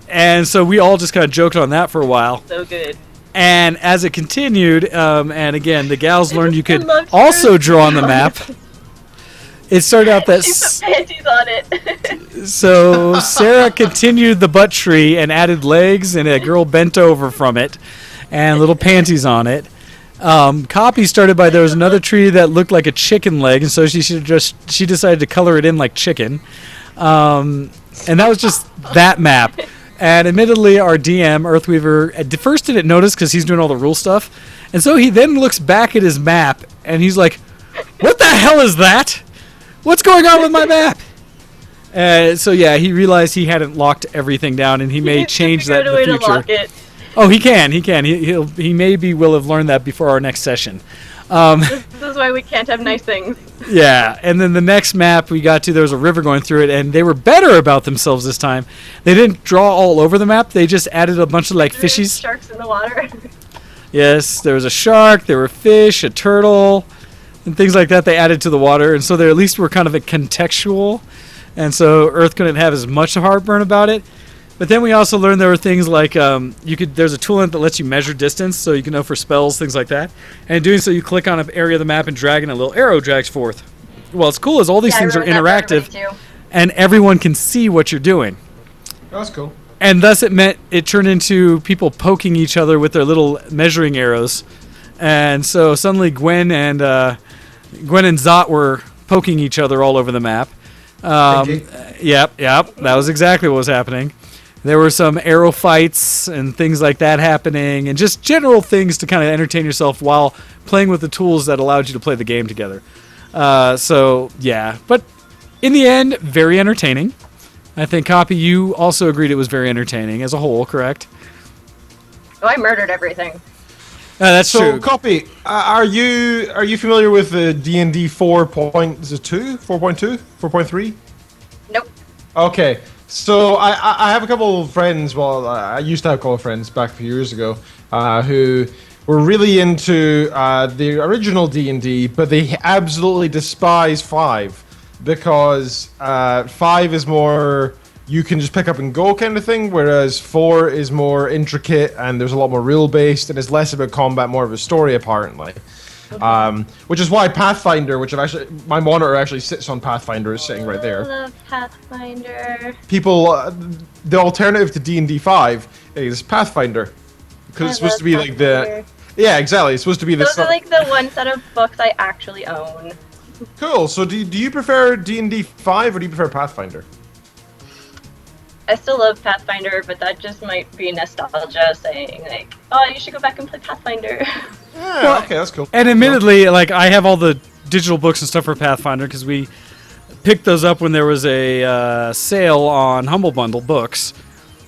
And so we all just kind of joked on that for a while. So good. And as it continued, and again, the gals learned you could also draw on the map. It started out that... She put panties on it. So Sarah continued the butt tree and added legs and a girl bent over from it and little panties on it. Kopii started by, there was another tree that looked like a chicken leg, and so she decided to color it in like chicken. And that was just that map. And admittedly, our DM, Earthweaver, at first didn't notice because he's doing all the rule stuff. And so he then looks back at his map, and he's like, what the hell is that? What's going on with my map? So yeah, he realized he hadn't locked everything down, and he may change that in the future. To lock it. Oh, he can. He maybe will have learned that before our next session. This is why we can't have nice things. Yeah, and then the next map we got to, there was a river going through it, and they were better about themselves this time. They didn't draw all over the map. They just added a bunch of like fishies. Sharks in the water. Yes, there was a shark, there were fish, a turtle, and things like that they added to the water, and so they at least were kind of a contextual, and so Earth couldn't have as much heartburn about it. But then we also learned there were things like there's a tool in it that lets you measure distance, so you can know for spells, things like that. And in doing so, you click on an area of the map and drag, and a little arrow drags forth. Well, what's cool is all these things are interactive, and everyone can see what you're doing. That's cool. And thus it turned into people poking each other with their little measuring arrows. And so suddenly Gwen and Zot were poking each other all over the map. Yep, that was exactly what was happening. There were some arrow fights and things like that happening, and just general things to kind of entertain yourself while playing with the tools that allowed you to play the game together. So, yeah. But in the end, very entertaining. I think, Kopii, you also agreed it was very entertaining as a whole, correct? Oh, I murdered everything. That's true. Kopii, are you familiar with the D&D 4.2, 4.2, 4.3? Nope. Okay, so I have a couple of friends. Well, I used to have a couple of friends back a few years ago who were really into the original D&D, but they absolutely despise 5 because 5 is more you can just pick up and go kind of thing, whereas 4 is more intricate and there's a lot more rule based and it's less about combat, more of a story apparently. Which is why Pathfinder, which my monitor actually sits on Pathfinder, is sitting right there. I love Pathfinder. People, the alternative to D&D 5 is Pathfinder, because it's supposed to be like the. Yeah, exactly. It's supposed to be the. Those are like the one set of books I actually own. Cool. So do you prefer D&D 5 or do you prefer Pathfinder? I still love Pathfinder, but that just might be nostalgia saying like, oh, you should go back and play Pathfinder. Yeah, okay, that's cool. And admittedly, like I have all the digital books and stuff for Pathfinder because we picked those up when there was a sale on Humble Bundle books,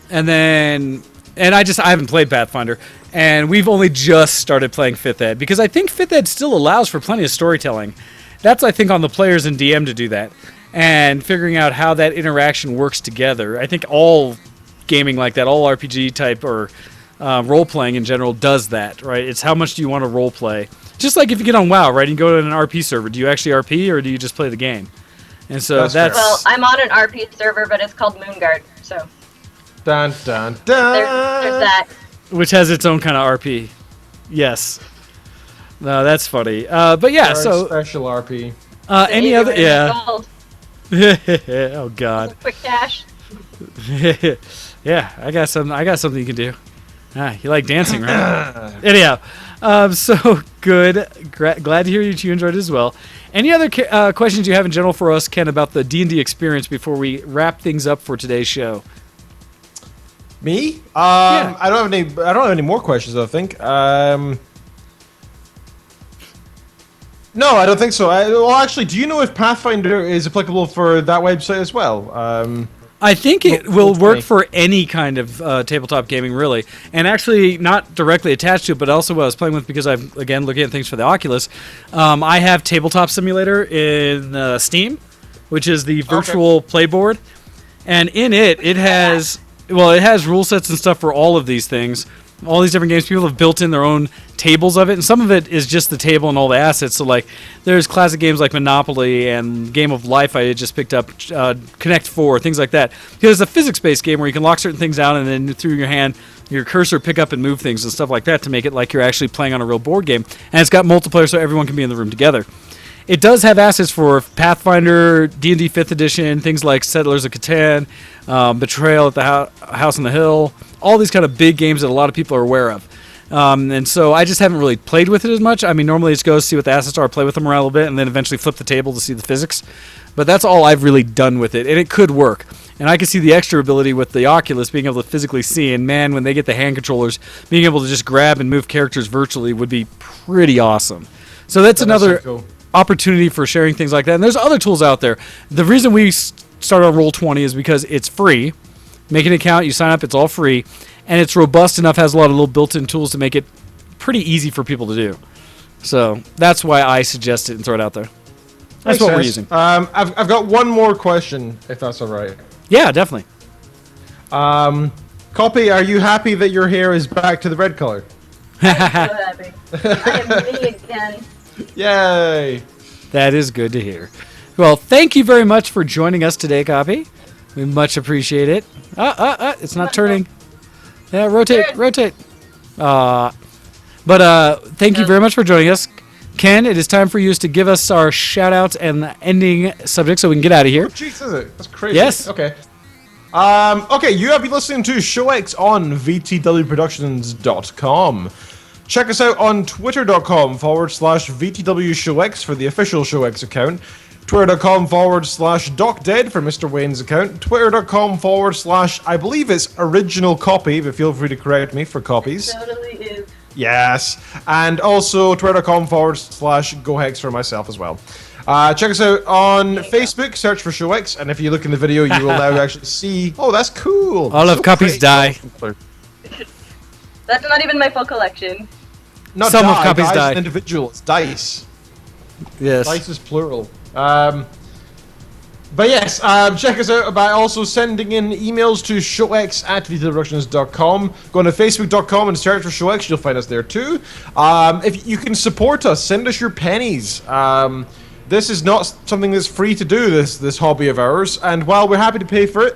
and I haven't played Pathfinder, and we've only just started playing 5th Ed because I think 5th Ed still allows for plenty of storytelling. That's I think on the players and DM to do that. And figuring out how that interaction works together. I think all gaming like that, all RPG type or role-playing in general does that, right? It's how much do you want to role-play. Just like if you get on WoW, right, and you go to an RP server, do you actually RP or do you just play the game? And so that's... Well, I'm on an RP server, but it's called Moonguard, so... Dun, dun, dun! There's that. Which has its own kind of RP. Yes. No, that's funny. But yeah, so... Special RP. Any other... Yeah. Oh God. Quick cash. Yeah, I got something you can do. You like dancing, right? Anyhow, so good. Glad to hear that you enjoyed it as well. Any other questions you have in general for us, Ken, about the D&D experience before we wrap things up for today's show? Me? Yeah. I don't have any more questions. I think. No, I don't think so. Well, actually, do you know if Pathfinder is applicable for that website as well? I think it will work for any kind of tabletop gaming, really. And actually, not directly attached to it, but also what I was playing with because I'm, again, looking at things for the Oculus. I have Tabletop Simulator in Steam, which is the virtual playboard. And in it has rule sets and stuff for all of these things. All these different games, people have built in their own tables of it, and some of it is just the table and all the assets. So, like, there's classic games like Monopoly and Game of Life I just picked up, Connect 4, things like that. Because it's a physics-based game where you can lock certain things down and then through your hand, your cursor pick up and move things and stuff like that to make it like you're actually playing on a real board game. And it's got multiplayer so everyone can be in the room together. It does have assets for Pathfinder, D&D 5th Edition, things like Settlers of Catan, Betrayal at the House on the Hill, all these kind of big games that a lot of people are aware of. And so I just haven't really played with it as much. I mean, normally it's go see what the assets are, play with them around a little bit, and then eventually flip the table to see the physics. But that's all I've really done with it, and it could work. And I can see the extra ability with the Oculus being able to physically see, and man, when they get the hand controllers, being able to just grab and move characters virtually would be pretty awesome. So that's another opportunity for sharing things like that. And there's other tools out there. The reason we started on Roll20 is because it's free. Make an account, you sign up, it's all free. And it's robust enough, has a lot of little built-in tools to make it pretty easy for people to do. So that's why I suggest it and throw it out there. That's what we're using. I've got one more question, if that's all right. Yeah, definitely. Kopii, are you happy that your hair is back to the red color? I'm so happy. I am me again. Yay! That is good to hear. Well, thank you very much for joining us today, Kopii. We much appreciate it. It's not turning. Yeah, rotate. But thank you very much for joining us. Ken, it is time for you to give us our shout-outs and ending subject so we can get out of here. Oh, jeez, is it? That's crazy. Yes. Okay. Okay, you have been listening to ShowX on VTWProductions.com. Check us out on Twitter.com/VTWShowX for the official ShowX account. Twitter.com/DocDead for Mr. Wayne's account. Twitter.com/ I believe it's original Kopii, but feel free to correct me for copies. It totally is. Yes. And also Twitter.com/GoHex for myself as well. Check us out on Facebook, search for ShowX, and if you look in the video, you will now actually see. Oh, that's cool. All of Kopii's die. That's not even my full collection. Not Some die. of Kopie's Die's died. an individual. It's dice. Yes. Dice is plural. But yes, check us out by also sending in emails to showx@vitaproductions.com. Go on to facebook.com and search for showx. You'll find us there too. If you can support us, send us your pennies. This is not something that's free to do, this hobby of ours. And while we're happy to pay for it,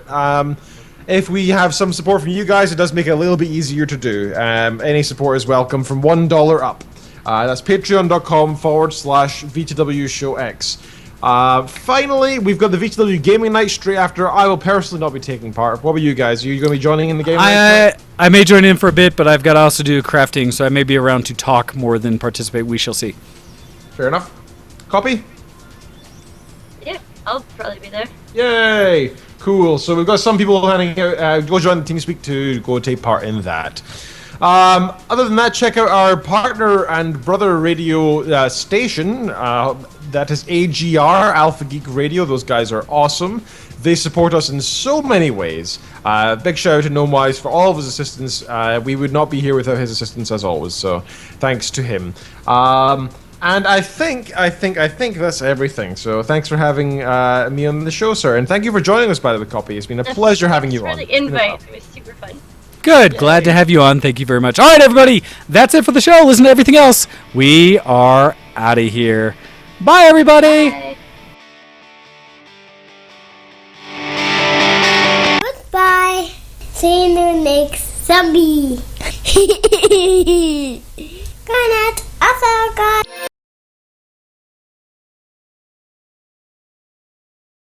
if we have some support from you guys, it does make it a little bit easier to do. Any support is welcome from $1 up. That's patreon.com/VTWShowX. Finally, we've got the VTW Gaming Night straight after. I will personally not be taking part. What about you guys? Are you going to be joining in the Gaming Night? I may join in for a bit, but I've got to also do crafting, so I may be around to talk more than participate. We shall see. Fair enough. Kopii? Yeah, I'll probably be there. Yay! Cool. So we've got some people handing out. Go join the TeamSpeak to go take part in that. Other than that, check out our partner and brother radio station. That is AGR, Alpha Geek Radio. Those guys are awesome. They support us in so many ways. Big shout out to Gnomewise for all of his assistance. We would not be here without his assistance as always. So thanks to him. And I think that's everything. So thanks for having me on the show, sir. And thank you for joining us, by the way, Kopii. It's been a pleasure having you on. Thanks for the invite. It was super fun. Good. Glad to have you on. Thank you very much. All right, everybody. That's it for the show. Listen to everything else. We are out of here. Bye, everybody. Bye. Goodbye. See you next zombie. Good night. Also, guys.